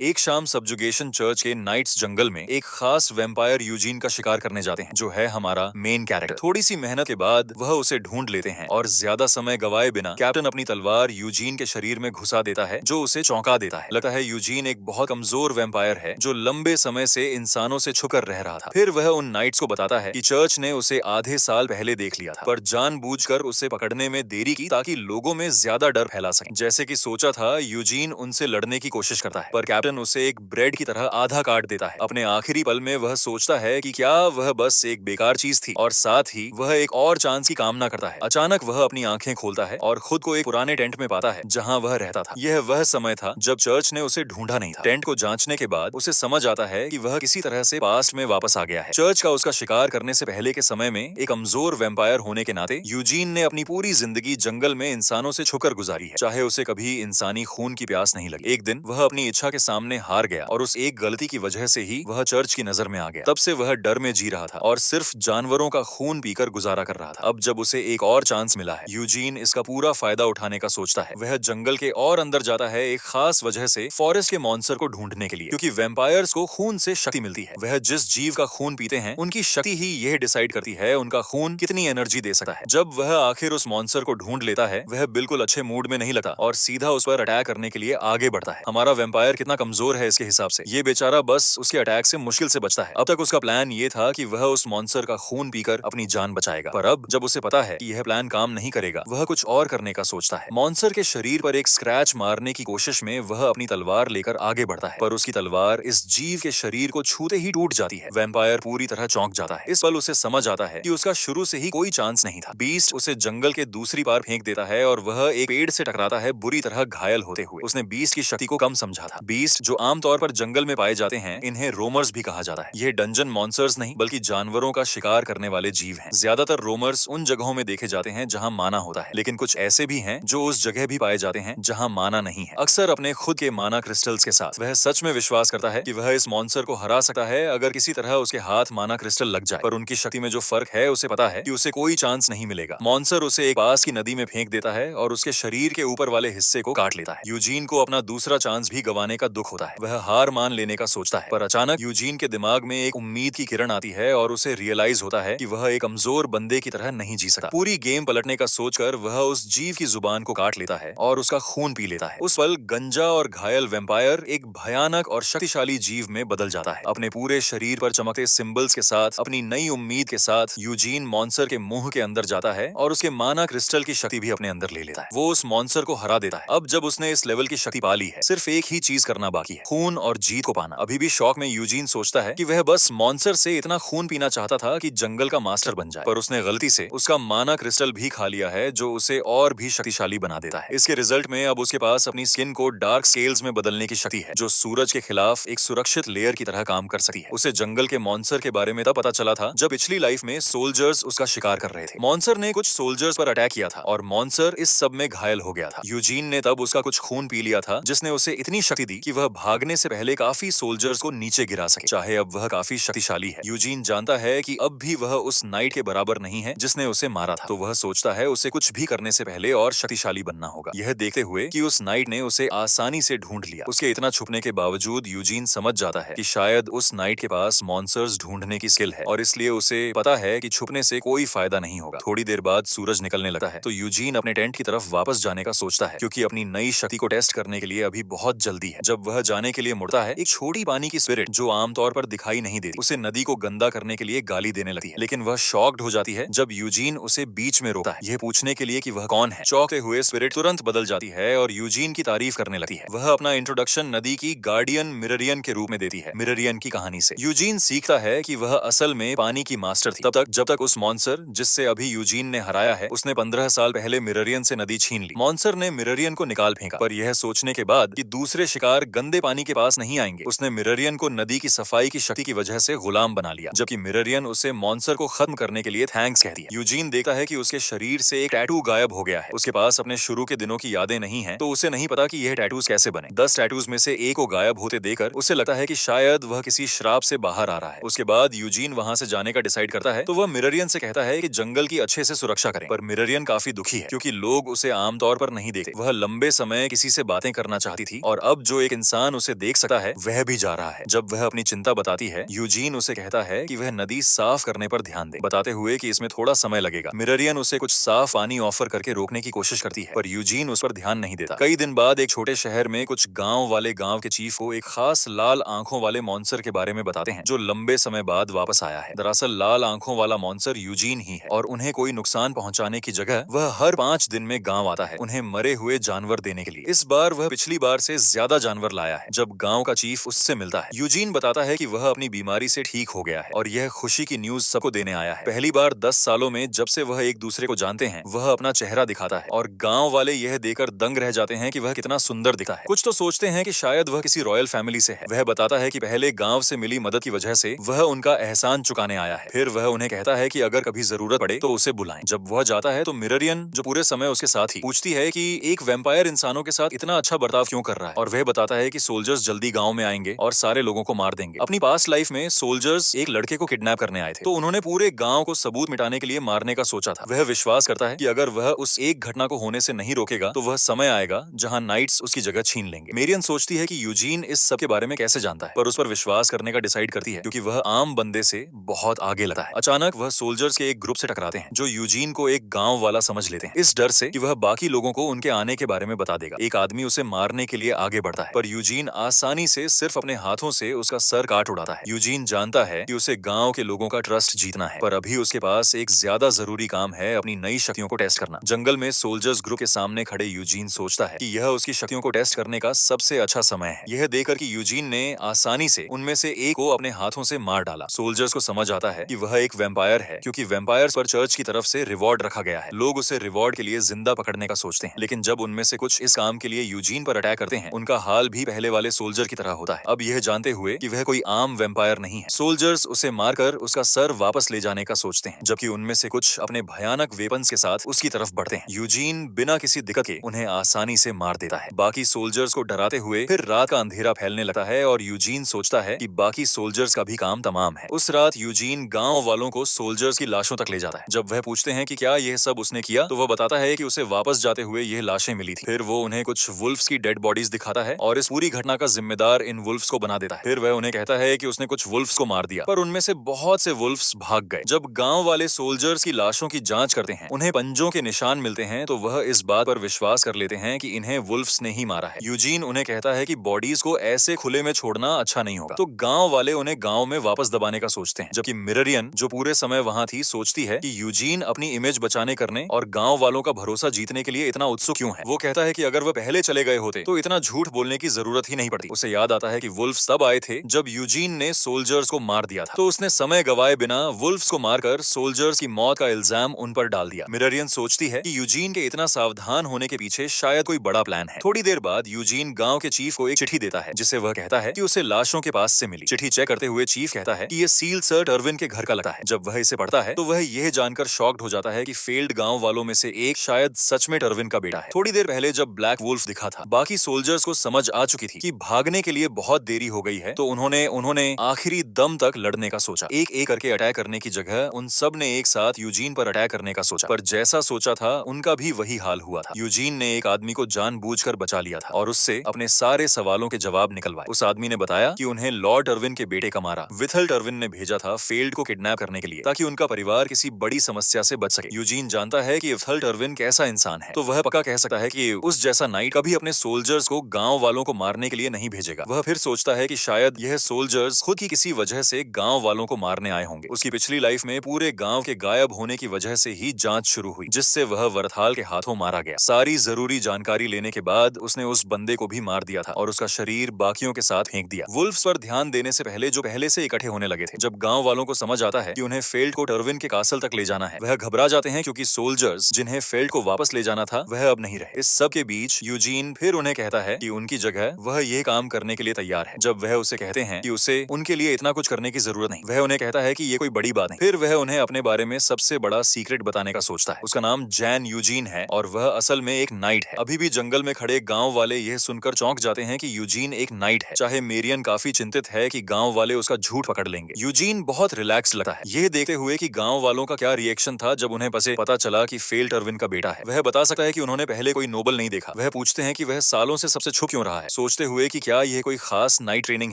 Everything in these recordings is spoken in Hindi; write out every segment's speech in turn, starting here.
एक शाम सब्जुगेशन चर्च के नाइट्स जंगल में एक खास वैम्पायर यूजीन का शिकार करने जाते हैं, जो है हमारा मेन कैरेक्टर। थोड़ी सी मेहनत के बाद वह उसे ढूंढ लेते हैं और ज्यादा समय गवाए बिना कैप्टन अपनी तलवार यूजीन के शरीर में घुसा देता है, जो उसे चौंका देता है। लगता है यूजीन एक बहुत कमजोर वैम्पायर है जो लंबे समय से इंसानों से छुपकर रह रहा था। फिर वह उन नाइट्स को बताता है कि चर्च ने उसे आधे साल पहले देख लिया था, पर जानबूझकर उसे पकड़ने में देरी की ताकि लोगों में ज्यादा डर फैला सके। जैसे कि सोचा था, यूजीन उनसे लड़ने की कोशिश करता है, पर कैप्टन उसे एक ब्रेड की तरह आधा काट देता है। अपने आखिरी पल में वह सोचता है कि क्या वह बस एक बेकार चीज थी, और साथ ही वह एक और चांस की कामना करता है। अचानक वह अपनी आंखें खोलता है और खुद को एक पुराने टेंट में पाता है जहां वह रहता था। यह वह समय था जब चर्च ने उसे ढूंढा नहीं था। टेंट को जांचने के बाद उसे समझ आता है कि वह किसी तरह से पास्ट में वापस आ गया है। चर्च का उसका शिकार करने से पहले के समय में एक कमजोर वैम्पायर होने के नाते यूजीन ने अपनी पूरी जिंदगी जंगल में इंसानों से छुपकर गुजारी है, चाहे उसे कभी इंसानी खून की प्यास नहीं लगी। एक दिन वह अपनी इच्छा के सामने हार गया और उस एक गलती की वजह से ही वह चर्च की नजर में आ गया। तब से वह डर में जी रहा था और सिर्फ जानवरों का खून पीकर गुजारा कर रहा था। अब जब उसे एक और चांस मिला है, यूजीन इसका पूरा फायदा उठाने का सोचता है। वह जंगल के और अंदर जाता है, एक खास वजह से फॉरेस्ट के मॉन्स्टर को ढूंढने के लिए, क्योंकि वैम्पायर्स को खून से शक्ति मिलती है। वह जिस जीव का खून पीते हैं, उनकी शक्ति ही यह डिसाइड करती है उनका खून कितनी एनर्जी दे सकता है। जब वह आखिर उस मॉन्स्टर को ढूंढ लेता है, वह बिल्कुल अच्छे मूड में नहीं लगता और सीधा उस पर अटैक करने के लिए आगे बढ़ता है। हमारा वैम्पायर कितना कमजोर है इसके हिसाब से, ये बेचारा बस उसके अटैक से मुश्किल से बचता है। अब तक उसका प्लान ये था कि वह उस मॉन्स्टर का खून पीकर अपनी जान बचाएगा, पर अब जब उसे पता है कि यह प्लान काम नहीं करेगा, वह कुछ और करने का सोचता है। मॉन्स्टर के शरीर पर एक स्क्रैच मारने की कोशिश में वह अपनी तलवार लेकर आगे बढ़ता है, पर उसकी तलवार इस जीव के शरीर को छूते ही टूट जाती है। वैम्पायर पूरी तरह चौंक जाता है। इस पल उसे समझ आता है कि उसका शुरू से ही कोई चांस नहीं था। बीस्ट उसे जंगल के दूसरी पार फेंक देता है और वह एक पेड़ से टकराता है, बुरी तरह घायल होते हुए। उसने बीस्ट की शक्ति को कम समझा था। बीस्ट जो आमतौर पर जंगल में पाए जाते हैं, इन्हें रोमर्स भी कहा जाता है। ये डंजन मॉन्स्टर्स नहीं, बल्कि जानवरों का शिकार करने वाले जीव हैं। ज्यादातर रोमर्स उन जगहों में देखे जाते हैं जहां माना होता है, लेकिन कुछ ऐसे भी हैं जो उस जगह भी पाए जाते हैं जहां माना नहीं है। अक्सर अपने खुद के माना क्रिस्टल्स के साथ वह सच में विश्वास करता है कि वह इस मॉन्स्टर को हरा सकता है अगर किसी तरह उसके हाथ माना क्रिस्टल लग जाए, पर उनकी शक्ति में जो फर्क है, उसे पता है कि उसे कोई चांस नहीं मिलेगा। मॉन्स्टर उसे एक पास की नदी में फेंक देता है और उसके शरीर के ऊपर वाले हिस्से को काट लेता है। यूजीन को अपना दूसरा चांस भी गंवाने का दुख होता है। वह हार मान लेने का सोचता है, पर अचानक यूजीन के दिमाग में एक उम्मीद की किरण आती है और उसे रियलाइज होता है कि वह एक कमजोर बंदे की तरह नहीं जी सकता। पूरी गेम पलटने का सोचकर वह उस जीव की जुबान को काट लेता है और उसका खून पी लेता है। उस पल गंजा और घायल वैम्पायर एक भयानक और शक्तिशाली जीव में बदल जाता है। अपने पूरे शरीर पर चमकते सिंबल्स के साथ, अपनी नई उम्मीद के साथ, यूजीन मॉन्स्टर के मुंह के अंदर जाता है और उसके माना क्रिस्टल की शक्ति भी अपने अंदर ले लेता है। वो उस मॉन्स्टर को हरा देता है। अब जब उसने इस लेवल की शक्ति पा ली है, सिर्फ एक ही चीज करना बाकी है, खून और जीत को पाना। अभी भी शौक में यूजीन सोचता है कि वह बस मॉन्स्टर से इतना खून पीना चाहता था कि जंगल का मास्टर बन जाए, पर उसने गलती से उसका माना क्रिस्टल भी खा लिया है, जो उसे और भी शक्तिशाली बना देता है। इसके रिजल्ट में अब उसके पास अपनी स्किन को डार्क स्केल्स में बदलने की शक्ति है, जो सूरज के खिलाफ एक सुरक्षित लेयर की तरह काम कर सकती है। उसे जंगल के मॉन्स्टर के बारे में तब पता चला था जब पिछली लाइफ में सोल्जर्स उसका शिकार कर रहे थे। मॉन्स्टर ने कुछ सोल्जर्स पर अटैक किया था और मॉन्स्टर इस सब में घायल हो गया था। यूजीन ने तब उसका कुछ खून पी लिया था, जिसने उसे इतनी शक्ति दी कि वह भागने से पहले काफी सोल्जर्स को नीचे गिरा सके। चाहे अब वह काफी शक्तिशाली है, यूजीन जानता है कि अब भी वह उस नाइट के बराबर नहीं है जिसने उसे मारा था, तो वह सोचता है उसे कुछ भी करने से पहले और शक्तिशाली बनना होगा। यह देखते हुए कि उस नाइट ने उसे आसानी से ढूंढ लिया, उसके इतना छुपने के बावजूद यूजीन समझ जाता है कि शायद उस नाइट के पास मॉन्स्टर्स ढूंढने की स्किल है, और इसलिए उसे पता है कि छुपने से कोई फायदा नहीं होगा। थोड़ी देर बाद सूरज निकलने लगता है, तो यूजीन अपने टेंट की तरफ वापस जाने का सोचता है, क्योंकि अपनी नई शक्ति को टेस्ट करने के लिए अभी बहुत जल्दी है। जब वह जाने के लिए मुड़ता है, एक छोटी पानी की स्पिरिट जो आमतौर पर दिखाई नहीं देती, उसे नदी को गंदा करने के लिए गाली देने लगती है, लेकिन वह शॉक्ड हो जाती है जब यूजीन उसे बीच में रोकता है, यह पूछने के लिए कि वह कौन है। चौंकते हुए स्पिरिट तुरंत बदल जाती है और यूजीन की तारीफ करने लगती है। वह अपना इंट्रोडक्शन नदी की गार्डियन मिररियन के रूप में देती है। मिररियन की कहानी से यूजीन सीखता है कि वह असल में पानी की मास्टर थी, तब तक जब तक उस मॉन्स्टर जिससे अभी यूजीन ने हराया है, उसने 15 साल पहले मिररियन से नदी छीन ली। मॉन्स्टर ने मिररियन को निकाल फेंका, पर यह सोचने के बाद कि दूसरे शिकार गंदे पानी के पास नहीं आएंगे, उसने मिररियन को नदी की सफाई की शक्ति की वजह से गुलाम बना लिया, जबकि मिररियन उसे मॉन्स्टर को खत्म करने के लिए थैंक्स कहती है। यूजीन देखता है कि उसके शरीर से एक टैटू गायब हो गया है। उसके पास अपने शुरू के दिनों की यादें नहीं है, तो उसे नहीं पता कि यह टैटूज कैसे बने। 10 टैटूज में से एक को गायब होते देकर उसे लगता है कि शायद वह किसी श्राप से बाहर आ रहा है। उसके बाद यूजीन वहां से जाने का डिसाइड करता है, तो वह मिररियन से कहता है कि जंगल की अच्छे से सुरक्षा करें, पर मिररियन काफी दुखी है क्योंकि लोग उसे आमतौर पर नहीं देखते। वह लंबे समय किसी से बातें करना चाहती थी, और अब जो एक इंसान इंसान उसे देख सकता है वह भी जा रहा है। जब वह अपनी चिंता बताती है, यूजीन उसे कहता है कि वह नदी साफ करने पर ध्यान दे, बताते हुए कि इसमें थोड़ा समय लगेगा। मिररियन उसे कुछ साफ पानी ऑफर करके रोकने की कोशिश करती है, पर यूजीन उस पर ध्यान नहीं देता। कई दिन बाद एक छोटे शहर में कुछ गांव वाले गांव के चीफ को एक खास लाल आंखों वाले मॉन्स्टर के बारे में बताते हैं, जो लंबे समय बाद वापस आया है। दरअसल लाल आंखों वाला मॉन्स्टर यूजीन ही है और उन्हें कोई नुकसान पहुंचाने की जगह वह हर 5 दिन में गांव आता है, उन्हें मरे हुए जानवर देने के लिए। इस बार वह पिछली बार से ज्यादा जानवर लाया है। जब गांव का चीफ उससे मिलता है, यूजीन बताता है कि वह अपनी बीमारी से ठीक हो गया है और यह खुशी की न्यूज सबको देने आया है। पहली बार 10 सालों में जब से वह एक दूसरे को जानते हैं, वह अपना चेहरा दिखाता है और गांव वाले यह देखकर दंग रह जाते हैं कि वह कितना सुंदर दिखता है। कुछ तो सोचते हैं कि शायद वह किसी रॉयल फैमिली से है। वह बताता है कि पहले गांव से मिली मदद की वजह से वह उनका एहसान चुकाने आया है। फिर वह उन्हें कहता है कि अगर कभी जरूरत पड़े तो उसे बुलाएं। जब वह जाता है तो मिररियन, जो पूरे समय उसके साथ ही, पूछती है कि एक वैम्पायर इंसानों के साथ इतना अच्छा बर्ताव क्यों कर रहा है, और वह बताता है कि सोल्जर्स जल्दी गांव में आएंगे और सारे लोगों को मार देंगे। अपनी पास्ट लाइफ में सोल्जर्स एक लड़के को किडनैप करने आए थे, तो उन्होंने पूरे गांव को सबूत मिटाने के लिए मारने का सोचा था। वह विश्वास करता है कि अगर वह उस एक घटना को होने से नहीं रोकेगा तो वह समय आएगा जहां नाइट्स उसकी जगह छीन लेंगे। मेरियन सोचती है कि यूजीन इस सब के बारे में कैसे जानता है, पर उस पर विश्वास करने का डिसाइड करती है क्योंकि वह आम बंदे से बहुत आगे लगता है। अचानक वह सोल्जर्स के एक ग्रुप से टकराते हैं जो यूजीन को एक गांव वाला समझ लेते हैं, इस डर से कि वह बाकी लोगों को उनके आने के बारे में बता देगा। एक आदमी उसे मारने के लिए आगे बढ़ता है, पर यूजीन आसानी से सिर्फ अपने हाथों से उसका सर काट उड़ाता है। यूजीन जानता है कि उसे गांव के लोगों का ट्रस्ट जीतना है, पर अभी उसके पास एक ज्यादा जरूरी काम है, अपनी नई शक्तियों को टेस्ट करना। जंगल में सोल्जर्स ग्रुप के सामने खड़े यूजीन सोचता है कि यह उसकी शक्तियों को टेस्ट करने का सबसे अच्छा समय है। यह देखकर कि यूजीन ने आसानी से उनमें से एक को अपने हाथों से मार डाला, सोल्जर्स को समझ आता है कि वह एक वैम्पायर है, क्योंकि वैम्पायर्स पर चर्च की तरफ से रिवॉर्ड रखा गया है। लोग उसे रिवॉर्ड के लिए जिंदा पकड़ने का सोचते हैं, लेकिन जब उनमें से कुछ इस काम के लिए यूजीन पर अटैक करते हैं, उनका हाल भी पहले वाले सोल्जर की तरह होता है। अब यह जानते हुए कि वह कोई आम वैम्पायर नहीं है, सोल्जर्स उसे मारकर उसका सर वापस ले जाने का सोचते हैं, जबकि उनमें से कुछ अपने भयानक वेपन्स के साथ उसकी तरफ बढ़ते हैं। यूजीन बिना किसी दिक्कत के उन्हें आसानी से मार देता है। बाकी सोल्जर्स को डराते हुए फिर रात का अंधेरा फैलने लगता है और यूजीन सोचता है कि बाकी सोल्जर्स का भी काम तमाम है। उस रात यूजीन गांव वालों को सोल्जर्स की लाशों तक ले जाता है। जब वह पूछते हैं कि क्या यह सब उसने किया, तो वह बताता है कि उसे वापस जाते हुए यह लाशें मिली थी। फिर वो उन्हें कुछ वुल्फ्स की डेड बॉडीज दिखाता है और इस पूरी घटना का जिम्मेदार इन वुल्फ्स को बना देता है। फिर वह उन्हें कहता है कि उसने कुछ वुल्फ्स को मार दिया, पर उनमें से बहुत से वुल्फ्स भाग गए। जब गांव वाले सोल्जर्स की लाशों की जांच करते हैं, उन्हें पंजों के निशान मिलते हैं, तो वह इस बात पर विश्वास कर लेते हैं कि इन्हें वुल्फ्स ने ही मारा है। यूजीन उन्हें कहता है कि बॉडीज को ऐसे खुले में छोड़ना अच्छा नहीं होगा, तो गांव वाले उन्हें गांव में वापस दबाने का सोचते हैं। जबकि मिररियन, जो पूरे समय वहां थी, सोचती है कि यूजीन अपनी इमेज बचाने करने और गांव वालों का भरोसा जीतने के लिए इतना उत्सुक क्यों है। वो कहता है कि अगर वह पहले चले गए होते तो इतना झूठ बोलने की जरूरत ही नहीं पड़ती। उसे याद आता है कि वुल्फ्स तब आए थे जब यूजीन ने सोल्जर्स को मार दिया था, तो उसने समय गवाए बिना वुल्फ्स को मारकर सोल्जर्स की मौत का इल्जाम उन पर डाल दिया। मिररियन सोचती है कि यूजीन के इतना सावधान होने के पीछे शायद कोई बड़ा प्लान है। थोड़ी देर बाद यूजीन गांव के चीफ को एक चिट्ठी देता है, जिसे वह कहता है कि उसे लाशों के पास से मिली। चिट्ठी चेक करते हुए चीफ कहता है कि यह सील सर टर्विन के घर का लगता है। जब वह इसे पढ़ता है तो वह यह जानकर शॉक्ड हो जाता है कि फेल्ड गांव वालों में से एक शायद सच में टर्विन का बेटा है। थोड़ी देर पहले जब ब्लैक वुल्फ दिखा था, बाकी सोल्जर्स को समझ आ चुकी थी कि भागने के लिए बहुत देरी हो गई है, तो उन्होंने आखिरी दम तक लड़ने का सोचा। एक एक करके अटैक करने की जगह उन सब ने एक साथ यूजीन पर अटैक करने का सोचा, पर जैसा सोचा था उनका भी वही हाल हुआ था। यूजीन ने एक आदमी को जानबूझकर बचा लिया था और उससे अपने सारे सवालों के जवाब निकलवाए। उस आदमी ने बताया कि उन्हें लॉर्ड टर्विन के बेटे का मारा विथल टर्विन ने भेजा था फेल्ड को किडनैप करने के लिए, ताकि उनका परिवार किसी बड़ी समस्या से बच सके। यूजीन जानता है कि विथल टर्विन कैसा इंसान है, तो वह पक्का कह सकता है कि उस जैसा नाइट कभी अपने सोल्जर्स को गांव वालों को मारने के लिए नहीं भेजेगा। वह फिर सोचता है कि शायद यह सोल्जर्स खुद की किसी वजह से गांव वालों को मारने आए होंगे। उसकी पिछली लाइफ में पूरे गांव के गायब होने की वजह से ही जांच शुरू हुई, जिससे वह वरथाल के हाथों मारा गया। सारी जरूरी जानकारी लेने के बाद उसने उस बंदे को भी मार दिया था और उसका शरीर बाकियों के साथ फेंक दिया। वुल्फ्स पर ध्यान देने से पहले जो पहले से इकट्ठे होने लगे थे, जब गांव वालों को समझ आता है कि उन्हें फेल्ड को टर्विन के कासल तक ले जाना है, वह घबरा जाते हैं, क्योंकि सोल्जर्स जिन्हें फेल्ड को वापस ले जाना था वह अब नहीं रहे। इस सब के बीच यूजीन फिर उन्हें कहता है कि उनकी जगह वह ये काम करने के लिए तैयार है। जब वह उसे कहते हैं कि उसे उनके लिए इतना कुछ करने की जरूरत नहीं, वह उन्हें कहता है कि ये कोई बड़ी बात नहीं। फिर वह उन्हें अपने बारे में सबसे बड़ा सीक्रेट बताने का सोचता है। उसका नाम जैन यूजीन है और वह असल में एक नाइट है। अभी भी जंगल में खड़े गांव वाले यह सुनकर चौंक जाते हैं कि यूजीन एक नाइट है। चाहे मेरियन काफी चिंतित है कि गांव वाले उसका झूठ पकड़ लेंगे, यूजीन बहुत रिलैक्स लगता है यह देखते हुए कि गांव वालों का क्या रिएक्शन था जब उन्हें पता चला कि फेल टर्विन का बेटा है। वह बता सकता है कि उन्होंने पहले कोई नोबल नहीं देखा। वह पूछते हैं कि वह सालों से सबसे छुप क्यों रहा है, सोचते हुए कि क्या यह कोई खास नाइट ट्रेनिंग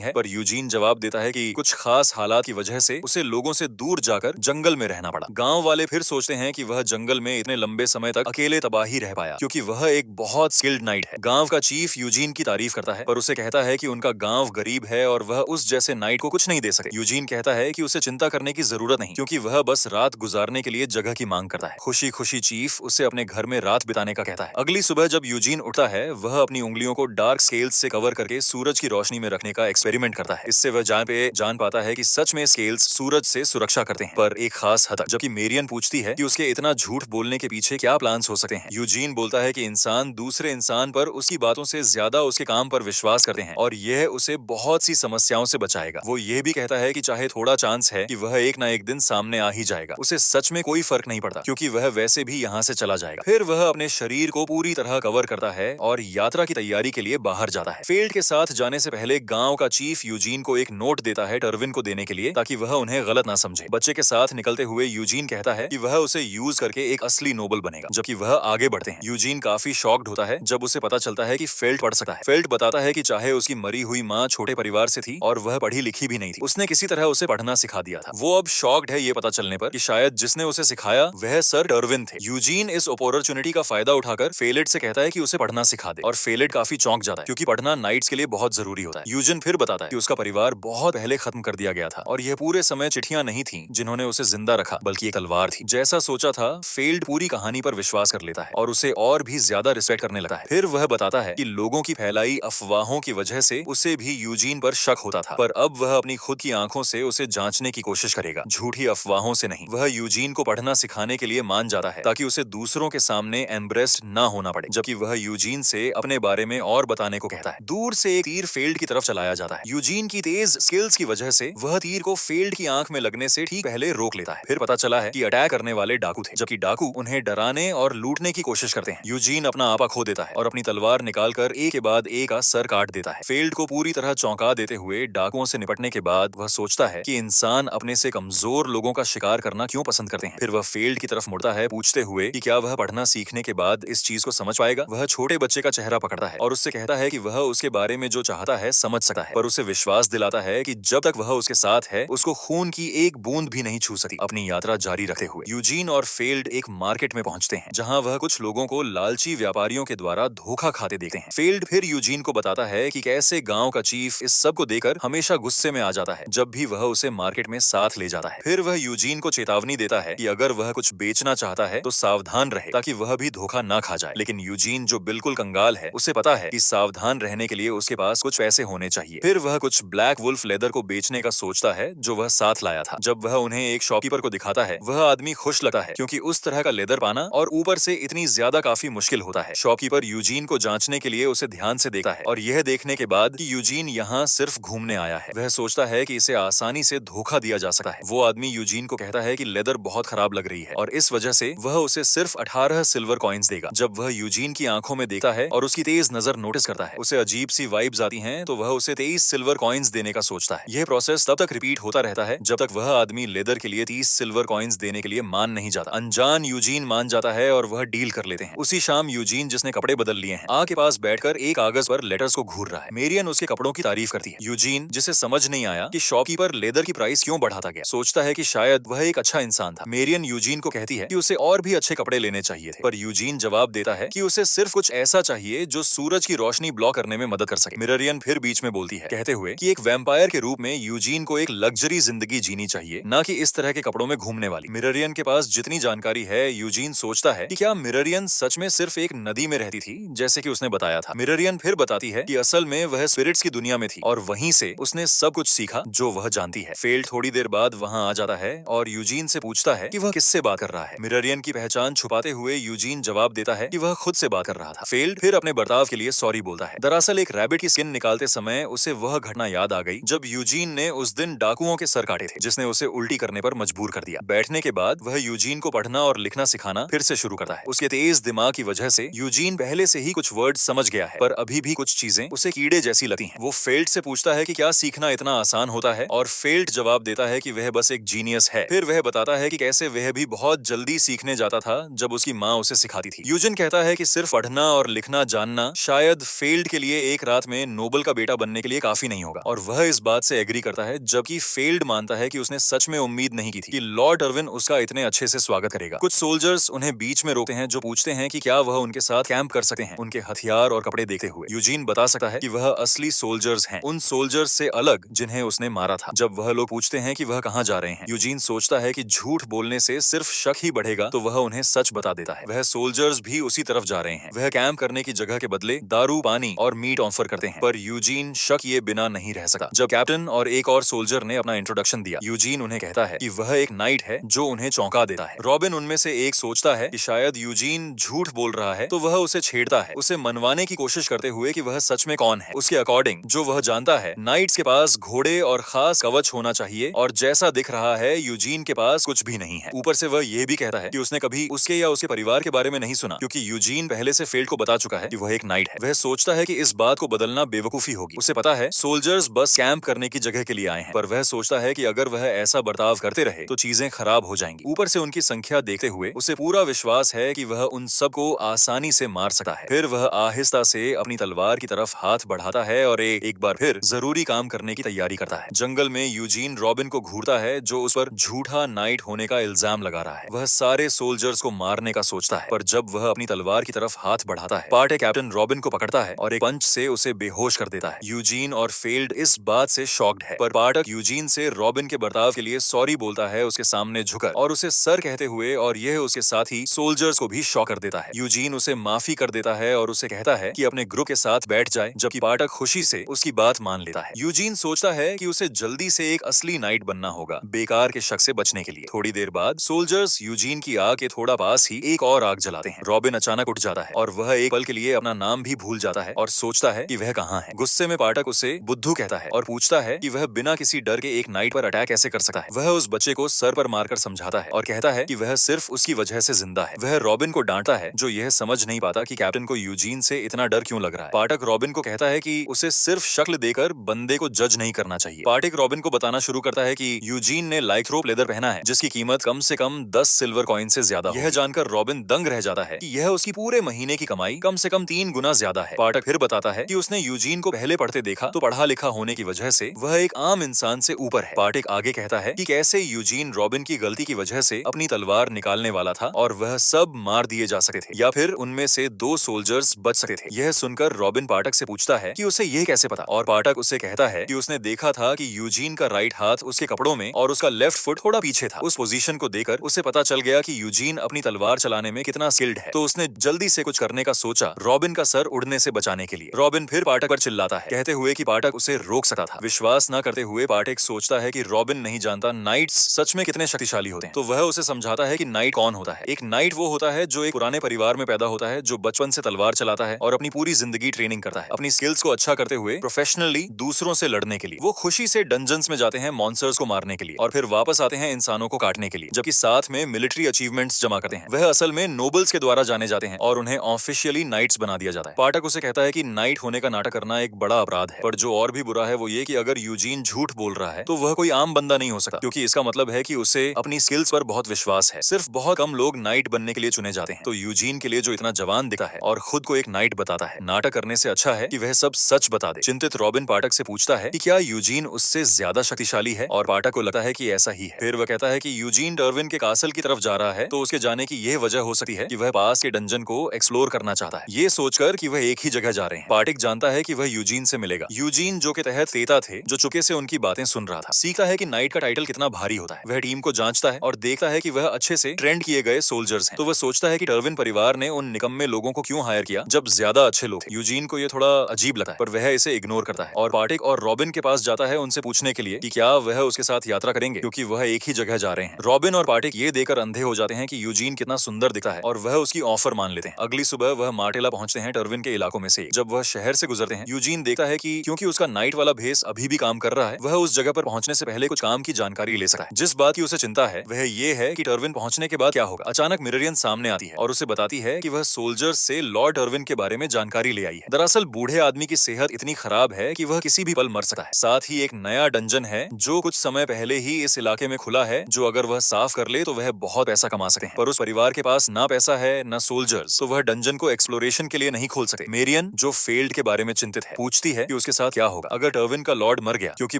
है, पर यूजीन जवाब देता है कि कुछ खास हालात की वजह से उसे लोगों से दूर जाकर जंगल में रहना पड़ा। गांव वाले फिर सोचते हैं कि वह जंगल में इतने लंबे समय तक अकेले तबाही रह पाया क्योंकि वह एक बहुत स्किल्ड नाइट है। गांव का चीफ यूजीन की तारीफ करता है, पर उसे कहता है कि उनका गांव गरीब है और वह उस जैसे नाइट को कुछ नहीं दे सके। यूजीन कहता है कि उसे चिंता करने की जरूरत नहीं क्योंकि वह बस रात गुजारने के लिए जगह की मांग करता है। खुशी खुशी चीफ उसे अपने घर में रात बिताने का कहता है। अगली सुबह जब यूजीन उठता है, वह अपनी उंगलियों को डार्क स्केल्स से कवर करके सूरज की रोशनी में रखने का एक्सपेरिमेंट करता है। इससे वह जान पाता है कि सच में स्केल्स सूरज से सुरक्षा करते हैं, पर एक खास हद तक। जबकि मेरियन पूछती है कि उसके इतना झूठ बोलने के पीछे क्या प्लान्स हो सकते हैं, यूजीन बोलता है कि इंसान दूसरे इंसान पर उसकी बातों से ज्यादा उसके काम पर विश्वास करते हैं और यह उसे बहुत सी समस्याओं से बचाएगा। वो ये भी कहता है कि चाहे थोड़ा चांस है कि वह एक ना एक दिन सामने आ ही जाएगा, उसे सच में कोई फर्क नहीं पड़ता क्योंकि वह वैसे भी यहाँ से चला जाएगा। फिर वह अपने शरीर को पूरी तरह कवर करता है और यात्रा की तैयारी के लिए बाहर जाता है। फील्ड के साथ जाने से पहले गांव का चीफ यूजीन को एक नोट देता है टर्विन को देने के लिए, ताकि वह उन्हें गलत ना समझे। बच्चे के साथ निकलते हुए यूजीन कहता है कि वह उसे यूज करके एक असली नोबल बनेगा। जबकि वह आगे बढ़ते हैं, यूजीन काफी शॉक्ड होता है जब उसे पता चलता है कि फेल्ट पढ़ सकता है। फेल्ट बताता है कि चाहे उसकी मरी हुई माँ छोटे परिवार से थी और वह पढ़ी लिखी भी नहीं थी, उसने किसी तरह उसे पढ़ना सिखा दिया था। वो अब शॉक्ड है ये पता चलने पर कि शायद जिसने उसे सिखाया वह सर टर्विन थे। यूजीन इस अपॉर्चुनिटी का फायदा उठाकर फेलेट से कहता है कि उसे पढ़ना सिखा दे और फेलेट काफी चौंक जाता है क्योंकि पढ़ना नाइट्स के लिए बहुत जरूरी होता है। यूजीन फिर बताता है कि उसका परिवार बहुत पहले खत्म कर दिया गया था और यह पूरे समय चिट्ठियां नहीं थी जिन्होंने उसे जिंदा रखा, बल्कि एक तलवार थी। जैसा सोचा था, फेल्ड पूरी कहानी पर विश्वास कर लेता है और उसे और भी ज्यादा रिस्पेक्ट करने लगता है। फिर वह बताता है कि लोगों की फैलाई अफवाहों की वजह से उसे भी यूजीन पर शक होता था, पर अब वह अपनी खुद की आंखों से उसे जांचने की कोशिश करेगा, झूठी अफवाहों से नहीं। वह यूजीन को पढ़ना सिखाने के लिए मान जाता है ताकि उसे दूसरों के सामने एम्ब्रेस्ड ना होना पड़े। जबकि वह यूजीन से अपने बारे में और बताने को कहता है। दूर से एक तीर फेल्ड की तरफ चलाया जाता है। यूजीन की तेज स्किल्स की वजह से वह तीर को फेल्ड की आंख में लगने से ठीक पहले रोक लेता है। फिर पता चला है कि अटैक करने वाले डाकू थे, जबकि डाकू उन्हें डराने और लूटने की कोशिश करते हैं। यूजीन अपना आपा खो देता है और अपनी तलवार निकालकर एक के बाद एक का सर काट देता है। फेल्ड को पूरी तरह चौंका देते हुए डाकुओं से निपटने के बाद वह सोचता है कि इंसान अपने से कमजोर लोगों का शिकार करना क्यों पसंद करते हैं। फिर वह फेल्ड की तरफ मुड़ता है, पूछते हुए कि क्या वह पढ़ना सीखने के बाद इस चीज को समझ पाएगा। वह छोटे बच्चे का चेहरा पकड़ता है और उससे कहता है कि वह उसके बारे में जो चाहता है समझ सकता है, पर उसे विश्वास दिलाता है कि जब तक वह उसके साथ है उसको खून की एक बूंद भी नहीं छू सकती। अपनी यात्रा जारी रखते हुए यूजीन और फेल्ड एक मार्केट में पहुंचते हैं जहां वह कुछ लोगों को लालची व्यापारियों के द्वारा धोखा खाते देखते हैं। फेल्ड फिर यूजीन को बताता है कि कैसे गांव का चीफ इस सब को देकर हमेशा गुस्से में आ जाता है जब भी वह उसे मार्केट में साथ ले जाता है। फिर वह यूजीन को चेतावनी देता है कि अगर वह कुछ बेचना चाहता है तो सावधान रहे ताकि वह भी धोखा ना खा जाए। लेकिन यूजीन जो बिल्कुल कंगाल है, उसे पता है कि सावधान रहने के लिए उसके पास कुछ पैसे होने चाहिए। फिर वह कुछ ब्लैक वुल्फ लेदर को बेचने का सोचता है जो वह साथ लाया था। जब वह उन्हें एक शॉपकीपर को दिखाता है, वह आदमी खुश लगता है क्योंकि उस तरह का लेदर पाना और ऊपर से इतनी ज्यादा काफी मुश्किल होता है। शॉपकीपर यूजीन को जांचने के लिए उसे ध्यान से देखता है और यह देखने के बाद कि यूजीन यहाँ सिर्फ घूमने आया है, वह सोचता है कि इसे आसानी से धोखा दिया जा सकता है। वो आदमी यूजीन को कहता है कि लेदर बहुत खराब लग रही है और इस वजह से वह उसे सिर्फ 18 सिल्वर कॉइन्स देगा। जब वह यूजीन की आंखों में देखता है और उसकी तेज नजर नोटिस करता है, उसे अजीब सी वाइब्स आती हैं, तो वह उसे 23 सिल्वर कॉइन्स देने का सोचता है। यह प्रोसेस तब तक रिपीट होता रहता है जब तक वह आदमी लेदर के लिए 30 सिल्वर कॉइन्स देने के लिए मान नहीं जाता। अनजान यूजीन मान जाता है और वह डील कर लेते हैं। उसी शाम यूजीन, जिसने कपड़े बदल लिए हैं, आग के पास बैठकर एक कागज पर लेटर्स को घूर रहा है। मेरियन उसके कपड़ों की तारीफ करती है। यूजीन, जिसे समझ नहीं आया कि शॉपकीपर लेदर की प्राइस क्यों बढ़ाता गया, सोचता है कि शायद वह एक अच्छा इंसान था। मेरियन यूजीन को कहती है कि उसे और भी अच्छे कपड़े लेने चाहिए थे, पर यूजीन जवाब देता है कि उसे सिर्फ कुछ ऐसा चाहिए जो सूरज की रोशनी ब्लॉक करने में मदद कर सके। मिररियन फिर बीच में बोलती है, कहते हुए कि एक वैम्पायर के रूप में यूजीन को एक लग्जरी जिंदगी जीनी चाहिए, ना कि इस तरह के कपड़ों में घूमने वाली। मिररियन के पास जितनी जानकारी है, यूजीन सोचता है कि क्या मिररियन सच में सिर्फ एक नदी में रहती थी जैसे कि उसने बताया था। मिररियन फिर बताती है कि असल में वह स्पिरिट्स की दुनिया में थी और वहीं से उसने सब कुछ सीखा जो वह जानती है। फेल्ड थोड़ी देर बाद वहां आ जाता है और यूजीन से पूछता है कि वह किससे बात कर रहा है। मिररियन की पहचान छुपाते हुए यूजीन जवाब देता है कि वह खुद से बात कर रहा था। फेल्ड फिर अपने बर्ताव के लिए सॉरी बोलता है। दरअसल एक रैबिट की स्किन निकालते समय उसे वह घटना याद आ गई जब यूजीन ने उस दिन डाकुओं के सर काटे थे, जिसने उसे उल्टी करने पर मजबूर कर दिया। बैठने के बाद वह यूजीन को पढ़ना और लिखना सिखाना फिर से शुरू करता है। उसके तेज दिमाग की वजह से यूजीन पहले से ही कुछ वर्ड समझ गया है, पर अभी भी कुछ चीजें उसे कीड़े जैसी लगती हैं। वो फेल्ड से पूछता है कि क्या सीखना इतना आसान होता है, और फेल्ड जवाब देता है कि वह बस एक जीनियस है। फिर वह बताता है कि कैसे वह भी बहुत जल्दी सीखने जाता था जब उसकी माँ उसे सिखाती थी। यूजीन कहता है कि सिर्फ पढ़ना और लिखना जानना शायद फेल्ड फेल्ड के लिए एक रात में नोबल का बेटा बनने के लिए काफी नहीं होगा, और वह इस बात से एग्री करता है, जबकि फेल्ड मानता है कि उसने सच में उम्मीद नहीं की थी कि लॉर्ड अर्विन उसका इतने अच्छे से स्वागत करेगा। कुछ सोल्जर्स उन्हें बीच में रोकते हैं, जो पूछते हैं कि क्या वह उनके साथ कैंप कर सकते हैं, उनके हथियार और कपड़े देखते हुए। यूजीन बता सकता है कि वह असली सोल्जर्स हैं, उन सोल्जर्स से अलग जिन्हें उसने मारा था। जब वह लोग पूछते हैं कि वह कहाँ जा रहे हैं, यूजीन सोचता है कि झूठ बोलने से सिर्फ शक ही बढ़ेगा, तो वह उन्हें सच बता देता है। वह सोल्जर्स भी उसी तरफ जा रहे हैं। वह कैंप करने की जगह के बदले दारू, पानी और मीट ऑफर करते हैं, पर यूजीन शक किए बिना नहीं रह सका। जब कैप्टन और एक और सोल्जर ने अपना इंट्रोडक्शन दिया, यूजीन उन्हें कहता है कि वह एक नाइट है जो उन्हें चौंका देता है। रॉबिन उनमें से एक सोचता है कि शायद यूजीन झूठ बोल रहा है, तो वह उसे छेड़ता है, उसे मनवाने की कोशिश करते हुए कि वह सच में कौन है। उसके अकॉर्डिंग जो वह जानता है, नाइट्स के पास घोड़े और खास कवच होना चाहिए, और जैसा दिख रहा है यूजीन के पास कुछ भी नहीं है। ऊपर से वह यह भी कहता है कि उसने कभी उसके या उसके परिवार के बारे में नहीं सुना, क्योंकि यूजीन पहले से फेल्ड को बता चुका है कि वह एक नाइट है। वह सोचता है कि इस बात को बदलना बेवकूफी होगी। उसे पता है सोल्जर्स बस कैंप करने की जगह के लिए आए हैं, पर वह सोचता है कि अगर वह ऐसा बर्ताव करते रहे तो चीजें खराब हो जाएंगी। ऊपर से उनकी संख्या देखते हुए उसे पूरा विश्वास है कि वह उन सबको आसानी से मार सकता है। फिर वह आहिस्ता से अपनी तलवार की तरफ हाथ बढ़ाता है और एक बार फिर जरूरी काम करने की तैयारी करता है। जंगल में यूजीन रॉबिन को घूरता है, जो उस पर झूठा नाइट होने का इल्जाम लगा रहा है। वह सारे सोल्जर्स को मारने का सोचता है, पर जब वह अपनी तलवार की तरफ हाथ बढ़ाता है, पार्टे कैप्टन रॉबिन को पकड़ता है और एक पंच से उसे बेहोश कर देता है। यूजीन और फेल्ड इस बात से शॉक्ड है, पर पाठक यूजीन से रॉबिन के बर्ताव के लिए सॉरी बोलता है, उसके सामने झुकर और उसे सर कहते हुए, और यह उसके साथी सोल्जर्स को भी शॉक कर देता है। यूजीन उसे माफी कर देता है और उसे कहता है कि अपने ग्रुप के साथ बैठ जाए, जबकि पाठक खुशी से उसकी बात मान लेता है। यूजीन सोचता है कि उसे जल्दी से एक असली नाइट बनना होगा, बेकार के शक से बचने के लिए। थोड़ी देर बाद सोल्जर्स यूजीन की आग के थोड़ा पास ही एक और आग जलाते हैं। रॉबिन अचानक उठ जाता है और वह एक पल के लिए अपना नाम भी भूल जाता है और सोचता है कि वह कहाँ है। गुस्से में पाठक उसे बुद्धू कहता है और पूछता है कि वह बिना किसी डर के एक नाइट पर अटैक कैसे कर सकता है। वह उस बच्चे को सर पर मारकर समझाता है और कहता है कि वह सिर्फ उसकी वजह से जिंदा है। वह रॉबिन को डांटता है, जो यह समझ नहीं पाता कि कैप्टन को यूजीन से इतना डर क्यों लग रहा है। पाठक रॉबिन को कहता है कि उसे सिर्फ शक्ल देकर बंदे को जज नहीं करना चाहिए। पाठक रॉबिन को बताना शुरू करता है कि यूजीन ने लाइक्रोप लेदर पहना है, जिसकी कीमत कम से कम 10 सिल्वर कॉइन से ज्यादा। यह जानकर रॉबिन दंग रह जाता है कि यह उसकी पूरे महीने की कमाई कम से कम 3 गुना ज्यादा है। पाठक फिर बताता है कि उसने यूजीन को पहले पढ़ते देखा, तो पढ़ा लिखा होने की वजह से वह एक आम इंसान से ऊपर है। पाठक आगे कहता है कि कैसे यूजीन रॉबिन की गलती की वजह से अपनी तलवार निकालने वाला था और वह सब मार दिए जा सकते थे, या फिर उनमें से 2 सोल्जर्स बच सकते थे। यह सुनकर रॉबिन पाठक से पूछता है कि उसे यह कैसे पता, और पाठक उसे कहता है कि उसने देखा था कि यूजीन का राइट हाथ उसके कपड़ों में और उसका लेफ्ट फुट थोड़ा पीछे था। उस पोजीशन को देखकर उसे पता चल गया कि यूजीन अपनी तलवार चलाने में कितना स्किल्ड है, तो उसने जल्दी से कुछ करने का सोचा, रॉबिन का सर उड़ने से बचाने के लिए। रॉबिन फिर पाठक पर चिल्लाता है, कहते हुए कि पाठक उसे रोक सकता था। विश्वास न करते हुए पाठक सोचता है कि रॉबिन नहीं जानता नाइट्स सच में कितने शक्तिशाली होते हैं, तो वह उसे समझाता है कि नाइट कौन होता है। एक नाइट वो होता है जो एक पुराने परिवार में पैदा होता है, जो बचपन से तलवार चलाता है और अपनी पूरी जिंदगी ट्रेनिंग करता है, अपनी स्किल्स को अच्छा करते हुए प्रोफेशनली दूसरों से लड़ने के लिए। वो खुशी से डंजन्स में जाते हैं मॉन्स्टर्स को मारने के लिए, और फिर वापस आते हैं इंसानों को काटने के लिए, जबकि साथ में मिलिट्री अचीवमेंट्स जमा करते हैं। वह असल में नोबल्स के द्वारा जाने जाते हैं और उन्हें ऑफिशियली नाइट्स बना दिया जाता है। पाठक उसे कहता है कि नाइट होने का नाटक करना एक बड़ा अपराध है, पर जो और भी बुरा है वो ये कि अगर यूजीन झूठ बोल रहा है तो वह कोई आम बंदा नहीं हो सकता, क्योंकि इसका मतलब है कि उसे अपनी स्किल्स पर बहुत विश्वास है। सिर्फ बहुत कम लोग नाइट बनने के लिए चुने जाते हैं, तो यूजीन के लिए जो इतना जवान दिखता है और खुद को एक नाइट बताता है, नाटक करने से अच्छा है कि वह सब सच बता दे। चिंतित रॉबिन पाठक से पूछता है कि क्या यूजीन उससे ज्यादा शक्तिशाली है, और पाठक को लगता है कि ऐसा ही है। फिर वह कहता है कि यूजीन डर्विन के कासल की तरफ जा रहा है, तो उसके जाने की यह वजह हो सकती है कि वह पास के डंजन को एक्सप्लोर करना चाहता है, ये सोचकर कि वह एक ही जगह जा रहे हैं। पाठक जानता है कि वह यूजीन से मिलेगा। यूजीन जो के तहत तेता थे, जो चुके से उनकी बातें सुन रहा था, सीखता है कि नाइट का टाइटल कितना भारी होता है। वह टीम को जांचता है और देखता है कि वह अच्छे से ट्रेंड किए गए सोल्जर्स हैं, तो वह सोचता है कि डर्विन परिवार ने उन निकम्मे लोगों को क्यों हायर किया जब ज्यादा अच्छे लोग थे। यूजीन को यह थोड़ा अजीब लगता है, पर वह इसे इग्नोर करता है और पाठक और रॉबिन के पास जाता है उनसे पूछने के लिए कि क्या वह उसके साथ यात्रा करेंगे, क्योंकि वह एक ही जगह जा रहे हैं। रॉबिन और पाठक ये देकर अंधे हो जाते हैं कि यूजीन कितना सुंदर दिखता है, और वह उसकी ऑफर मान लेते हैं। अगली सुबह वह मार्टेला पहुंचते हैं, टर्विन के इलाकों में से। जब वह शहर से गुजरते हैं, यूजीन देखता है कि क्योंकि उसका नाइट वाला भेस अभी भी काम कर रहा है, वह उस जगह पर पहुंचने से पहले कुछ काम की जानकारी ले सकता है। जिस बात की उसे चिंता है वह ये है कि टर्विन पहुंचने के बाद क्या होगा। अचानक मिरेरियन सामने आती है और उसे बताती है कि वह सोल्जर्स से लॉर्ड टर्विन के बारे में जानकारी ले आई है। दरअसल बूढ़े आदमी की सेहत इतनी खराब है कि वह किसी भी पल मर सकता है। साथ ही एक नया डंजन है जो कुछ समय पहले ही इस इलाके में खुला है, जो अगर वह साफ कर ले तो वह बहुत पैसा कमा सकते हैं। पर उस परिवार के पास ना पैसा है ना सोल्जर्स, तो वह डंजन को एक्सप्लोरेशन के लिए नहीं खोल सकते। मेरियन जो फेल्ड के बारे में चिंतित है। पूछती है कि उसके साथ क्या होगा अगर टर्विन का लॉर्ड मर गया, क्योंकि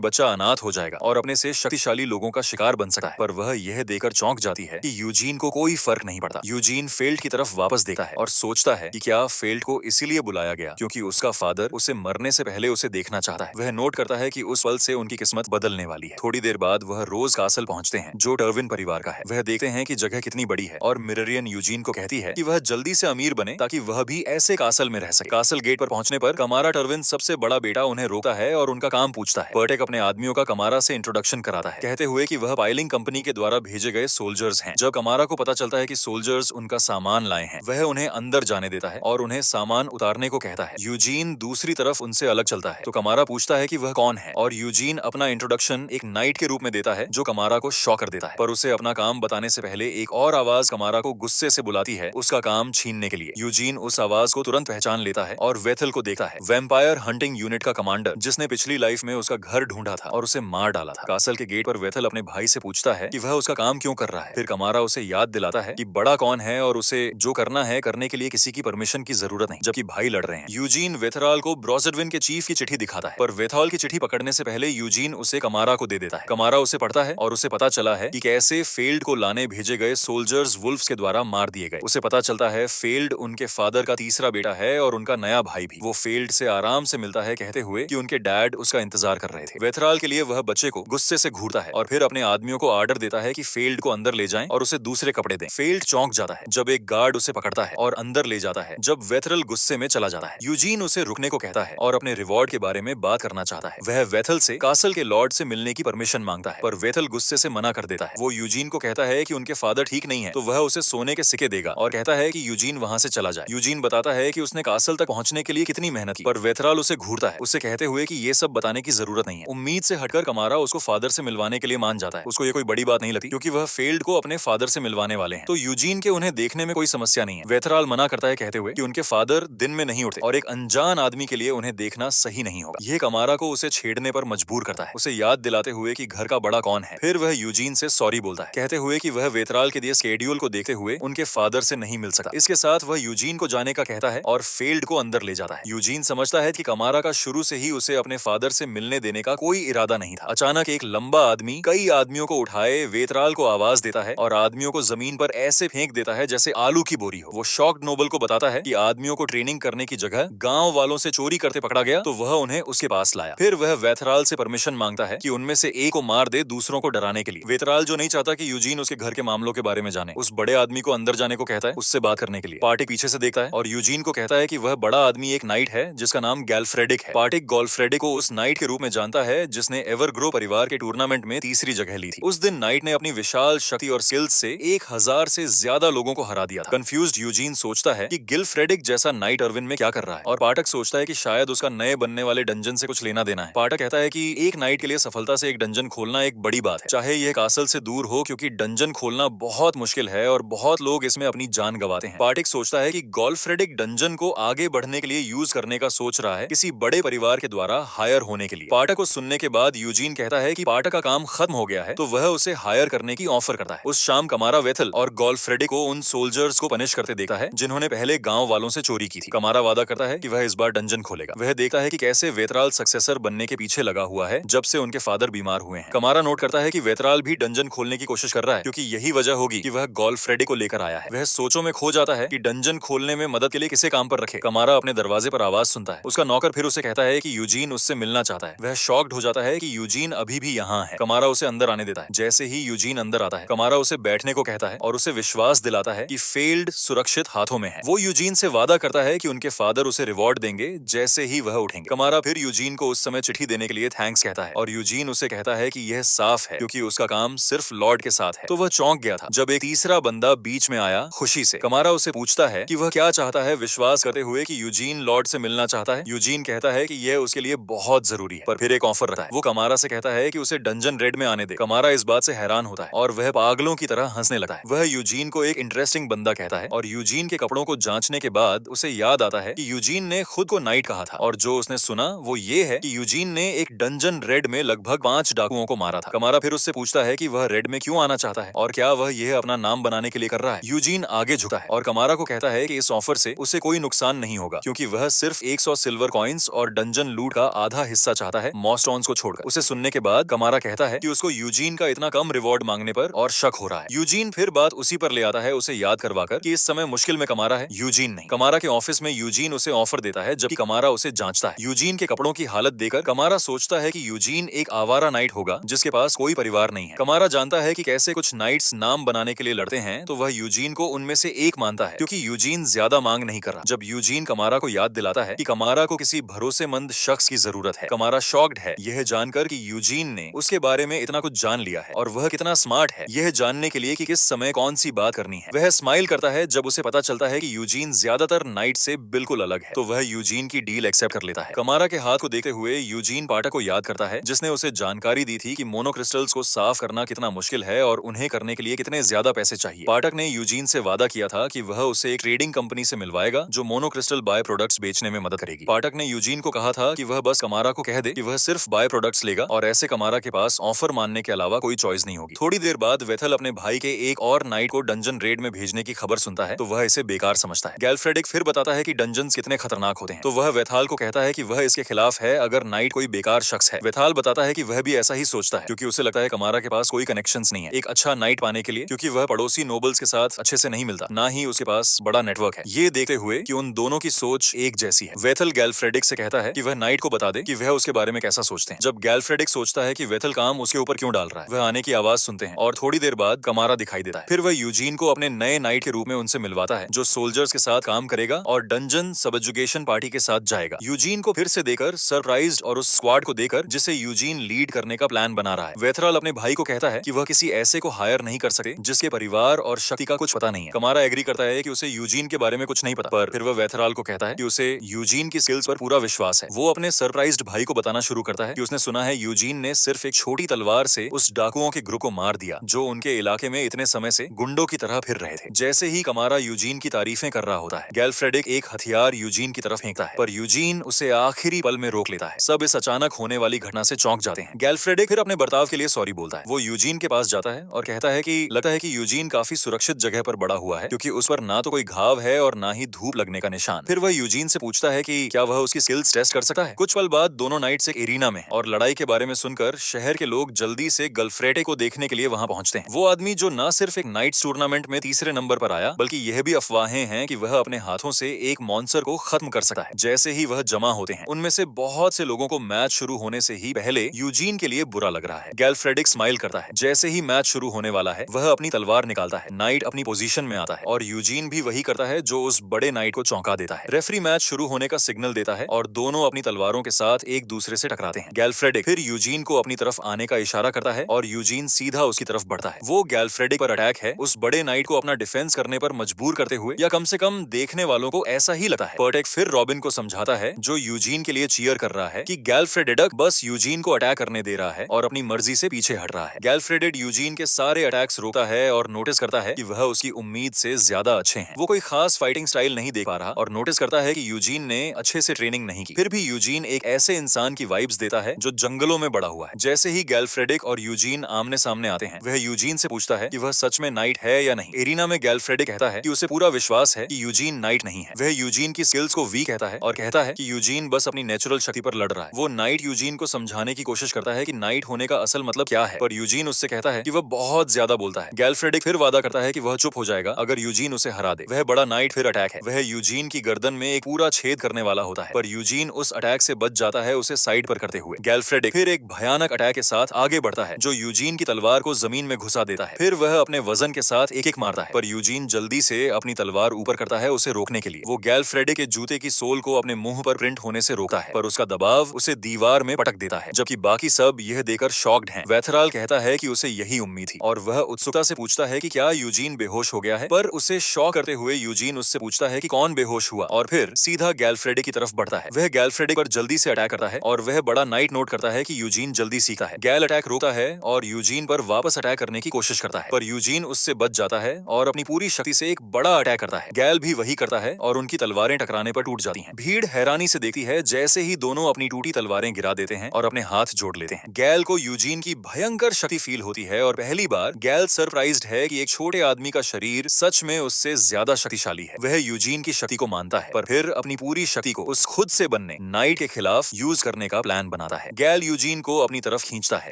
बच्चा अनाथ हो जाएगा और अपने से शक्तिशाली लोगों का शिकार बन सकता है। पर वह यह देखकर चौंक जाती है कि यूजीन को कोई फर्क नहीं पड़ता। यूजीन फेल्ड की तरफ वापस देखता है और सोचता है कि क्या फेल्ड को इसीलिए बुलाया गया क्योंकि उसका फादर उसे मरने से पहले उसे देखना चाहता है। वह नोट करता है कि उस पल से उनकी किस्मत बदलने वाली है। थोड़ी देर बाद वह रोज कासल पहुंचते हैं जो टर्विन परिवार का है। वह देखते हैं कि जगह कितनी बड़ी है और मिरेरियन यूजीन को कहती है कि वह जल्दी से अमीर बने ताकि वह भी ऐसे कासल में रह सके। कासल गेट पर पहुंचने पर कमारा टर्विन सबसे बड़ा बेटा उन्हें रोकता है और उनका काम पूछता है। पर्टेक अपने आदमियों का कमारा से इंट्रोडक्शन कराता है, कहते हुए कि वह पाइलिंग कंपनी के द्वारा भेजे गए सोल्जर्स हैं। जब कमारा को पता चलता है कि सोल्जर्स उनका सामान लाए हैं, वह उन्हें अंदर जाने देता है और उन्हें सामान उतारने को कहता है। यूजीन दूसरी तरफ उनसे अलग चलता है तो कमारा पूछता है कि वह कौन है और यूजीन अपना इंट्रोडक्शन एक नाइट के रूप में देता है जो कमारा को शॉक कर देता है। पर उसे अपना काम बताने से पहले एक और आवाज कमारा को गुस्से से बुलाती है उसका काम छीनने के लिए। यूजीन उस आवाज को तुरंत पहचान लेता है और वेथल को देखता है, वैम्पायर हंटिंग यूनिट का कमांडर जिसने पिछली लाइफ में उसका घर ढूंढा था और उसे मार डाला था। कासल के गेट पर वेथल अपने भाई से पूछता है कि वह उसका काम क्यों कर रहा है। फिर कमारा उसे याद दिलाता है कि बड़ा कौन है और उसे जो करना है करने के लिए किसी की परमिशन की जरूरत नहीं, जबकि भाई लड़ रहे हैं। यूजीन वेथराल को ब्रोसेडविन के चीफ की चिट्ठी दिखाता है, पर वेथॉल की चिट्ठी पकड़ने से पहले यूजीन उसे कमारा को दे देता है। कमारा उसे पढ़ता है और उसे पता चला है कि कैसे फेल्ड को लाने भेजे गए सोल्जर्स वुल्फ्स के द्वारा मार दिए गए। उसे पता चलता है फेल्ड उनके फादर का तीसरा बेटा है और उनका नया भाई भी। वो फेल्ड से आराम से मिलता है, कहते हुए कि उनके डैड उसका इंतजार कर रहे थे। वेथराल के लिए वह बच्चे को गुस्से से घूरता है और फिर अपने आदमियों को आर्डर देता है कि फेल्ड को अंदर ले जाएं और उसे दूसरे कपड़े दें। फेल्ड चौंक जाता है जब एक गार्ड उसे पकड़ता है और अंदर ले जाता है जब वेथरल गुस्से में चला जाता है। यूजीन उसे रुकने को कहता है और अपने रिवॉर्ड के बारे में बात करना चाहता है। वह वेथल से कासल के लॉर्ड से मिलने की परमिशन मांगता है, पर वेथल गुस्से से मना कर देता है। वो यूजीन को कहता है कि उनके फादर ठीक नहीं है तो वह उसे सोने के सिक्के देगा और कहता है कि यूजीन वहां से चला जाए। यूजीन बताता है कि उसने कासल तक पहुंचने के लिए कितनी मेहनत की, पर वेथराल उसे घूरता है, उससे कहते हुए कि ये सब बताने की जरूरत नहीं है। उम्मीद से हटकर कमारा उसको फादर से मिलवाने के लिए मान जाता है। उसको ये कोई बड़ी बात नहीं लगती क्योंकि वह फेल्ड को अपने फादर से मिलवाने वाले हैं, तो यूजीन के उन्हें देखने में कोई समस्या नहीं है। वेथराल मना करता है, कहते हुए कि उनके फादर दिन में नहीं उठते और एक अनजान आदमी के लिए उन्हें देखना सही नहीं होगा। यह कमारा को उसे छेड़ने पर मजबूर करता है, उसे याद दिलाते हुए कि घर का बड़ा कौन है। फिर वह यूजीन से सॉरी बोलता है, कहते हुए कि वह वेथराल के दिए स्केड्यूल को देखते हुए उनके फादर से नहीं मिल सका। इसके साथ वह यूजीन को जाने का कहता है और फेल्ड को अंदर ले जाता है। यूजीन समझता है कि कमारा का शुरू से ही उसे अपने फादर से मिलने देने का कोई इरादा नहीं था। अचानक एक लंबा आदमी कई आदमियों को उठाए वेथराल को आवाज देता है और आदमियों को जमीन पर ऐसे फेंक देता है जैसे आलू की बोरी हो। वो शॉक्ड नोबल को बताता है कि आदमियों को ट्रेनिंग करने की जगह गांव वालों से चोरी करते पकड़ा गया तो वह उन्हें उसके पास लाया। फिर वह वेथराल से परमिशन मांगता है कि उनमें से एक को मार दे दूसरों को डराने के लिए। वेथराल जो नहीं चाहता कि यूजीन उसके घर के मामलों के बारे में जाने, उस बड़े आदमी को अंदर जाने को कहता है उससे बात करने के लिए। पार्टिक पीछे से देखता है और यूजीन को कहता है कि वह बड़ा आदमी एक नाइट है जिसका नाम गैल्फ्रेडिक है। पार्टिक गॉल्फ्रेडिक को उस नाइट के रूप में जानता है जिसने एवरग्रो परिवार के टूर्नामेंट में तीसरी जगह ली थी। उस दिन नाइट ने अपनी विशाल शक्ति और स्किल्स से 1000 से ज्यादा लोगों को हरा दिया था। कंफ्यूज्ड यूजीन सोचता है कि गिलफ्रेडिक जैसा नाइट अर्विन में क्या कर रहा है और पाठक सोचता है कि शायद उसका नए बनने वाले डंजन से कुछ लेना देना है। पाठक कहता है कि एक नाइट के लिए सफलता से एक डंजन खोलना एक बड़ी बात है, चाहे यह कासल से दूर हो, क्योंकि डंजन खोलना बहुत मुश्किल है और बहुत लोग इसमें अपनी जान गंवाते हैं। पाठक सोचता है कि गॉल्फ्रेडिक डंजन को आगे बढ़ने के लिए यूज करने का सोच रहा है किसी बड़े परिवार के द्वारा हायर होने के लिए। पाठक को सुनने के बाद यूजीन कहता है कि पाठक का काम खत्म हो गया है तो वह उसे हायर करने की ऑफर करता है। उस शाम कमारा वेथल और गॉल्फ्रेडिक को उन सोल्जर्स को पनिश करते देखता है जिन्होंने पहले गांव वालों से चोरी की थी। कमारा वादा करता है कि वह इस बार डंजन खोलेगा। वह देखता है कि कैसे वेथराल सक्सेसर बनने के पीछे लगा हुआ है जब से उनके फादर बीमार हुए हैं। कमारा नोट करता है कि वेथराल भी डंजन खोलने की कोशिश कर रहा है क्योंकि यही वजह होगी कि वह गॉल्फ्रेडिक को लेकर आया है। वह सोचों में खो जाता है कि डंजन खोलने में मदद के लिए किसे काम पर रखे। कमारा अपने दरवाजे पर आवाज सुनता है। उसका नौकर फिर उसे कहता है कि यूजीन उससे मिलना चाहता है। वह शॉक्ड हो जाता है कि यूजीन अभी भी यहाँ है। कमारा उसे अंदर आने देता है। जैसे ही यूजीन अंदर आता है, कमारा उसे बैठने को कहता है और उसे विश्वास दिलाता है कि फेल्ड सुरक्षित हाथों में है। वो यूजीन से वादा करता है कि उनके फादर उसे रिवॉर्ड देंगे जैसे ही वह उठेंगे। कमारा फिर यूजीन को उस समय चिट्ठी देने के लिए थैंक्स कहता है और यूजीन उसे कहता है कि यह साफ है क्योंकि उसका काम सिर्फ लॉर्ड के साथ है। तो वह चौंक गया था जब एक तीसरा बंदा बीच में आया खुशी से। कमारा उसे पूछता है कि वह क्या चाहता है, विश्वास करते हुए कि यूजीन लॉर्ड से मिलना चाहता है। यूजीन कहता है कि यह उसके लिए बहुत जरूरी है, पर फिर एक ऑफर रखता है। वो कमारा से कहता है कि उसे डंजन रेड में आने दे। कमारा इस बात से हैरान होता है और वह पागलों की तरह हंसने लगता है। वह यूजीन को एक इंटरेस्टिंग बंदा कहता है और यूजीन के कपड़ों को जांचने के बाद उसे याद आता है कि यूजीन ने खुद को नाइट कहा था और जो उसने सुना वो ये है कि यूजीन ने एक डंजन रेड में लगभग 5 डाकुओं को मारा था। कमारा फिर उससे पूछता है कि वह रेड में क्यों आना चाहता है और क्या वह यह अपना नाम बनाने के लिए कर रहा है। यूजीन आगे झुका है और कमारा को कहता है कि इस ऑफर से उसे कोई नुकसान नहीं होगा क्योंकि वह सिर्फ 100 सिल्वर कॉइन्स और डंजन लूट का आधा हिस्सा चाहता है मॉस्टॉन्स को छोड़कर। उसे सुनने के बाद कमारा कहता है कि उसको यूजीन का इतना कम रिवॉर्ड मांगने पर और शक हो रहा है। यूजीन फिर बात उसी पर ले आता है, उसे याद करवाकर कि इस समय मुश्किल में कमारा है, यूजीन नहीं। कमारा के ऑफिस में यूजीन उसे ऑफर देता है, जबकि कमारा उसे जांचता है। यूजीन के कपड़ों की हालत देखकर कमारा सोचता है कि यूजीन एक आवारा नाइट होगा जिसके पास कोई परिवार नहीं है। कमारा जानता है कि कैसे कुछ नाइट्स नाम बनाने के लिए लड़ते हैं, तो वह यूजीन को उनमें से एक मानता है क्योंकि यूजीन ज्यादा मांग नहीं कर रहा। जब यूजीन कमारा को याद दिलाता है कि कमारा को किसी भरोसेमंद शख्स की जरूरत है, कमारा शॉक्ड है यह जानकर कि यूजीन ने उसके बारे में इतना कुछ जान लिया है और वह कितना स्मार्ट है यह जानने के लिए कि किस समय कौन सी बात करनी है। वह स्माइल करता है जब उसे पता चलता है कि यूजीन ज्यादातर नाइट से बिल्कुल अलग है, तो वह यूजीन की डील एक्सेप्ट कर लेता है। कमारा के हाथ को देखते हुए यूजीन पाठक को याद करता है जिसने उसे जानकारी दी थी कि मोनोक्रिस्टल्स को साफ करना कितना मुश्किल है और उन्हें करने के लिए कितने ज्यादा पैसे चाहिए। पाठक ने यूजीन से वादा किया था कि वह उसे एक ट्रेडिंग कंपनी से मिलवाएगा जो मोनोक्रिस्टल बाय प्रोडक्ट्स बेचने में मदद करेगी। पाठक ने यूजीन को कहा था कि वह बस कमारा को कह दे कि वह सिर्फ बाय प्रोडक्ट्स लेगा और ऐसे कमारा के पास ऑफर मानने के अलावा कोई चॉइस नहीं होगी। थोड़ी देर बाद वेथल अपने भाई के एक और नाइट को डंजन रेड में भेजने की खबर सुनता है तो वह इसे बेकार समझता है। गैल्फ्रेडिक फिर बताता है कि डंजन्स कितने खतरनाक होते हैं, तो वह वेथाल को कहता है कि वह इसके खिलाफ है अगर नाइट कोई बेकार शख्स है। वेथाल बताता है कि वह भी ऐसा ही सोचता है क्योंकि उसे लगता है कमारा के पास कोई कनेक्शंस नहीं है एक अच्छा नाइट पाने के लिए, क्योंकि वह पड़ोसी नोबल्स के साथ अच्छे से नहीं मिलता, ना ही उसके पास बड़ा नेटवर्क है। ये देखते हुए कि उन दोनों की सोच एक जैसी है, वेथल गैल्फ्रेडिक से कहता है कि वह नाइट को बता दे कि वह उसके बारे में कैसा सोचते हैं। जब गैल्फ्रेडिक सोचता है कि वेथल काम उसके ऊपर क्यों डाल रहा है, वह आने की आवाज सुनते हैं और थोड़ी देर बाद कमारा दिखाई देता है। फिर वह यूजीन को अपने नए नाइट के रूप में उनसे मिलवाता है जो सोल्जर्स के साथ काम करेगा और डंजन सब एजुकेशन पार्टी के साथ जाएगा। यूजीन को फिर से देकर सरप्राइज्ड और उस स्क्वाड को देकर जिसे यूजीन लीड करने का प्लान बना रहा है। वेथराल अपने भाई को कहता है कि वह किसी ऐसे को हायर नहीं कर सकते जिसके परिवार और शक्ति का कुछ पता नहीं है। कमारा एग्री करता है कि उसे यूजीन के बारे में कुछ नहीं पता, पर फिर वह वेथराल को कहता है कि उसे यूजीन की स्किल्स पर पूरा विश्वास है। वो अपने सरप्राइज्ड भाई को बताना शुरू करता है कि उसने सुना है यूजीन ने सिर्फ एक छोटी तलवार से उस डाकुओं के ग्रुप को मार दिया जो उनके इलाके में इतने समय से गुंडों की तरह फिर रहे थे। जैसे ही कमारा यूजीन की तारीफें कर रहा होता है, गैल्फ्रेडिक एक हथियार यूजीन की तरफ फेंकता है, पर यूजीन उसे आखिरी पल में रोक लेता है। सब इस अचानक होने वाली घटना से चौंक जाते हैं। गैल्फ्रेडिक फिर अपने बर्ताव के लिए सॉरी बोलता है। वो यूजीन के पास जाता है और कहता है कि लगता है कि यूजीन काफी सुरक्षित जगह पर बड़ा हुआ है क्योंकि उस पर ना तो कोई घाव है और ना ही धूप लगने का निशान। फिर वह यूजीन से पूछता है कि क्या वह उसकी स्किल्स टेस्ट कर सकता है। कुछ पल बाद दोनों नाइट्स एक एरिना में और लड़ाई के बारे में सुनकर शहर के लोग जल्दी से गल्फ्रेडे को देखने के लिए वहां पहुंचते हैं। वो आदमी जो न सिर्फ एक नाइट्स टूर्नामेंट में तीसरे नंबर पर आया बल्कि यह भी अफवाहें हैं कि वह अपने हाथों से एक मॉन्स्टर को खत्म कर सकता है। जैसे ही वह जमा होते हैं उनमें से बहुत से लोगों को मैच शुरू होने से ही पहले यूजीन के लिए बुरा लग रहा है। गैल्फ्रेडिक स्माइल करता है। जैसे ही मैच शुरू होने वाला है वह अपनी तलवार निकालता है, नाइट अपनी पोजीशन में आता है और यूजीन भी वही करता है जो उस बड़े नाइट को चौंका देता है। रेफरी मैच शुरू होने का सिग्नल देता है और दोनों अपनी तलवारों के साथ एक दूसरे से टकराते हैं। गैल्फ्रेडिक फिर यूजीन को अपनी तरफ आने का इशारा करता है और यूजीन सीधा उसकी तरफ बढ़ता है। वो गैल्फ्रेडिक पर अटैक है उस बड़े नाइट को अपना डिफेंस करने पर मजबूर करते हुए, या कम से कम देखने वालों को ऐसा ही लगता है। पर्टेक फिर रॉबिन को समझाता है जो यूजीन के लिए चीयर कर रहा है कि गैल्फ्रेडिक बस यूजीन को अटैक करने दे रहा है और अपनी मर्जी से पीछे हट रहा है। गैल्फ्रेडिक यूजीन के सारे अटैक्स रोकता है और नोटिस करता है कि वह उसकी उम्मीद से ज्यादा अच्छे हैं। वो कोई खास फाइटिंग स्टाइल नहीं देख पा रहा और नोटिस करता है कि यूजीन ने अच्छे से ट्रेनिंग नहीं की। फिर भी यूजीन एक ऐसे इंसान की वाइब्स देता है जो जंगलों में बड़ा हुआ है। जैसे ही गैल्फ्रेडिक और यूजीन आमने सामने आते हैं वह यूजीन से पूछता है कि वह सच में नाइट है या नहीं। एरिना में गैल्फ्रेडिक कहता है कि उसे पूरा विश्वास है कि यूजीन नाइट नहीं है। वह यूजीन की स्किल्स को वीक कहता है और कहता है कि यूजीन बस अपनी नेचुरल शक्ति पर लड़ रहा है। वो नाइट यूजीन को समझाने की कोशिश करता है कि नाइट होने का असल मतलब क्या है, पर यूजीन उससे कहता है कि वह बहुत ज्यादा बोलता है। गैल्फ्रेडिक फिर वादा करता है कि वह चुप हो जाएगा अगर यूजीन उसे हरा दे। वह बड़ा नाइट फिर अटैक है। वह यूजीन की गर्दन में एक पूरा छेद करने वाला होता है, पर यूजीन उस अटैक से बच जाता है उसे साइड पर करते हुए। गैल्फ्रेडिक फिर एक भयानक अटैक के साथ आगे बढ़ता है जो यूजीन की तलवार को जमीन में घुसा देता है। फिर वह अपने वजन के साथ एक एक मारता है, पर यूजीन जल्दी से अपनी तलवार ऊपर करता है उसे रोकने के लिए। वो गैल्फ्रेडिक के जूते की सोल को अपने मुंह पर प्रिंट होने से रोकता है, पर उसका दबाव उसे दीवार में पटक देता है, जबकि बाकी सब यह देकर शॉक्ड हैं। वेथराल कहता है कि उसे यही उम्मीद थी और वह उत्सुकता से पूछता है कि क्या यूजीन बेहोश हो गया है, पर उसे शॉक करते हुए यूजीन उससे पूछता है कि कौन बेहोश हुआ और फिर सीधा गैल्फ्रेडिक की तरफ बढ़ता है। वह गैल्फ्रेडिक पर जल्दी से अटैक करता है और वह बड़ा नाइट नोट करता है कि यूजीन जल्दी सीखता है। गैल अटैक रोकता है और यूजीन पर वापस अटैक करने की कोशिश करता है, पर यूजीन उससे बच जाता है और अपनी पूरी शक्ति से एक बड़ा अटैक करता है। गैल भी वही करता है और उनकी तलवारें टकराने पर टूट जाती हैं। भीड़ हैरानी से देखती है जैसे ही दोनों अपनी टूटी तलवारें गिरा देते हैं और अपने हाथ जोड़ लेते हैं। गैल को यूजीन की भयंकर शक्ति फील होती है और पहली बार गैल सरप्राइज्ड है कि एक छोटे आदमी का शरीर सच में उससे ज्यादा शक्तिशाली है। वह यूजीन की शक्ति को मानता है, पर फिर अपनी पूरी शक्ति को उस खुद से बनने नाइट के खिलाफ यूज करने का प्लान बनाता है। गैल यूजीन को अपनी तरफ खींचता है,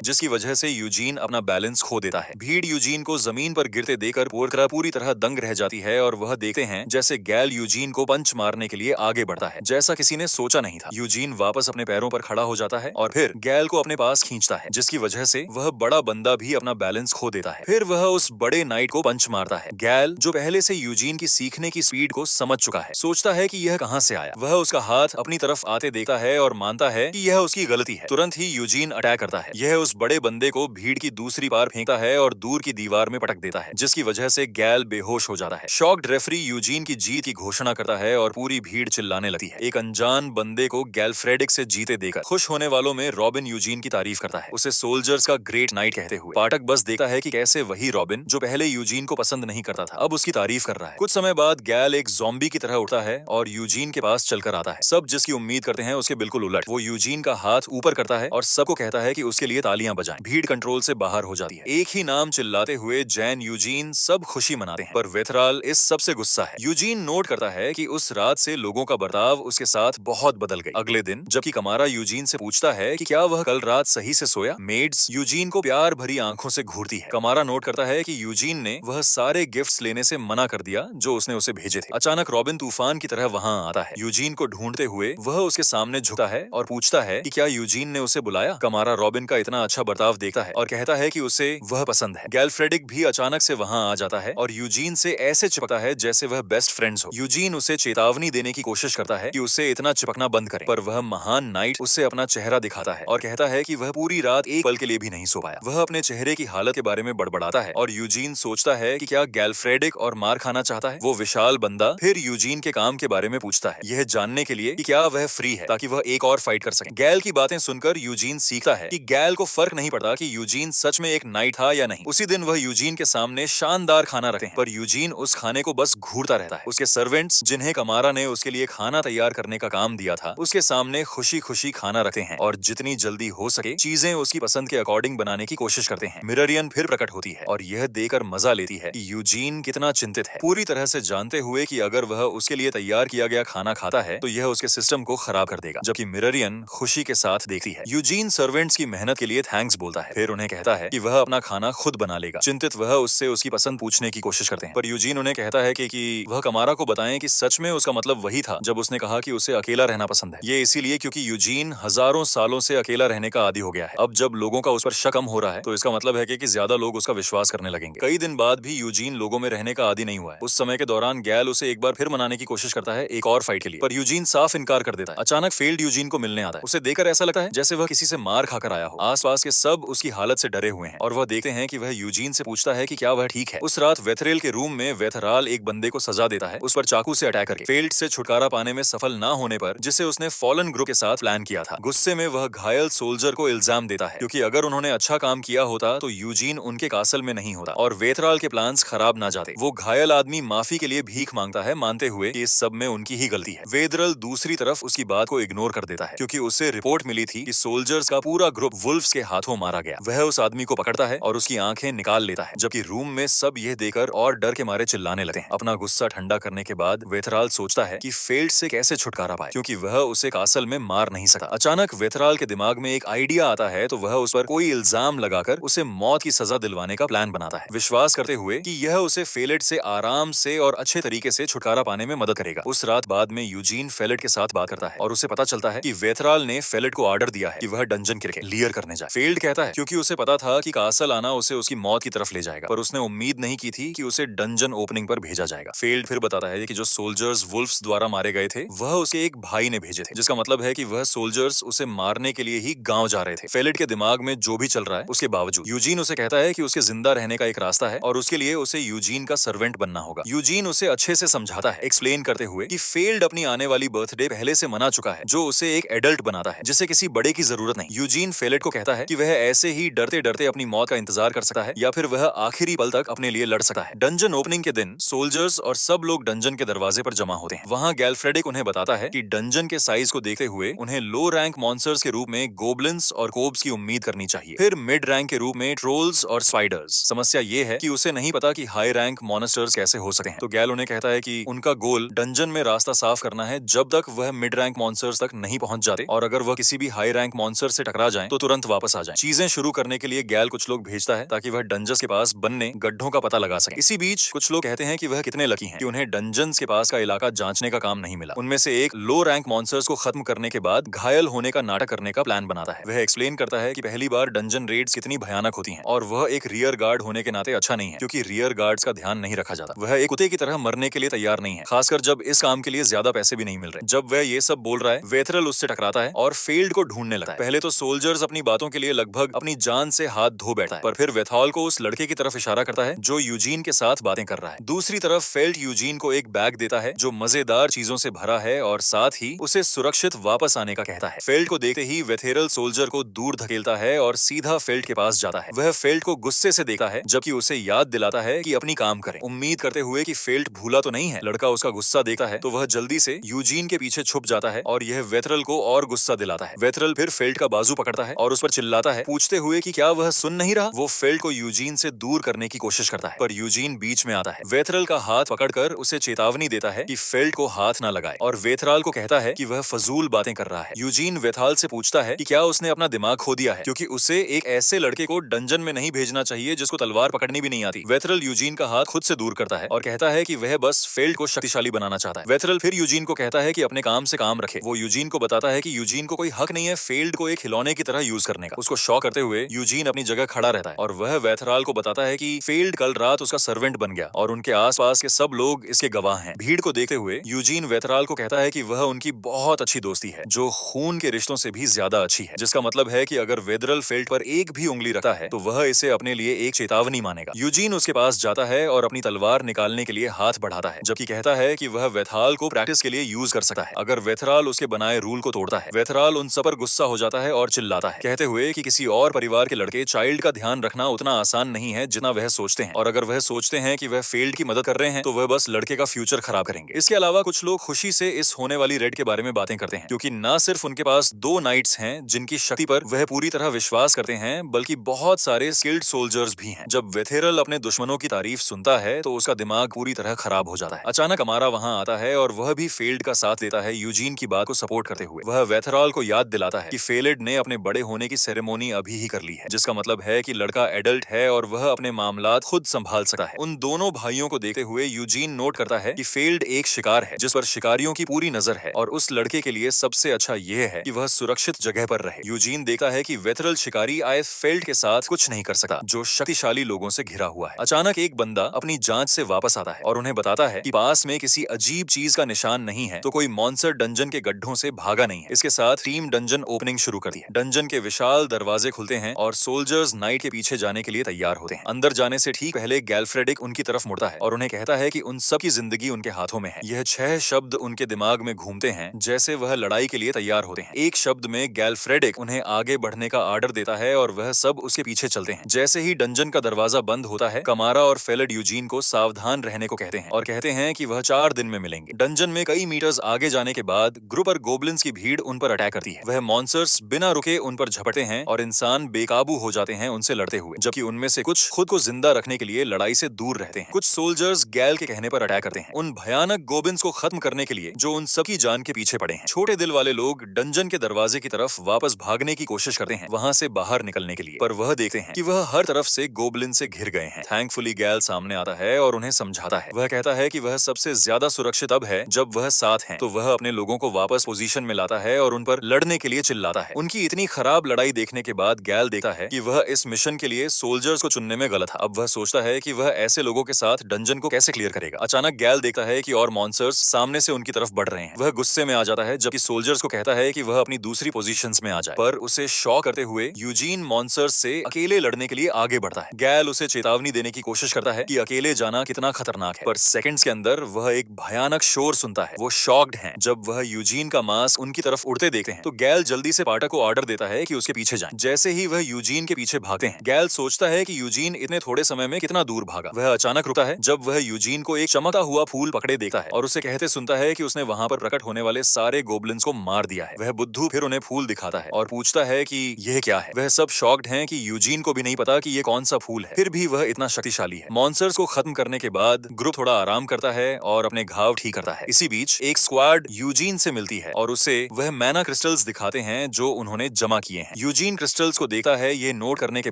जिसकी वजह से यूजीन अपना बैलेंस खो देता है। भीड़ यूजीन को जमीन पर गिरते देखकर पूरी तरह दंग रह जाती है और वह देखते हैं जैसे गैल यूजीन को पंच मारने के लिए आगे बढ़ता है, जैसा किसी ने सोचा नहीं था। यूजीन वापस अपने पैरों पर खड़ा हो जाता है और फिर गैल को अपने पास खींचता है, जिसकी वजह से वह बड़ा बंदा भी अपना बैलेंस खो देता है। फिर वह उस बड़े नाइट को पंच मारता है। गैल, जो पहले से यूजीन की सीखने की स्पीड को समझ चुका है, सोचता है कि यह कहां से आया। वह उसका हाथ अपनी तरफ आते देखता है और मानता है कि यह उसकी गलती है। तुरंत ही यूजीन अटैक करता है। यह उस बड़े बंदे को भीड़ की दूसरी पार फेंकता है और दूर की दीवार में पटक देता है, जिसकी वजह से गैल बेहोश हो जाता है। शॉक्ड रेफरी यूजीन की जीत की घोषणा करता है और पूरी भीड़ चिल्लाने लगती है। एक अनजान बंदे को गैलफ्रेडिक से जीते देखकर खुश होने वालों में रॉबिन यूजीन की तारीफ करता है, उसे सोल्जर्स का ग्रेट नाइट कहते हुए। पाठक बस देखता है कि कैसे वही रॉबिन, जो पहले यूजीन को पसंद नहीं करता था, अब उसकी तारीफ कर रहा है। कुछ समय बाद गैल एक ज़ॉम्बी की तरह उठता है और यूजीन के पास चलकर आता है। सब जिसकी उम्मीद करते हैं उसके बिल्कुल उलट। वो यूजीन का हाथ ऊपर करता है और सबको कहता है कि उसके लिए तालियां बजाएं। भीड़ कंट्रोल से बाहर हो जाती है। एक ही नाम चिल्लाते हुए जैन यूजीन सब खुशी मनाते हैं, पर वेथराल इस सब से गुस्सा है। यूजीन नोट करता है कि उस रात से लोगों का बर्ताव उसके साथ बहुत बदल गई। अगले दिन जबकि कमारा यूजीन से पूछता है कि क्या वह कल रात सही से सोया, मेड्स यूजीन को प्यार भरी आंखों से घूरती है। कमारा नोट करता है कि यूजीन ने वह सारे गिफ्ट्स लेने से मना कर दिया जो उसने उसे भेजे थे। अचानक रॉबिन तूफान की तरह वहां आता है। यूजीन को ढूंढते हुए वह उसके सामने झुकता है और पूछता है कि क्या यूजीन ने उसे बुलाया। कमारा रॉबिन का इतना अच्छा बर्ताव देखता है और कहता है कि उसे वह पसंद है। गैलफ्रेडिक भी अचानक से वहां आ जाता है और यूजीन से ऐसे चिपकता है जैसे वह बेस्ट फ्रेंड्स हो। यूजीन उसे चेतावनी देने की कोशिश करता है कि उसे इतना चिपकना बंद करे, पर वह महान नाइट उससे अपना चेहरा दिखाता है और कहता है कि वह पूरी रात एक पल के लिए भी नहीं सो पाया। वह अपने चेहरे की हालत के बारे में बड़बड़ाता है और यूजीन सोचता है कि क्या गैलफ्रेडिक और मार खाना चाहता है। वो विशाल बंदा फिर यूजीन के काम के बारे में पूछता है, यह जानने के लिए कि क्या वह फ्री है ताकि वह एक और फाइट कर सके। गैल की बातें सुनकर यूजीन सीखता है कि गैल को फर्क नहीं पड़ता कि यूजीन सच में एक नाइट था या नहीं। उसी दिन वह यूजीन के सामने शानदार खाना रखते हैं, पर यूजीन उस खाने को बस घूरता रहता है। उसके सर्वेंट्स, जिन्हें कमारा ने उसके लिए खाना तैयार करने का काम दिया था, उसके सामने खुशी खुशी खाना रखते हैं और जितनी जल्दी हो सके चीजें उसकी पसंद के अकॉर्डिंग बनाने की कोशिश करते हैं। मिररियन फिर प्रकट होती है और यह देखकर मजा लेती है कि यूजीन कितना चिंतित है, पूरी तरह से जानते हुए कि अगर वह उसके लिए तैयार किया गया खाना खाता है तो यह उसके सिस्टम को खराब कर देगा। जबकि मिररियन खुशी के साथ देखती है। यूजीन सर्वेंट्स की मेहनत के लिए थैंक्स बोलता है, फिर उन्हें कहता है कि वह अपना खाना खुद बना लेगा। चिंतित वह उससे उसकी पसंद पूछने की कोशिश करते हैं, पर यूजीन उन्हें कहता है कि वह कमारा को बताएं कि सच में उसका मतलब वही था जब उसने कहा कि उसे अकेला रहना पसंद है। ये इसीलिए क्योंकि यूजीन हजारों सालों से अकेला रहने का आदी हो गया है। अब जब लोगों का उस पर शक कम हो रहा है तो इसका मतलब है कि ज्यादा लोग उसका विश्वास करने लगेंगे। कई दिन बाद भी यूजीन लोगों में रहने का आदी नहीं हुआ है। उस समय के दौरान गैल उसे एक बार फिर मनाने की कोशिश करता है एक और फाइट के लिए, पर यूजीन साफ इनकार कर देता है। अचानक फेल्ड यूजीन को मिलने आता है। उसे देखकर ऐसा लगता है जैसे वह किसी से मार खाकर आया हो। आसपास के सब उसकी हालत से डरे हुए हैं और वह देखते हैं कि वह यूजीन से पूछता है कि क्या वह ठीक है। उस रात वेथरेल के रूम में वेथराल एक बंदे को सजा देता है, उस पर चाकू से अटैक करके। फेल्ड से छुटकारा पाने में सफल ना होने पर, जिसे उसने फॉलन ग्रुप के साथ प्लान किया था, गुस्से में वह घायल सोल्जर को इल्जाम देता है, क्योंकि अगर उन्होंने अच्छा काम किया होता तो यूजीन उनके कासल में नहीं होता और वेथराल के प्लान्स खराब ना जाते। वो घायल आदमी माफी के लिए भीख मांगता है, मानते हुए कि इस सब में उनकी ही गलती है। वेदरल दूसरी तरफ उसकी बात को इग्नोर कर देता है, क्योंकि उसे रिपोर्ट मिली थी कि सोल्जर्स का पूरा ग्रुप वुल्फ्स के हाथों मारा गया। वह उस आदमी को पकड़ता है और उसकी आंखें निकाल लेता है, जबकि रूम में सब यह देखकर और डर के मारे चिल्लाने लगते हैं। अपना गुस्सा ठंडा करने के बाद वेथराल सोचता है कि फेल्ड से कैसे छुटकारा पाए, क्योंकि वह उसे कासल में मार नहीं सकता। अचानक वेथराल के दिमाग में एक आइडिया आता है तो वह उस पर कोई इल्जाम लगाकर उसे मौत की सजा दिलवाने का प्लान बनाता है, विश्वास करते हुए कि यह उसे फेलेट से आराम से और अच्छे तरीके से छुटकारा पाने में मदद करेगा। उस रात बाद में यूजीन फेलेट के साथ बात करता है और उसे पता चलता है कि वेथराल ने फेलेट को ऑर्डर दिया है कि वह डंजन क्लियर करने जाए। फेल्ड कहता है क्योंकि उसे पता था कि कासल आना उसे उसकी मौत की तरफ ले जाएगा, पर उसने उम्मीद नहीं की थी कि उसे डंजन ओपनिंग पर भेजा जाएगा। फेल्ड फिर बताता है कि जो सोल्जर्स वुल्फ्स द्वारा मारे गए थे वह उसके एक भाई ने भेजे थे, जिसका मतलब है कि वह सोल्जर्स उसे मारने के लिए ही गांव जा रहे थे। फेलेट के दिमाग में जो भी चल रहा है उसके बावजूद यूजीन उसे कहता है कि उसके जिंदा रहने का एक रास्ता है और उसके लिए उसे यूजीन का सर्वेंट बनना होगा। यूजीन उसे अच्छे से समझाता है, एक्सप्लेन करते हुए कि फेल्ड अपनी आने वाली बर्थडे पहले से मना चुका है, जो उसे एक एडल्ट बनाता है, जिसे किसी बड़े की जरूरत नहीं। यूजीन फेलेट को कहता है कि वह ऐसे ही डरते डरते अपनी मौत का इंतजार कर सकता है या फिर वह आखिरी पल तक अपने लिए लड़ सकता है। डंजन ओपनिंग के दिन सोल्जर्स और सब लोग डंजन के दरवाजे पर जमा होते हैं। वहां गैलफ्रेडिक उन्हें बताता है कि डंजन के साइज को देखते हुए उन्हें लो रैंक मॉन्स्टर्स के रूप में गोब्लिन्स और कोब्स की उम्मीद करनी चाहिए, फिर मिड रैंक के रूप में ट्रोल्स और स्पाइडर्स। समस्या ये है कि उसे नहीं पता कि हाई रैंक मॉन्स्टर्स कैसे हो सकते हैं, तो गैल उन्हें कहता है कि उनका गोल डंजन डंजन में रास्ता साफ करना है जब तक वह मिड रैंक मॉन्स्टर्स तक नहीं पहुंच जाते, और अगर वह किसी भी हाई रैंक मॉन्स्टर से टकरा जाएं तो तुरंत वापस आ जाएं। चीजें शुरू करने के लिए गैल कुछ लोग भेजता है ताकि वह डंजन्स के पास बनने गड्ढों का पता लगा सके। इसी बीच कुछ लोग कहते हैं कि वह कितने लकी हैं कि उन्हें डंजन्स के पास का इलाका जांचने का काम नहीं मिला। उनमें से एक लो रैंक मॉन्स्टर्स को खत्म करने के बाद घायल होने का नाटक करने का प्लान बनाता है। वह एक्सप्लेन करता है कि पहली बार डंजन रेड्स कितनी भयानक होती हैं और वह एक रियर गार्ड होने के नाते अच्छा नहीं है क्योंकि रियर गार्ड्स का ध्यान नहीं रखा जाता। वह एक कुत्ते की तरह मरने के लिए तैयार नहीं है, खासकर जब इस काम के लिए ज्यादा पैसे भी नहीं मिल रहे। जब वह ये सब बोल रहा है, वेथरल उससे टकराता है और फेल्ड को ढूंढने लगता है। पहले तो सोल्जर्स अपनी बातों के लिए लगभग अपनी जान से हाथ धो बैठता है, पर फिर वेथॉल को उस लड़के की तरफ इशारा करता है जो यूजीन के साथ बातें कर रहा है। दूसरी तरफ फेल्ड यूजीन को एक बैग देता है जो मजेदार चीजों से भरा है और साथ ही उसे सुरक्षित वापस आने का कहता है। फेल्ड को देखते ही वेथेरल सोल्जर को दूर धकेलता है और सीधा फेल्ड के पास जाता है। वह फेल्ड को गुस्से से देखता है जबकि उसे याद दिलाता है कि अपनी काम करे, उम्मीद करते हुए कि फेल्ड भूला तो नहीं है। लड़का उसका गुस्सा देखता है तो वह जल्दी से यूजीन के पीछे छुप जाता है और यह वेथरल को और गुस्सा दिलाता है। वेथरल फिर फेल्ड का बाजू पकड़ता है और उस पर चिल्लाता है, पूछते हुए कि क्या वह सुन नहीं रहा। वो फेल्ड को यूजीन से दूर करने की कोशिश करता है पर यूजीन बीच में आता है। वेथरल का हाथ पकड़कर उसे चेतावनी देता है कि फेल्ड को हाथ ना लगाए और वेथराल को कहता है कि वह फजूल बातें कर रहा है। यूजीन वेथाल से पूछता है कि क्या उसने अपना दिमाग खो दिया है क्योंकि उसे एक ऐसे लड़के को डंजन में नहीं भेजना चाहिए जिसको तलवार पकड़नी भी नहीं आती। वेथरल यूजीन का हाथ खुद से दूर करता है और कहता है कि वह बस फेल्ड को शक्तिशाली बनाना चाहता है। वेथरल फिर यूजीन को कहता है कि अपने काम से काम रखे। वो यूजीन को बताता है कि यूजीन को कोई हक नहीं है फेल्ड को एक खिलौने की तरह यूज करने का। उसको शॉक करते हुए यूजीन अपनी जगह खड़ा रहता है और वह वेथराल को बताता है कि फेल्ड कल रात उसका सर्वेंट बन गया और उनके आसपास के सब लोग इसके गवाह हैं। भीड़ को देखते हुए यूजीन वेथराल को कहता है कि वह उनकी बहुत अच्छी दोस्ती है जो खून के रिश्तों से भी ज्यादा अच्छी है, जिसका मतलब है कि अगर वेदरल फेल्ड पर एक भी उंगली रखता है तो वह इसे अपने लिए एक चेतावनी मानेगा। यूजीन उसके पास जाता है और अपनी तलवार निकालने के लिए हाथ बढ़ाता है जबकि कहता है कि वह वेथराल को प्रैक्टिस के लिए यूज कर सकता है अगर वेथराल उसके बनाए रूल को तोड़ता है। वेथराल उन सब पर गुस्सा हो जाता है और चिल्लाता है कहते हुए कि किसी और परिवार के लड़के चाइल्ड का ध्यान रखना उतना आसान नहीं है जितना वह सोचते हैं, और अगर वह सोचते हैं कि वह फेल्ड की मदद कर रहे हैं तो वह बस लड़के का फ्यूचर खराब करेंगे। इसके अलावा कुछ लोग खुशी से इस होने वाली रेड के बारे में बातें करते हैं क्योंकि न सिर्फ उनके पास 2 नाइट्स हैं जिनकी शक्ति पर वह पूरी तरह विश्वास करते हैं बल्कि बहुत सारे स्किल्ड सोल्जर्स भी हैं। जब वेथेरल अपने दुश्मनों की तारीफ सुनता है तो उसका दिमाग पूरी तरह खराब हो जाता है। अचानक अमारा वहां आता है और वह भी फेल्ड का साथ देता है यूजीन की बात को सपोर्ट करते हुए। वह वेथेरल को याद दिलाता है कि फेल्ड ने अपने बड़े होने की सेरेमोनी अभी ही कर ली है, जिसका मतलब है कि लड़का एडल्ट है और वह अपने मामलात खुद संभाल सकता है। उन दोनों भाइयों को देखते हुए यूजीन नोट करता है कि फेल्ड एक शिकार है जिस पर शिकारियों की पूरी नजर है और उस लड़के के लिए सबसे अच्छा यह है कि वह सुरक्षित जगह पर रहे। यूजीन देखता है कि वेथरल शिकारी आए फेल्ड के साथ कुछ नहीं कर सकता जो शक्तिशाली लोगों से घिरा हुआ है। अचानक एक बंदा अपनी जांच से वापस आता है और उन्हें बताता है कि पास में किसी अजीब चीज का निशान नहीं है तो कोई मॉन्स्टर डंजन के गड्ढों से भागा नहीं है। इसके साथ टीम डंजन ओपनिंग शुरू करती है। डंजन के विशाल दरवाजे खुलते हैं और सोल्जर्स नाइट के पीछे जाने के लिए तैयार होते हैं। अंदर जाने से ठीक पहले गैल्फ्रेडिक उनकी तरफ मुड़ता है और उन्हें कहता है कि उन सब की जिंदगी उनके हाथों में है। यह 6 शब्द उनके दिमाग में घूमते हैं जैसे वह लड़ाई के लिए तैयार होते हैं। एक शब्द में गैल्फ्रेडिक उन्हें आगे बढ़ने का आर्डर देता है और वह सब उसके पीछे चलते हैं। जैसे ही डंजन का दरवाजा बंद होता है कमारा और फेलेड यूजीन को सावधान रहने को कहते हैं और कहते हैं कि वह 4 दिन में मिलेंगे। डंजन में कई मीटर्स आगे जाने के बाद ग्रुप और गोब्लिन्स की भीड़ उन पर अटैक करती है। वह मॉन्स्टर्स बिना रुके उन पर झपटते हैं और इंसान बेकाबू हो जाते हैं उनसे लड़ते हुए, जबकि उनमें से कुछ खुद को जिंदा रखने के लिए लड़ाई से दूर रहते हैं। कुछ सोल्जर्स गैल के कहने पर अटैक करते हैं उन भयानक गोब्लिन्स को खत्म करने के लिए जो उन सबकी जान के पीछे पड़े हैं। छोटे दिल वाले लोग डंजन के दरवाजे की तरफ वापस भागने की कोशिश करते हैं वहां से बाहर निकलने के लिए, पर वह देखते हैं कि वह हर तरफ से गोब्लिन से घिर गए हैं। थैंकफुली गैल सामने आता है और उन्हें समझाता है। वह कहता है कि वह सबसे ज्यादा सुरक्षित अब है जब वह साथ हैं, तो वह अपने लोगों को वापस पोजीशन में लाता है और उन पर लड़ने के लिए चिल्लाता है। उनकी इतनी खराब लड़ाई देखने के बाद गैल देखता है कि वह इस मिशन के लिए सोल्जर्स को चुनने में गलत था। अब वह सोचता है कि वह ऐसे लोगों के साथ डंजन को कैसे क्लियर करेगा। अचानक गैल देखता है कि और मॉन्स्टर्स सामने से उनकी तरफ बढ़ रहे हैं। वह गुस्से में आ जाता है जबकि सोल्जर्स को कहता है कि वह अपनी दूसरी पोजीशंस में आ जाए, पर उसे शॉक करते हुए यूजीन मॉन्स्टर्स से अकेले लड़ने के लिए आगे बढ़ता है। गैल उसे चेतावनी देने की कोशिश करता है कि अकेले जाना कितना खतरनाक है, पर सेकंड्स के अंदर वह एक भयानक शोर सुनता है। वो शॉक्ड हैं जब वह यूजीन का मास्क उनकी तरफ उड़ते देखते हैं, तो गैल जल्दी से पाटा को ऑर्डर देता है कि उसके पीछे जाएं। जैसे ही वह यूजीन के पीछे भागते हैं, गैल सोचता है कि यूजीन इतने थोड़े समय में कितना दूर भागा। वह अचानक रुकता है जब वह यूजीन को एक चमकता हुआ फूल पकड़े देखता है और उसे कहते सुनता है कि उसने वहां पर प्रकट होने वाले सारे गोब्लिन्स को मार दिया है। वह बुद्धू फिर उन्हें फूल दिखाता है और पूछता है कि यह क्या है। वह सब शॉक्ड हैं कि यूजीन को भी नहीं पता कि यह कौन सा फूल है, फिर भी वह इतना शक्तिशाली है। मॉन्स्टर्स को खत्म करने के बाद ग्रुप थोड़ा आराम करता है और अपने घाव आउट ही करता है। इसी बीच एक स्क्वाड यूजीन से मिलती है और उसे वह मैना क्रिस्टल्स दिखाते हैं जो उन्होंने जमा किए हैं। यूजीन क्रिस्टल्स को देखता है, ये नोट करने के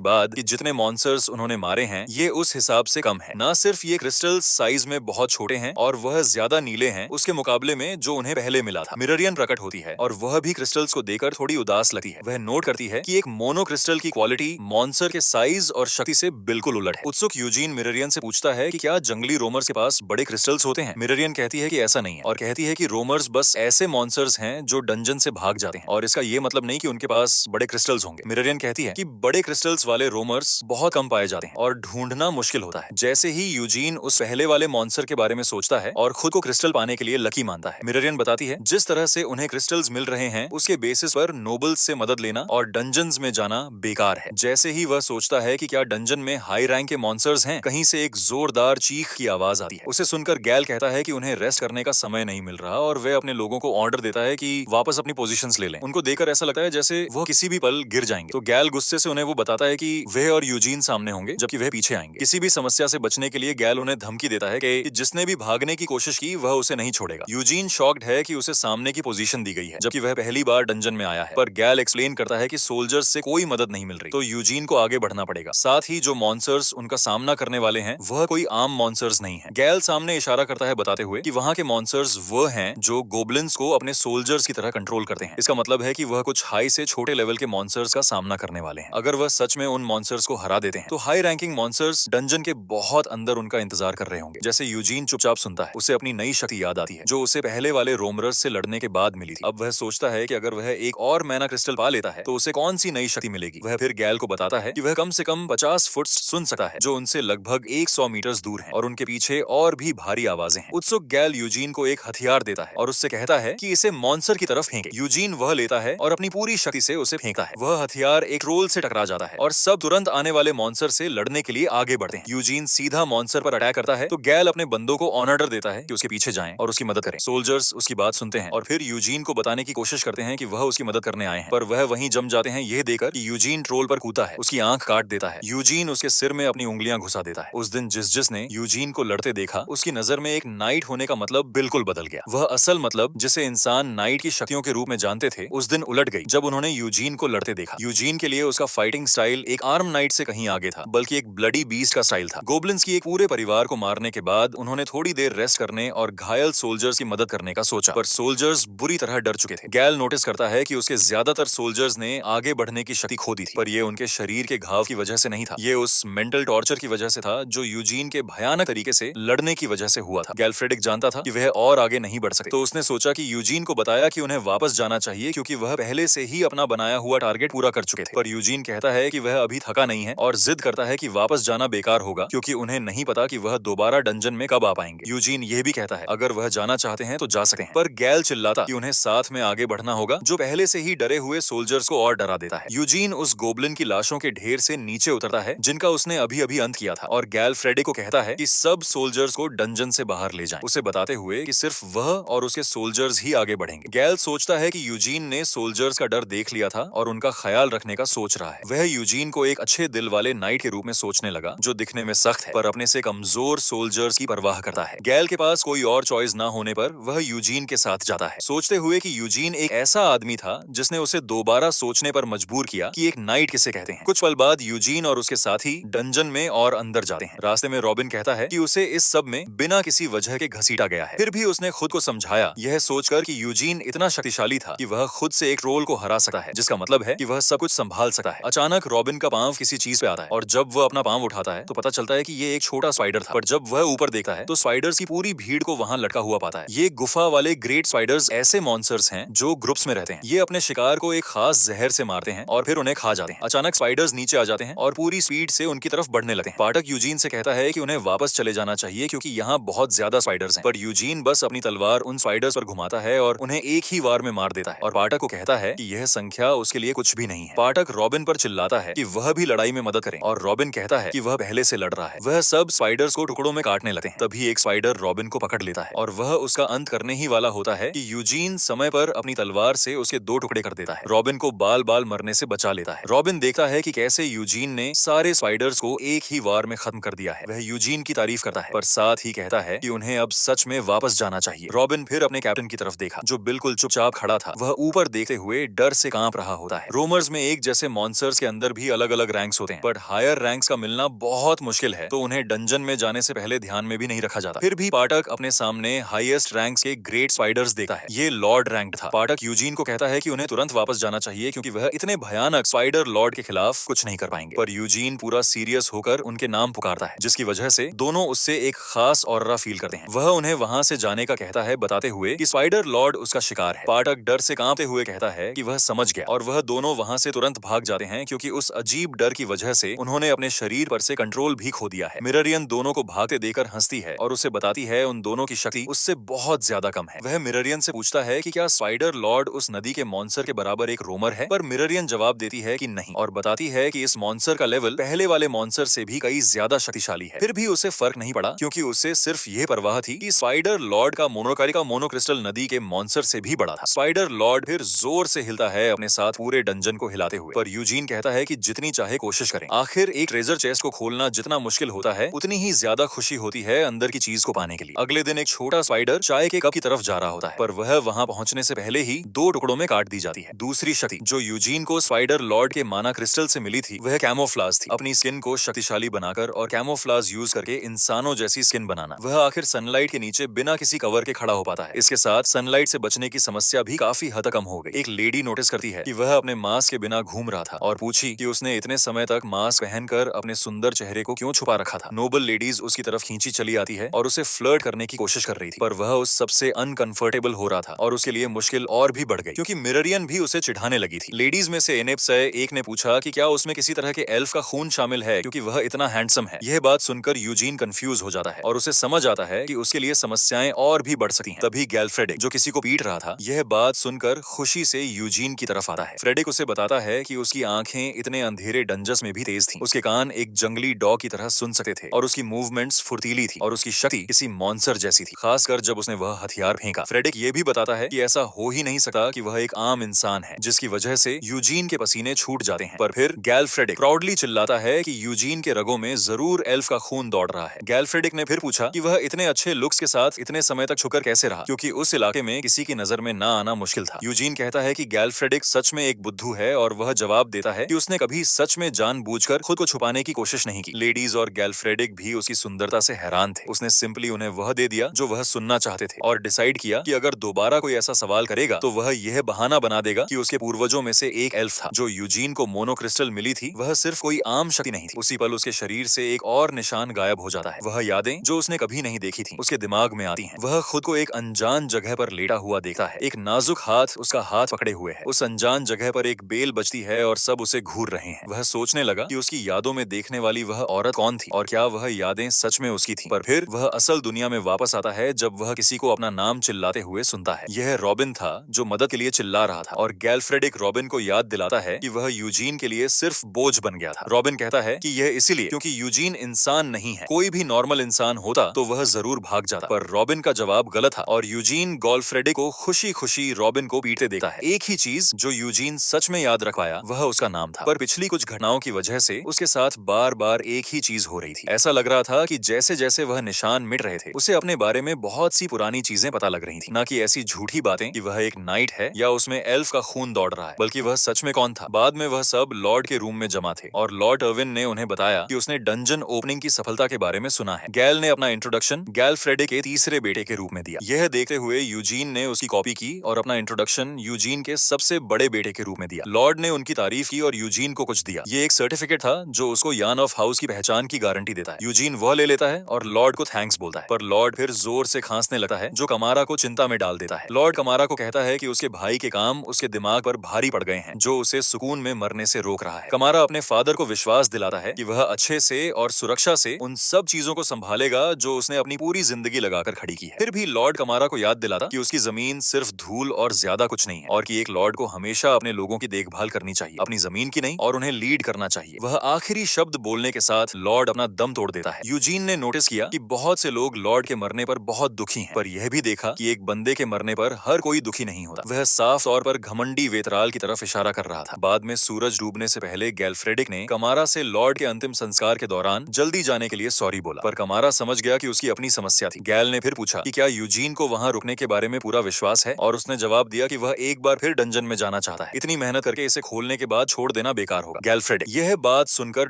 बाद कि जितने मॉन्स्टर्स उन्होंने मारे हैं ये उस हिसाब से कम है। न सिर्फ ये क्रिस्टल्स साइज में बहुत छोटे हैं और वह ज्यादा नीले हैं उसके मुकाबले में जो उन्हें पहले मिला था। मिररियन प्रकट होती है और वह भी क्रिस्टल्स को देखकर थोड़ी उदास लगती है। वह नोट करती है कि एक मोनो क्रिस्टल की क्वालिटी मॉन्स्टर के साइज और शक्ति से बिल्कुल उलट है। उत्सुक यूजीन मिररियन से पूछता है कि क्या जंगली रोमर्स के पास बड़े क्रिस्टल्स होते हैं। मिररियन कहती है कि ऐसा नहीं है और कहती है कि रोमर्स बस ऐसे मॉन्स्टर्स हैं जो डंजन से भाग जाते हैं और इसका ये मतलब नहीं कि उनके पास बड़े क्रिस्टल्स होंगे। मिररियन कहती है कि बड़े क्रिस्टल्स वाले रोमर्स बहुत कम पाए जाते हैं और ढूंढना मुश्किल होता है। जैसे ही यूजीन उस पहले वाले मॉन्स्टर के बारे में सोचता है और खुद को क्रिस्टल पाने के लिए लकी मानता है। मिररियन बताती है जिस तरह से उन्हें क्रिस्टल्स मिल रहे हैं उसके बेसिस पर नोबल्स से मदद लेना और डंजन्स में जाना बेकार है। जैसे ही वह सोचता है कि क्या डंजन में हाई रैंक के मॉन्स्टर्स हैं, कहीं से एक जोरदार चीख की आवाज आती है। उसे सुनकर गैल कहता है कि उन्हें रेस्ट करने का समय नहीं मिल रहा और वह अपने लोगों को ऑर्डर देता है कि वापस अपनी पोजीशंस ले लें। उनको देखकर ऐसा लगता है जैसे वह किसी भी पल गिर जाएंगे। तो गैल गुस्से से उन्हें वो बताता है कि वह और यूजीन सामने होंगे जबकि वह पीछे आएंगे। किसी भी समस्या से बचने के लिए गैल उन्हें धमकी देता है कि जिसने भी भागने की कोशिश की वह उसे नहीं छोड़ेगा। यूजीन शॉक्ड है कि उसे सामने की पोजीशन दी गई है जबकि वह पहली बार डंजन में आया है, पर गैल एक्सप्लेन करता है कि सोल्जर्स से कोई मदद नहीं मिल रही तो यूजीन को आगे बढ़ना पड़ेगा। साथ ही जो मॉन्स्टर्स उनका सामना करने वाले हैं वह कोई आम मॉन्स्टर्स नहीं है। गैल सामने इशारा करता है बताते हुए कि वहां के मॉन्स्टर्स वह हैं जो गोब्लिन्स को अपने सोल्जर्स की तरह कंट्रोल करते हैं। इसका मतलब है कि वह कुछ हाई से छोटे लेवल के मॉन्स्टर्स का सामना करने वाले हैं। अगर वह सच में उन मॉन्स्टर्स को हरा देते हैं तो हाई रैंकिंग मॉन्स्टर्स डंजन के बहुत अंदर उनका इंतजार कर रहे होंगे। जैसे यूजीन चुपचाप सुनता है, उसे अपनी नई शक्ति याद आती है जो उसे पहले वाले रोमरर्स से लड़ने के बाद मिली थी। अब वह सोचता है कि अगर वह एक और मैना क्रिस्टल पा लेता है तो उसे कौन सी नई शक्ति मिलेगी। वह फिर गैल को बताता है कि वह कम से कम 50 फुट सुन सकता है जो उनसे लगभग 100 मीटर्स दूर है और उनके पीछे और भी भारी आवाजें हैं। उत्सुक गैल यूजीन को एक हथियार देता है और उससे कहता है कि इसे मॉन्स्टर की तरफ फेंके। यूजीन वह लेता है और अपनी पूरी शक्ति से उसे फेंकता है। वह हथियार एक ट्रोल से टकरा जाता है और सब तुरंत आने वाले मॉन्स्टर से लड़ने के लिए आगे बढ़ते हैं। यूजीन सीधा मॉन्स्टर पर अटैक करता है तो गैल अपने बंदों को ऑर्डर देता है कि उसके पीछे जाएं और उसकी मदद करें। सोल्जर्स उसकी बात सुनते हैं और फिर यूजीन को बताने की कोशिश करते हैं कि वह उसकी मदद करने आए हैं, पर वह वहीं जम जाते हैं यह देकर कि यूजीन ट्रोल पर कूदा है, उसकी आंख काट देता है। यूजीन उसके सिर में अपनी उंगलियां घुसा देता है। उस दिन जिसने यूजीन को लड़ते देखा उसकी नजर में एक नाइट होने का मतलब बिल्कुल बदल गया। वह असल मतलब जिसे इंसान नाइट की शक्तियों के रूप में जानते थे उस दिन उलट गई जब उन्होंने यूजीन को लड़ते देखा। यूजीन के लिए उसका फाइटिंग स्टाइल एक आर्म नाइट से कहीं आगे था, बल्कि एक ब्लडी बीस्ट का स्टाइल था। गोब्लिन्स की एक पूरे परिवार को मारने के बाद उन्होंने थोड़ी देर रेस्ट करने और घायल सोल्जर्स की मदद करने का सोचा, पर सोल्जर्स बुरी तरह डर चुके थे। गैल नोटिस करता है कि उसके ज्यादातर सोल्जर्स ने आगे बढ़ने की शक्ति खो दी थी, पर ये उनके शरीर के घाव की वजह से नहीं था, ये उस मेंटल टॉर्चर की वजह से था जो यूजीन के भयानक तरीके से लड़ने की वजह से हुआ था। गैल्फ्रेडिक जानता था कि वह और आगे नहीं बढ़ सकते, तो उसने सोचा कि यूजीन को बताया कि उन्हें वापस जाना चाहिए क्योंकि वह पहले से ही अपना बनाया हुआ टारगेट पूरा कर चुके थे। पर यूजीन कहता है कि वह अभी थका नहीं है और जिद करता है कि वापस जाना बेकार होगा क्योंकि उन्हें नहीं पता कि वह दोबारा डंजन में कब आ पाएंगे। यूजीन यह भी कहता है अगर वह जाना चाहते हैं तो जा सकते हैं, पर गैल चिल्लाता कि उन्हें साथ में आगे बढ़ना होगा, जो पहले से ही डरे हुए सोल्जर्स को और डरा देता है। यूजीन उस गोब्लिन की लाशों के ढेर से नीचे उतरता है जिनका उसने अभी अभी अंत किया था और गैल फ्रेडे को कहता है कि सब सोल्जर्स को डंजन से बाहर ले जाएं, उसे बताते हुए कि सिर्फ वह और उसके सोल्जर्स ही आगे बढ़ेंगे। गैल सोचता है कि यूजीन ने सोल्जर्स का डर देख लिया था और उनका ख्याल रखने का सोच रहा है। वह यूजीन को एक अच्छे दिल वाले नाइट के रूप में सोचने लगा जो दिखने में सख्त है पर अपने से कमजोर सोल्जर्स की परवाह करता है। गैल के पास कोई और चॉइस ना होने पर वह यूजीन के साथ जाता है, सोचते हुए कि यूजीन एक ऐसा आदमी था जिसने उसे दोबारा सोचने पर मजबूर किया कि एक नाइट किसे कहते हैं। कुछ पल बाद यूजीन और उसके साथी डंजन में और अंदर जाते हैं। रास्ते में रॉबिन कहता है कि उसे इस सब में बिना किसी वजह के घसीटा गया है, फिर भी उसने खुद को समझाया यह सोचकर कि यूजीन इतना शक्तिशाली था कि वह खुद से एक ट्रोल को हरा सकता है, जिसका मतलब है कि वह सब कुछ संभाल सकता है। अचानक रॉबिन का पांव किसी चीज पे आता है और जब वह अपना पांव उठाता है तो पता चलता है कि ये एक छोटा स्पाइडर था, पर जब वह ऊपर देखता है तो स्पाइडर्स की पूरी भीड़ को वहां लटका हुआ पाता है। ये गुफा वाले ग्रेट स्पाइडर्स ऐसे मॉन्स्टर्स हैं जो ग्रुप्स में रहते हैं। ये अपने शिकार को एक खास जहर से मारते हैं और फिर उन्हें खा जाते हैं। अचानक स्पाइडर्स नीचे आ जाते हैं और पूरी स्पीड से उनकी तरफ बढ़ने लगते हैं। पाठक यूजीन से कहता है कि उन्हें वापस चले जाना चाहिए क्योंकि यहाँ बहुत ज्यादा स्पाइडर्स हैं, पर यूजीन बस अपनी तलवार उन स्पाइडर्स पर घुमाता है और उन्हें एक ही वार में मार देता है और पाठक को कहता है कि यह संख्या उसके लिए कुछ भी नहीं है। पाठक रॉबिन पर चिल्लाता है कि वह भी लड़ाई में मदद करें और रॉबिन कहता है कि वह पहले से लड़ रहा है। वह सब स्पाइडर्स को टुकड़ों में काटने लगते हैं। तभी एक स्पाइडर रॉबिन को पकड़ लेता है और वह उसका अंत करने ही वाला होता है कि यूजीन समय पर अपनी तलवार से उसके 2 टुकड़े कर देता है। रॉबिन को बाल बाल मरने से बचा लेता है। रॉबिन देखता है कि कैसे यूजीन ने सारे स्पाइडर्स को एक ही वार में खत्म कर दिया है। वह यूजीन की तारीफ करता है पर साथ ही कहता है कि उन्हें अब सच सच में वापस जाना चाहिए। रॉबिन फिर अपने कैप्टन की तरफ देखा, जो बिल्कुल चुपचाप खड़ा था। वह ऊपर देखते हुए डर से कांप रहा होता है। रोमर्स में एक जैसे मॉन्स्टर्स के अंदर भी अलग अलग रैंक्स होते हैं, बट हायर रैंक्स का मिलना बहुत मुश्किल है, तो उन्हें डंजन में जाने से पहले ध्यान में भी नहीं रखा जाता। फिर भी पाठक अपने सामने हाईएस्ट रैंक्स के ग्रेट स्पाइडर्स देखता है। ये लॉर्ड रैंक्ड था। पाठक यूजीन को कहता है कि उन्हें तुरंत वापस जाना चाहिए, क्योंकि वह इतने भयानक स्पाइडर लॉर्ड के खिलाफ कुछ नहीं कर पाएंगे। पर यूजीन पूरा सीरियस होकर उनके नाम पुकारता है, जिसकी वजह से दोनों उससे एक खास ऑरा फील करते हैं। वह उन्हें वहां से जाने का कहता है, बताते हुए कि स्पाइडर लॉर्ड उसका शिकार है। पाठक डर से कांपते हुए कहता है कि वह समझ गया, और वह दोनों वहां से तुरंत भाग जाते हैं, क्योंकि उस अजीब डर की वजह से उन्होंने अपने शरीर पर से कंट्रोल भी खो दिया है। मिररियन दोनों को भागते देखकर हंसती है और उसे बताती है उन दोनों की शक्ति उससे बहुत ज्यादा कम है। वह मिररियन से पूछता है कि क्या स्पाइडर लॉर्ड उस नदी के मॉन्स्टर के बराबर एक रोमर है, पर मिररियन जवाब देती है कि नहीं, और बताती है कि इस मॉन्स्टर का लेवल पहले वाले मॉन्स्टर से भी कई ज्यादा शक्तिशाली है। फिर भी उसे फर्क नहीं पड़ा, क्योंकि उसे सिर्फ ये परवाह थी कि स्पाइडर लॉर्ड का मोनोक्रिस्टल नदी के मॉन्स्टर से भी बड़ा था। स्पाइडर लॉर्ड फिर जोर से हिलता है, अपने साथ पूरे डंजन को हिलाते हुए। पर यूजीन कहता है कि जितनी चाहे कोशिश करें, आखिर एक ट्रेजर चेस्ट को खोलना जितना मुश्किल होता है, उतनी ही ज्यादा खुशी होती है अंदर की चीज को पाने के लिए। अगले दिन एक छोटा स्पाइडर चाय के कप की तरफ जा रहा होता है, पर वह वहां पहुंचने से पहले ही 2 टुकड़ों में काट दी जाती है। दूसरी शक्ति जो यूजीन को स्पाइडर लॉर्ड के माना क्रिस्टल से मिली थी, वह कैमोफ्लाज थी। अपनी स्किन को शक्तिशाली बनाकर और कैमोफ्लाज यूज करके इंसानों जैसी स्किन बनाना। वह आखिर सनलाइट के नीचे बिना किसी कवर के खड़ा हो पाता है। इसके साथ सनलाइट से बचने की समस्या भी काफी हद तक कम हो गई। एक लेडी नोटिस करती है कि वह अपने मास्क के बिना घूम रहा था, और पूछी कि उसने इतने समय तक मास्क पहनकर अपने सुंदर चेहरे को क्यों छुपा रखा था। नोबल लेडीज उसकी तरफ खींची चली आती है और उसे फ्लर्ट करने की कोशिश कर रही थी, पर वह उस सबसे अनकंफर्टेबल हो रहा था, और उसके लिए मुश्किल और भी बढ़ गई, क्योंकि मिररियन भी उसे चिढ़ाने लगी थी। लेडीज में से इनेप्सय एक ने पूछा कि क्या उसमें किसी तरह के एल्फ का खून शामिल है, क्योंकि वह इतना हैंडसम है। यह बात सुनकर यूजीन कंफ्यूज हो जाता है, और उसे समझ आता है कि उसके लिए समस्याएं और भी बढ़ सकती हैं। तभी गैलफ्रेडिक, जो किसी को पीट रहा था, यह बात सुनकर खुशी से यूजीन की तरफ आता है। फ्रेडिक उसे बताता है कि उसकी आंखें इतने अंधेरे डंजस में भी तेज थीं। उसके कान एक जंगली डॉग की तरह सुन सकते थे, और उसकी मूवमेंट्स फुर्तीली थी, और उसकी शक्ति किसी मॉन्स्टर जैसी थी, खासकर जब उसने वह हथियार फेंका। फ्रेडिक ये भी बताता है कि ऐसा हो ही नहीं सकता कि वह एक आम इंसान है, जिसकी वजह से यूजीन के पसीने छूट जाते हैं। पर फिर गैलफ्रेडिक प्राउडली चिल्लाता है कि यूजीन के रगों में जरूर एल्फ का खून दौड़ रहा है। गैलफ्रेडिक ने फिर पूछा कि वह इतने अच्छे लुक्स के साथ इतने समय तक छुकर कैसे रहा, क्योंकि उस इलाके में किसी की नजर में ना आना मुश्किल था। यूजीन कहता है कि गैलफ्रेडिक सच में एक बुद्धू है, और वह जवाब देता है कि उसने कभी सच में जानबूझकर खुद को छुपाने की कोशिश नहीं की। लेडीज और गैलफ्रेडिक भी उसकी सुंदरता से हैरान थे। उसने सिंपली उन्हें वह दे दिया जो वह सुनना चाहते थे, और डिसाइड किया कि अगर दोबारा कोई ऐसा सवाल करेगा तो वह यह बहाना बना देगा कि उसके पूर्वजों में से एक एल्फ था। जो यूजीन को मोनोक्रिस्टल मिली थी, वह सिर्फ कोई आम शक्ति नहीं थी। उसी पल उसके शरीर से एक और निशान गायब हो जाता है। वह यादें जो उसने कभी नहीं देखी थी, उसके दिमाग में आती हैं। वह खुद को एक अनजान जगह पर लेटा हुआ देखता है। एक नाजुक हाथ उसका हाथ पकड़े हुए है। उस अनजान जगह पर एक बेल बजती है, और सब उसे घूर रहे हैं। वह सोचने लगा कि उसकी यादों में देखने वाली वह औरत कौन थी, और क्या वह यादें सच में उसकी थी। पर फिर वह असल दुनिया में वापस आता है, जब वह किसी को अपना नाम चिल्लाते हुए सुनता है। यह रॉबिन था, जो मदद के लिए चिल्ला रहा था, और गैलफ्रेडिक रॉबिन को याद दिलाता है कि वह यूजीन के लिए सिर्फ बोझ बन गया था। रॉबिन कहता है कि यह इसीलिए क्योंकि यूजीन इंसान नहीं है। कोई भी नॉर्मल इंसान होता तो वह जरूर भाग जाता, पर रॉबिन का जवाब गलत था, और यूजीन गैलफ्रेडिक को खुशी खुशी रॉबिन को पीटते देखता है। एक ही चीज जो यूजीन सच में याद रख पाया, वह उसका नाम था। पर पिछली कुछ घटनाओं की वजह से उसके साथ बार बार एक ही चीज हो रही थी। ऐसा लग रहा था कि जैसे जैसे वह निशान मिट रहे थे, उसे अपने बारे में बहुत सी पुरानी चीजें पता लग रही थी। न कि ऐसी झूठी बातें कि वह एक नाइट है या उसमें एल्फ का खून दौड़ रहा है, बल्कि वह सच में कौन था। बाद में वह सब लॉर्ड के रूम में जमा थे, और लॉर्ड अर्विन ने उन्हें बताया कि उसने डंजन ओपनिंग की सफलता के बारे में सुना है। गैल ने अपना इंट्रोडक्शन गैलफ्रेडिक के तीसरे बेटे के रूप में दिया। यह देखते हुए यूजीन ने उसकी कॉपी की और अपना इंट्रोडक्शन यूजीन के सबसे बड़े बेटे के रूप में दिया। लॉर्ड ने उनकी तारीफ की और यूजीन को कुछ दिया। ये एक सर्टिफिकेट था जो उसको यान ऑफ हाउस की पहचान की गारंटी देता है। यूजीन वह ले लेता है और लॉर्ड को थैंक्स बोलता है, पर लॉर्ड फिर जोर से खांसने लगता है, जो कमारा को चिंता में डाल देता है। लॉर्ड कमारा को कहता है कि उसके भाई के काम उसके दिमाग पर भारी पड़ गए हैं, जो उसे सुकून में मरने से रोक रहा है। कमारा अपने फादर को विश्वास दिलाता है कि वह अच्छे से और सुरक्षा से उन सब चीजों को संभालेगा जो उसने अपनी पूरी जिंदगी लगाकर खड़ी की है। फिर भी लॉर्ड कमारा को याद दिलाता कि उसकी जमीन सिर्फ धूल और ज्यादा कुछ नहीं है, और कि एक लॉर्ड को हमेशा अपने लोगों की देखभाल करनी चाहिए, अपनी जमीन की नहीं, और उन्हें लीड करना चाहिए। वह आखिरी शब्द बोलने के साथ लॉर्ड अपना दम तोड़ देता है। यूजीन ने नोटिस किया कि बहुत से लोग लॉर्ड के मरने पर बहुत दुखी हैं, पर यह भी देखा कि एक बंदे के मरने पर हर कोई दुखी नहीं होता। वह साफ तौर पर घमंडी वेतराल की तरफ इशारा कर रहा था। बाद में सूरज डूबने से पहले गैलफ्रेडिक ने कमारा से लॉर्ड के अंतिम संस्कार के दौरान जल्दी जाने के लिए सॉरी बोला, पर कमारा समझ गया कि उसकी अपनी समस्या थी। गैल ने फिर पूछा कि क्या यूजीन को वहाँ रुकने के बारे में पूरा विश्वास है, और उसने जवाब दिया कि वह एक बार फिर डंजन में जाना चाहता है। इतनी मेहनत करके इसे खोलने के बाद छोड़ देना बेकार होगा। गैलफ्रेड यह बात सुनकर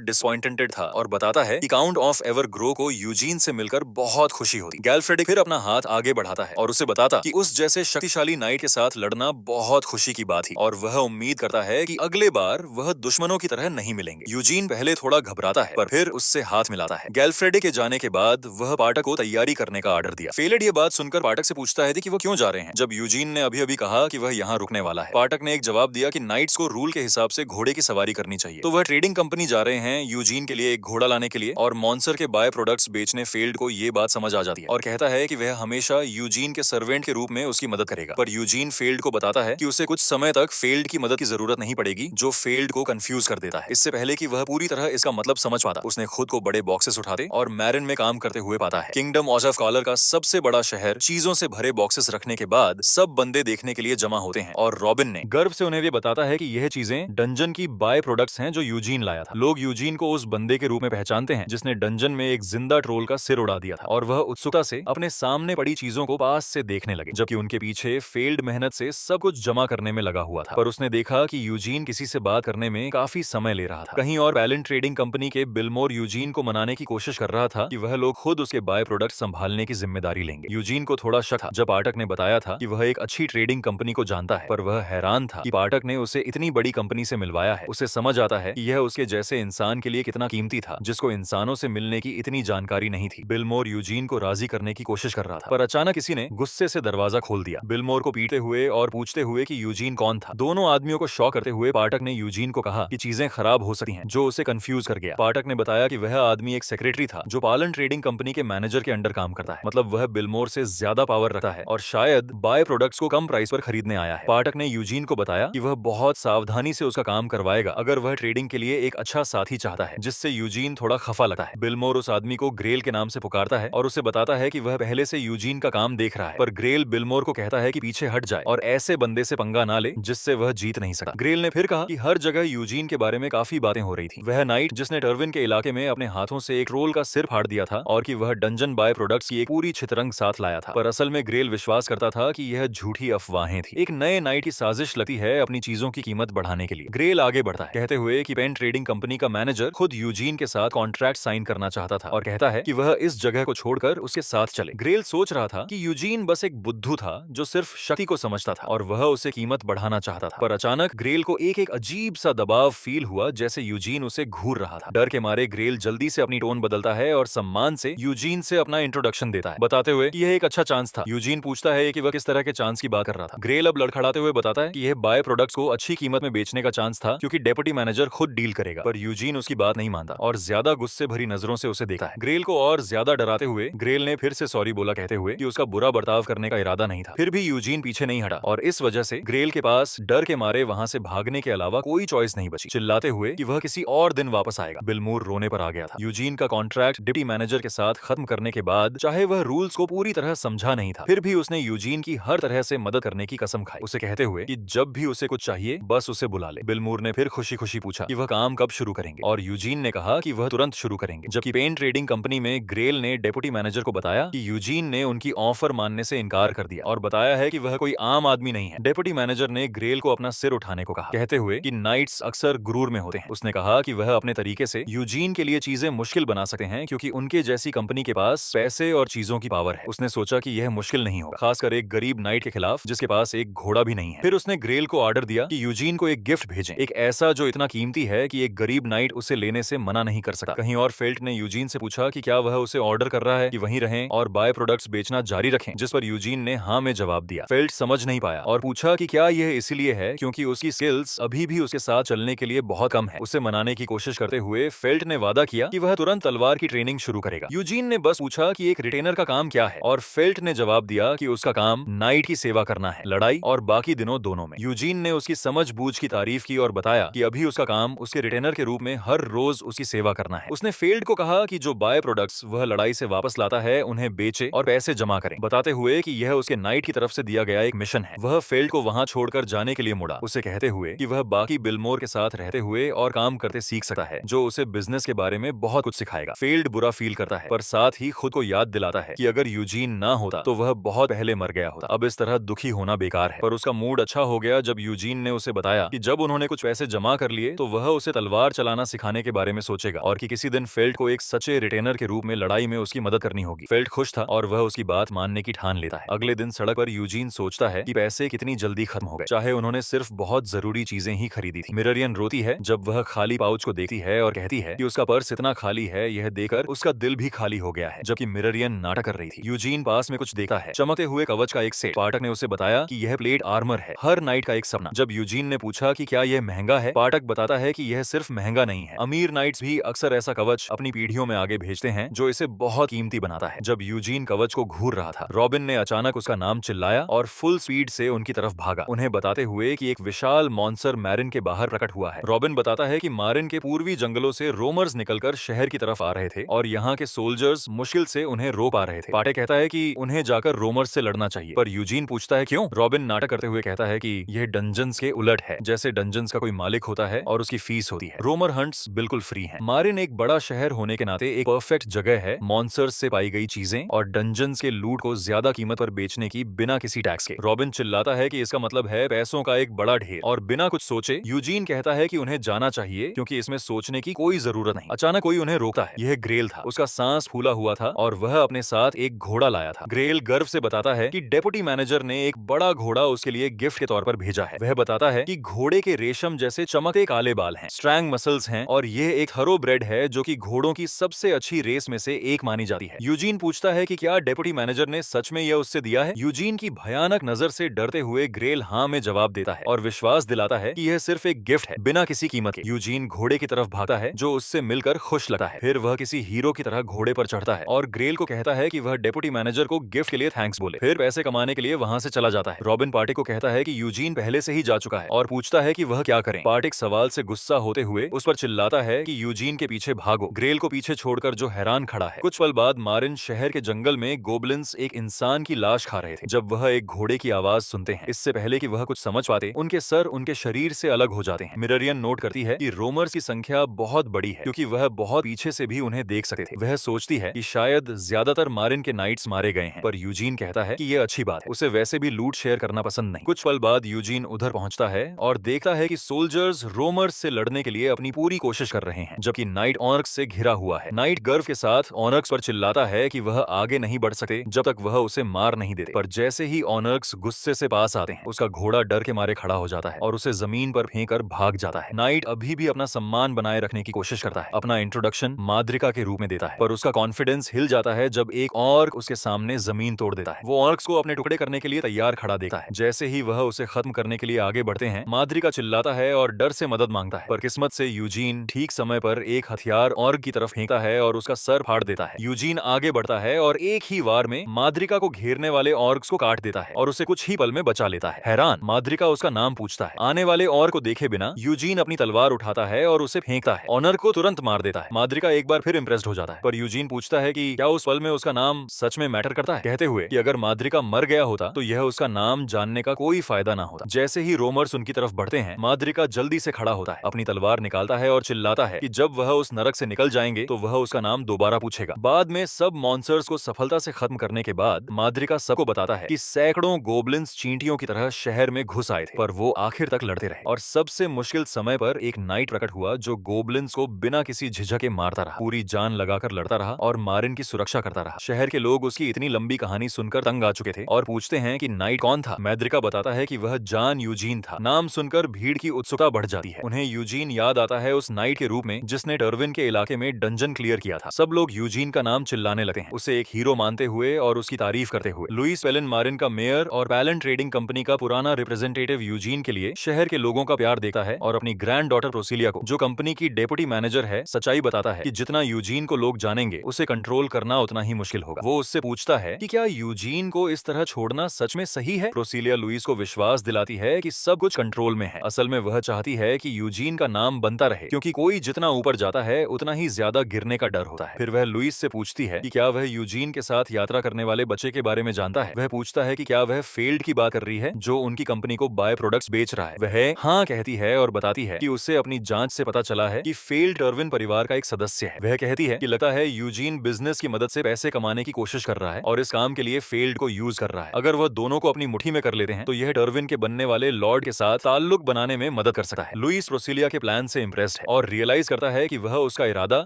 डिसअपॉइंटेड था और बताता है कि काउंट ऑफ एवर ग्रो को यूजीन से मिलकर बहुत खुशी होती। गैलफ्रेड फिर अपना हाथ आगे बढ़ाता है और उसे बताता कि उस जैसे शक्तिशाली नाइट के साथ लड़ना बहुत खुशी की बात थी और वह उम्मीद करता है कि अगले बार वह दुश्मनों की तरह नहीं मिलेंगे। यूजीन पहले थोड़ा घबराता है पर फिर उससे हाथ मिलाता है। गैलफ्रेड के जाने के बाद वह पाठक को तैयारी करने का ऑर्डर दिया। फेलेड ये बात सुनकर पाठक से पूछता है कि वो क्यों जा रहे हैं, जब यूजीन ने अभी अभी कहा कि वह यहाँ रुकने वाला है। पाठक ने एक जवाब दिया कि नाइट्स को रूल के हिसाब से घोड़े की सवारी करनी चाहिए, तो वह ट्रेडिंग कंपनी जा रहे हैं यूजीन के लिए एक घोड़ा लाने के लिए। और मॉन्सर के बाय प्रोडक्ट्स बेचने फेल्ड को ये बात समझ आ जाती है और कहता है कि वह हमेशा यूजीन के सर्वेंट के रूप में उसकी मदद करेगा। पर यूजीन फेल्ड को बताता है कि उसे कुछ समय तक फेल्ड की मदद की जरूरत नहीं पड़ेगी, जो फेल्ड को कंफ्यूज कर देता है। इससे पहले कि वह पूरी तरह इसका मतलब समझ पाता, उसने खुद को बड़े बॉक्सेस उठाते और मैरिन में काम करते हुए पाता है। किंगडम ऑफ कॉलर का सबसे बड़ा शहर चीजों से भरे बॉक्सेस रखने के बाद सब बंदे देखने के लिए जमा होते हैं और रॉबिन ने गर्व से उन्हें ये बताता है कि यह चीजें डंजन की बाय प्रोडक्ट्स हैं जो यूजीन लाया था। लोग यूजीन को उस बंदे के रूप में पहचानते हैं जिसने डंजन में एक जिंदा ट्रोल का सिर उड़ा दिया था और वह उत्सुकता से अपने सामने पड़ी चीजों को पास से देखने लगे, जबकि उनके पीछे फेल्ड मेहनत से सब कुछ जमा करने में लगा हुआ था। पर उसने देखा कि यूजीन किसी से बात करने में काफी समय ले रहा था। कहीं और पैलेंट ट्रेडिंग कंपनी के बिलमोर यूजीन को मनाने की कोशिश कर रहा था कि वह लोग खुद उसके बाय प्रोडक्ट संभालने की जिम्मेदारी लेंगे। यूजीन को थोड़ा शक था जब पाठक ने बताया था कि वह एक अच्छी ट्रेडिंग कंपनी को जानता है, पर वह हैरान था कि पाठक ने उसे इतनी बड़ी कंपनी से मिलवाया है। उसे समझ आता है कि यह उसके जैसे इंसान के लिए कितना कीमती था जिसको इंसानों से मिलने की इतनी जानकारी नहीं थी। बिलमोर यूजीन को राजी करने की कोशिश कर रहा था, पर अचानक किसी ने गुस्से से दरवाजा खोल दिया, बिलमोर को पीटते हुए और पूछते हुए कि यूजीन कौन था। दोनों आदमियों को शॉक करते हुए पाठक ने यूजीन को कहा कि चीजें खराब हो सकती हैं, जो उसे कंफ्यूज कर गया। पाठक ने बताया कि वह आदमी एक सेक्रेटरी था जो पालन ट्रेडिंग कंपनी के मैनेजर के अंडर काम करता है, मतलब वह बिलमोर से ज्यादा पावर रखता है और शायद बाय प्रोडक्ट्स को कम प्राइस पर खरीदने आया है। पाठक ने यूजीन को बताया कि वह बहुत सावधानी से उसका काम करवाएगा अगर वह ट्रेडिंग के लिए एक अच्छा साथी चाहता है, जिससे यूजीन थोड़ा खफा लगता है। बिलमोर उस आदमी को ग्रेल के नाम से पुकारता है और उसे बताता है कि वह पहले से यूजीन का काम देख रहा है, पर ग्रेल बिलमोर को कहता है कि पीछे हट जाए और ऐसे बंदे से पंगा ना ले जिससे वह जीत नहीं सकता। ग्रेल ने फिर कहा कि हर जगह यूजीन के बारे में काफी बातें हो रही थी। वह नाइट जिसने टर्विन के इलाके में अपने हाथों से एक ट्रोल का सिर फाड़ दिया था और कि वह डंजन बाय प्रोडक्ट्स की एक पूरी छितरंग साथ लाया था, पर असल में ग्रेल विश्वास करता था कि यह झूठी अफवाहें थी। एक नए नाइट की साजिश लगती है अपनी चीजों की कीमत बढ़ाने के लिए। ग्रेल आगे बढ़ता है कहते हुए कि पेन ट्रेडिंग कंपनी का मैनेजर खुद यूजीन के साथ कॉन्ट्रैक्ट साइन करना चाहता था और कहता है कि वह इस जगह को छोड़कर उसके साथ चले। ग्रेल सोच रहा था कि यूजीन बस एक बुद्धू था जो सिर्फ शक्ति को समझता था और वह उसे कीमत बढ़ाना चाहता था, पर अचानक ग्रेल को एक अजीब सा दबाव फील हुआ जैसे यूजीन उसे घूर रहा था। डर के मारे ग्रेल जल्दी से अपनी टोन बदलता है और सम्मान से यूजीन से अपना इंट्रोडक्शन देता है, बताते हुए कि यह एक अच्छा चांस था। यूजीन पूछता है कि वह किस तरह के चांस की बात कर रहा था। ग्रेल अब लड़खड़ाते हुए बताता है कि यह बाय प्रोडक्ट्स को अच्छी कीमत में बेचने का चांस था क्योंकि डेप्यूटी मैनेजर खुद डील करेगा, पर यूजीन उसकी बात नहीं मानता और ज्यादा गुस्से भरी नजरों से उसे देखता है। ग्रेल को और ज्यादा डराते हुए ग्रेल ने फिर से सॉरी बोला कहते हुए कि उसका बुरा बर्ताव करने का इरादा नहीं था। फिर भी यूजीन पीछे नहीं हटा और इस वजह से ग्रेल के पास डर के मारे वहां से भागने के अलावा कोई चॉइस नहीं बची, चिल्लाते हुए कि वह किसी और दिन वापस आएगा। बिलमोर रोने पर आ गया था। यूजीन का कॉन्ट्रैक्ट डिप्टी मैनेजर के साथ खत्म करने के बाद चाहे वह रूल्स को पूरी तरह समझा नहीं था, फिर भी उसने यूजीन की हर तरह से मदद करने की कसम खाई, उसे कहते हुए कि जब भी उसे कुछ चाहिए बस उसे बुला ले। बिलमोर ने फिर खुशी खुशी पूछा कि वह काम कब शुरू करेंगे और यूजीन ने कहा कि वह तुरंत शुरू करेंगे, जबकि पेन ट्रेडिंग कंपनी में ग्रेल ने डेप्यूटी मैनेजर को बताया कि यूजीन ने उनकी ऑफर मानने से इनकार कर दिया और बताया है कि वह कोई आम आदमी नहीं है। डेप्यूटी मैनेजर ने ग्रेल को अपना सिर उठाने को कहा, कहते हुए कि नाइट्स अक्सर गुरूर में होते हैं। उसने कहा कि वह अपने तरीके से यूजीन के लिए चीजें मुश्किल बना सकते हैं क्योंकि उनके जैसी कंपनी के पास पैसे और चीजों की पावर है। उसने सोचा कि यह मुश्किल नहीं होगा, खासकर एक गरीब नाइट के खिलाफ जिसके पास एक घोड़ा भी नहीं है। फिर उसने ग्रेल को ऑर्डर दिया कि यूजीन को एक गिफ्ट भेजें, एक ऐसा जो इतना कीमती है कि एक गरीब नाइट उसे लेने से मना नहीं कर सकता। कहीं और फेल्ट ने यूजीन से पूछा कि क्या वह उसे ऑर्डर कर रहा है कि वहीं रहें और बाय प्रोडक्ट्स बेचना जारी रखें, जिस पर यूजीन ने हाँ में जवाब दिया। फेल्ट समझ नहीं पाया और पूछा कि क्या यह इसीलिए है क्योंकि उसकी स्किल्स अभी भी उसके साथ चलने के लिए बहुत कम है। उसे मनाने की कोशिश करते हुए फेल्ट ने वादा किया कि वह तुरंत तलवार की ट्रेनिंग शुरू करेगा। यूजीन ने बस पूछा कि एक रिटेनर का काम क्या है और फेल्ट ने जवाब दिया कि उसका काम नाइट की सेवा करना है, लड़ाई और बाकी दिनों दोनों में। यूजीन ने उसकी समझबूझ की तारीफ की और बताया कि अभी उसका काम उसके रिटेनर के रूप में हर रोज उसकी सेवा करना है। उसने फेल्ड को कहा कि जो बाय प्रोडक्ट्स वह लड़ाई से वापस लाता है उन्हें बेचे और पैसे जमा करें, बताते हुए कि यह उसके नाइट की तरफ से दिया गया एक मिशन है। वह फेल्ड को वहां छोड़कर जाने के लिए मुड़ा, उसे कहते हुए कि वह बाकी बिलमोर के साथ रहते हुए और काम करते सीख सकता है, जो उसे बिजनेस के बारे में बहुत कुछ सिखाएगा। फेल्ड बुरा फील करता है पर साथ ही खुद को याद दिलाता चिल्लाता है कि अगर यूजीन ना होता तो वह बहुत पहले मर गया होता। अब इस तरह दुखी होना बेकार है। पर उसका मूड अच्छा हो गया जब यूजीन ने उसे बताया कि जब उन्होंने कुछ पैसे जमा कर लिए तो वह उसे तलवार चलाना सिखाने के बारे में सोचेगा और कि किसी दिन फेल्ट को एक सच्चे रिटेनर के रूप में लड़ाई में उसकी मदद करनी होगी। फेल्ट खुश था और वह उसकी बात मानने की ठान लेता है। अगले दिन सड़क पर यूजीन सोचता है कि पैसे कितनी जल्दी खत्म हो गए, चाहे उन्होंने सिर्फ बहुत जरूरी चीजें ही खरीदी थी। मिररियन रोती है जब वह खाली पाउच को देखती है और कहती है कि उसका पर्स इतना खाली है, यह देखकर उसका दिल भी खाली हो गया है। जबकि मिररियन नाटक कर रही थी। यूजीन पास में कुछ देखता है, चमकते हुए कवच का एक सेट। पाठक ने उसे बताया कि यह प्लेट आर्मर है, हर नाइट का एक सपना। जब यूजीन ने पूछा कि क्या यह महंगा है, पाठक बताता है कि यह सिर्फ महंगा नहीं है, अमीर नाइट्स भी अक्सर ऐसा कवच अपनी पीढ़ियों में आगे भेजते हैं जो इसे बहुत कीमती बनाता है। जब यूजीन कवच को घूर रहा था, रॉबिन ने अचानक उसका नाम चिल्लाया और फुल स्पीड से उनकी तरफ भागा, उन्हें बताते हुए कि एक विशाल मॉन्स्टर मैरिन के बाहर प्रकट हुआ है। रॉबिन बताता है कि मारिन के पूर्वी जंगलों से रोमर्स निकलकर शहर की तरफ आ रहे थे और यहाँ के सोल्जर्स मुश्किल से उन्हें रोक पा रहे थे। पाटे कहता है कि उन्हें जाकर रोमर्स से लड़ना चाहिए, पर यूजीन पूछता है क्यों। रॉबिन नाटक करते हुए कहता है कि यह डंजन्स के उलट है, जैसे डंजन्स का कोई मालिक होता है और उसकी फीस होती है। रोमर हंट्स बिल्कुल फ्री हैं। मारिन एक बड़ा शहर होने के नाते एक परफेक्ट जगह है मॉन्स्टर्स से पाई गई चीजें और डंजन्स के लूट को ज्यादा कीमत पर बेचने की बिना किसी टैक्स के। रॉबिन चिल्लाता है कि इसका मतलब है पैसों का एक बड़ा ढेर, और बिना कुछ सोचे यूजीन कहता है कि उन्हें जाना चाहिए क्योंकि इसमें सोचने की कोई जरूरत नहीं। अचानक कोई उन्हें रोकता है। यह ग्रेल था। उसका सांस फूला हुआ था और वह अपने साथ एक घोड़ा लाया था। ग्रेल गर्व से बताता है कि डेप्यूटी मैनेजर ने एक बड़ा घोड़ा उसके लिए गिफ्ट के तौर पर भेजा है। वह बताता है कि घोड़े के रेशम जैसे चमकते काले बाल हैं, स्ट्रैंग मसल्स हैं और यह एक थरोब्रेड है जो कि घोड़ों की सबसे अच्छी रेस में से एक मानी जाती है। यूजीन पूछता है कि क्या डेप्यूटी मैनेजर ने सच में यह उससे दिया है। यूजीन की भयानक नजर से डरते हुए ग्रेल हाँ में जवाब देता है और विश्वास दिलाता है कि यह सिर्फ एक गिफ्ट है, बिना किसी कीमत के। यूजीन घोड़े की तरफ भागता है जो उससे मिलकर खुश लगता है। फिर वह किसी हीरो की तरह घोड़े पर चढ़ता है और ग्रेल को कहता है कि वह डेप्यूटी मैनेजर को गिफ्ट के लिए थैंक्स बोले, फिर पैसे कमाने के लिए वहां से चला जाता है। रॉबिन पार्टिक को कहता है कि यूजीन पहले से ही जा चुका है और पूछता है कि वह क्या करें। पार्टिक सवाल से गुस्सा होते हुए उस पर चिल्लाता है कि यूजीन के पीछे भागो, ग्रेल को पीछे छोड़कर जो हैरान खड़ा है। कुछ पल बाद मारिन शहर के जंगल में गोबलिन्स एक इंसान की लाश खा रहे थे। जब वह एक घोड़े की आवाज सुनते हैं, इससे पहले कि वह कुछ समझ पाते, उनके सर उनके शरीर से अलग हो जाते हैं। मिररियन नोट करती है कि रोमर्स की संख्या बहुत बड़ी है क्योंकि वह बहुत पीछे से भी उन्हें देख सकते थे। वह सोचती है कि शायद ज्यादातर मारिन के नाइट्स मारे गए हैं, पर यूजीन कहता है कि यह अच्छी बात है, उसे वैसे भी लूट शेयर करना पसंद नहीं। कुछ पल बाद यूजीन उधर पहुंचता है और देखता है कि सोल्जर्स रोमर्स से लड़ने के लिए अपनी पूरी कोशिश कर रहे हैं, जबकि नाइट ऑनर्क्स से घिरा हुआ है। नाइट गर्व के साथ ऑनर्क्स पर चिल्लाता है कि वह आगे नहीं बढ़ सकते जब तक वह उसे मार नहीं देते, पर जैसे ही ऑनर्क्स गुस्से से पास आते हैं, उसका घोड़ा डर के मारे खड़ा हो जाता है और उसे जमीन पर फेंक कर भाग जाता है। नाइट अभी भी अपना सम्मान बनाए रखने की कोशिश करता है, अपना इंट्रोडक्शन माद्रिका के रूप में देता है, पर उसका कॉन्फिडेंस हिल जाता है जब एक ऑर्क उसके सामने जमीन तोड़ देता है। वो ऑर्क्स को अपने टुकड़े करने के लिए तैयार खड़ा देखता है। जैसे ही वह उसे खत्म करने के लिए आगे बढ़ते हैं, माद्रिका चिल्लाता है और डर से मदद मांगता है, पर किस्मत से यूजीन ठीक समय पर एक हथियार ऑर्क की तरफ फेंकता है और उसका सर फाड़ देता है। यूजीन आगे बढ़ता है और एक ही वार में माद्रिका को घेरने वाले ऑर्क्स को काट देता है और उसे कुछ ही पल में बचा लेता है। हैरान, माद्रिका उसका नाम पूछता है। आने वाले ऑर्क को देखे बिना यूजीन अपनी तलवार उठाता है और उसे फेंकता है। ऑनर को तुरंत मार देता है। माद्रिका एक बार फिर इंप्रेस्ड हो जाता है, पर यूजीन पूछता है कि क्या उस पल में उसका नाम सच में मैटर करता है, कहते हुए कि अगर माद्रिका मर गया होता तो यह उसका नाम जानने का कोई फायदा ना होता। जैसे ही रोमर्स उनकी तरफ बढ़ते हैं, माद्रिका जल्दी से खड़ा होता है, अपनी तलवार निकालता है और चिल्लाता है कि जब वह उस नरक से निकल जाएंगे तो वह उसका नाम दोबारा पूछेगा। बाद में सब मॉन्स्टर्स को सफलता से खत्म करने के बाद माद्रिका सबको बताता है कि सैकड़ों गोबलिन्स चींटियों की तरह शहर में घुस आए थे, पर वो आखिर तक लड़ते रहे और सबसे मुश्किल समय पर एक नाइट प्रकट हुआ जो गोबलिन्स को बिना किसी झिझक के मारता रहा, पूरी जान लगाकर लड़ता रहा और मारिन की सुरक्षा करता रहा। शहर के लोग उसकी इतनी लंबी कहानी सुनकर तंग आ चुके थे और पूछते हैं कि नाइट कौन था। माद्रिका बताता है कि वह जान यूजीन था। नाम सुनकर भीड़ की उत्सुकता बढ़ जाती है। उन्हें यूजीन याद आता है उस नाइट के रूप में जिसने टर्विन के इलाके में डंजन क्लियर किया था। सब लोग यूजीन का नाम चिल्लाने लगते हैं, उसे एक हीरो मानते हुए और उसकी तारीफ करते हुए। लुइस पेलिन मारिन का मेयर और पैलन ट्रेडिंग कंपनी का पुराना रिप्रेजेंटेटिव यूजीन के लिए शहर के लोगों का प्यार देता है और अपनी ग्रैंड डॉटर प्रोसिलिया को, जो कंपनी की डेप्यूटी मैनेजर है, सच्चाई बताता है कि जितना यूजीन को लोग जानेंगे उसे कंट्रोल करना उतना ही मुश्किल होगा। वो उससे पूछता है कि क्या यूजीन को इस तरह छोड़ना सच में सही है। प्रोसिलिया लुइस को विश्वास दिलाती है कि सब कुछ कंट्रोल में है। असल में वह चाहती है कि यूजीन का नाम बनता रहे, क्योंकि कोई जितना ऊपर जाता है उतना ही ज्यादा गिरने का डर होता है। फिर वह लुइस से पूछती है कि क्या वह यूजीन के साथ यात्रा करने वाले बच्चे के बारे में जानता है। वह पूछता है कि क्या वह फेल्ड की बात कर रही है जो उनकी कंपनी को बाय प्रोडक्ट्स बेच रहा है। वह हाँ कहती है और बताती है कि उसे अपनी जांच से पता चला है कि फेल्ड टर्विन परिवार का एक सदस्य है। वह कहती है कि लगता है यूजीन बिजनेस की मदद से पैसे कमाने की कोशिश कर रहा है और इस काम के लिए फेल्ड को यूज कर रहा है। अगर वह दोनों को अपनी मुट्ठी में कर लेते हैं तो यह टर्विन के बनने वाले लॉर्ड के साथ ताल्लुक बनाने में मदद कर सकता है। लुइस प्रोसिलिया के प्लान से इम्प्रेस्ड है और रियलाइज करता है कि वह उसका इरादा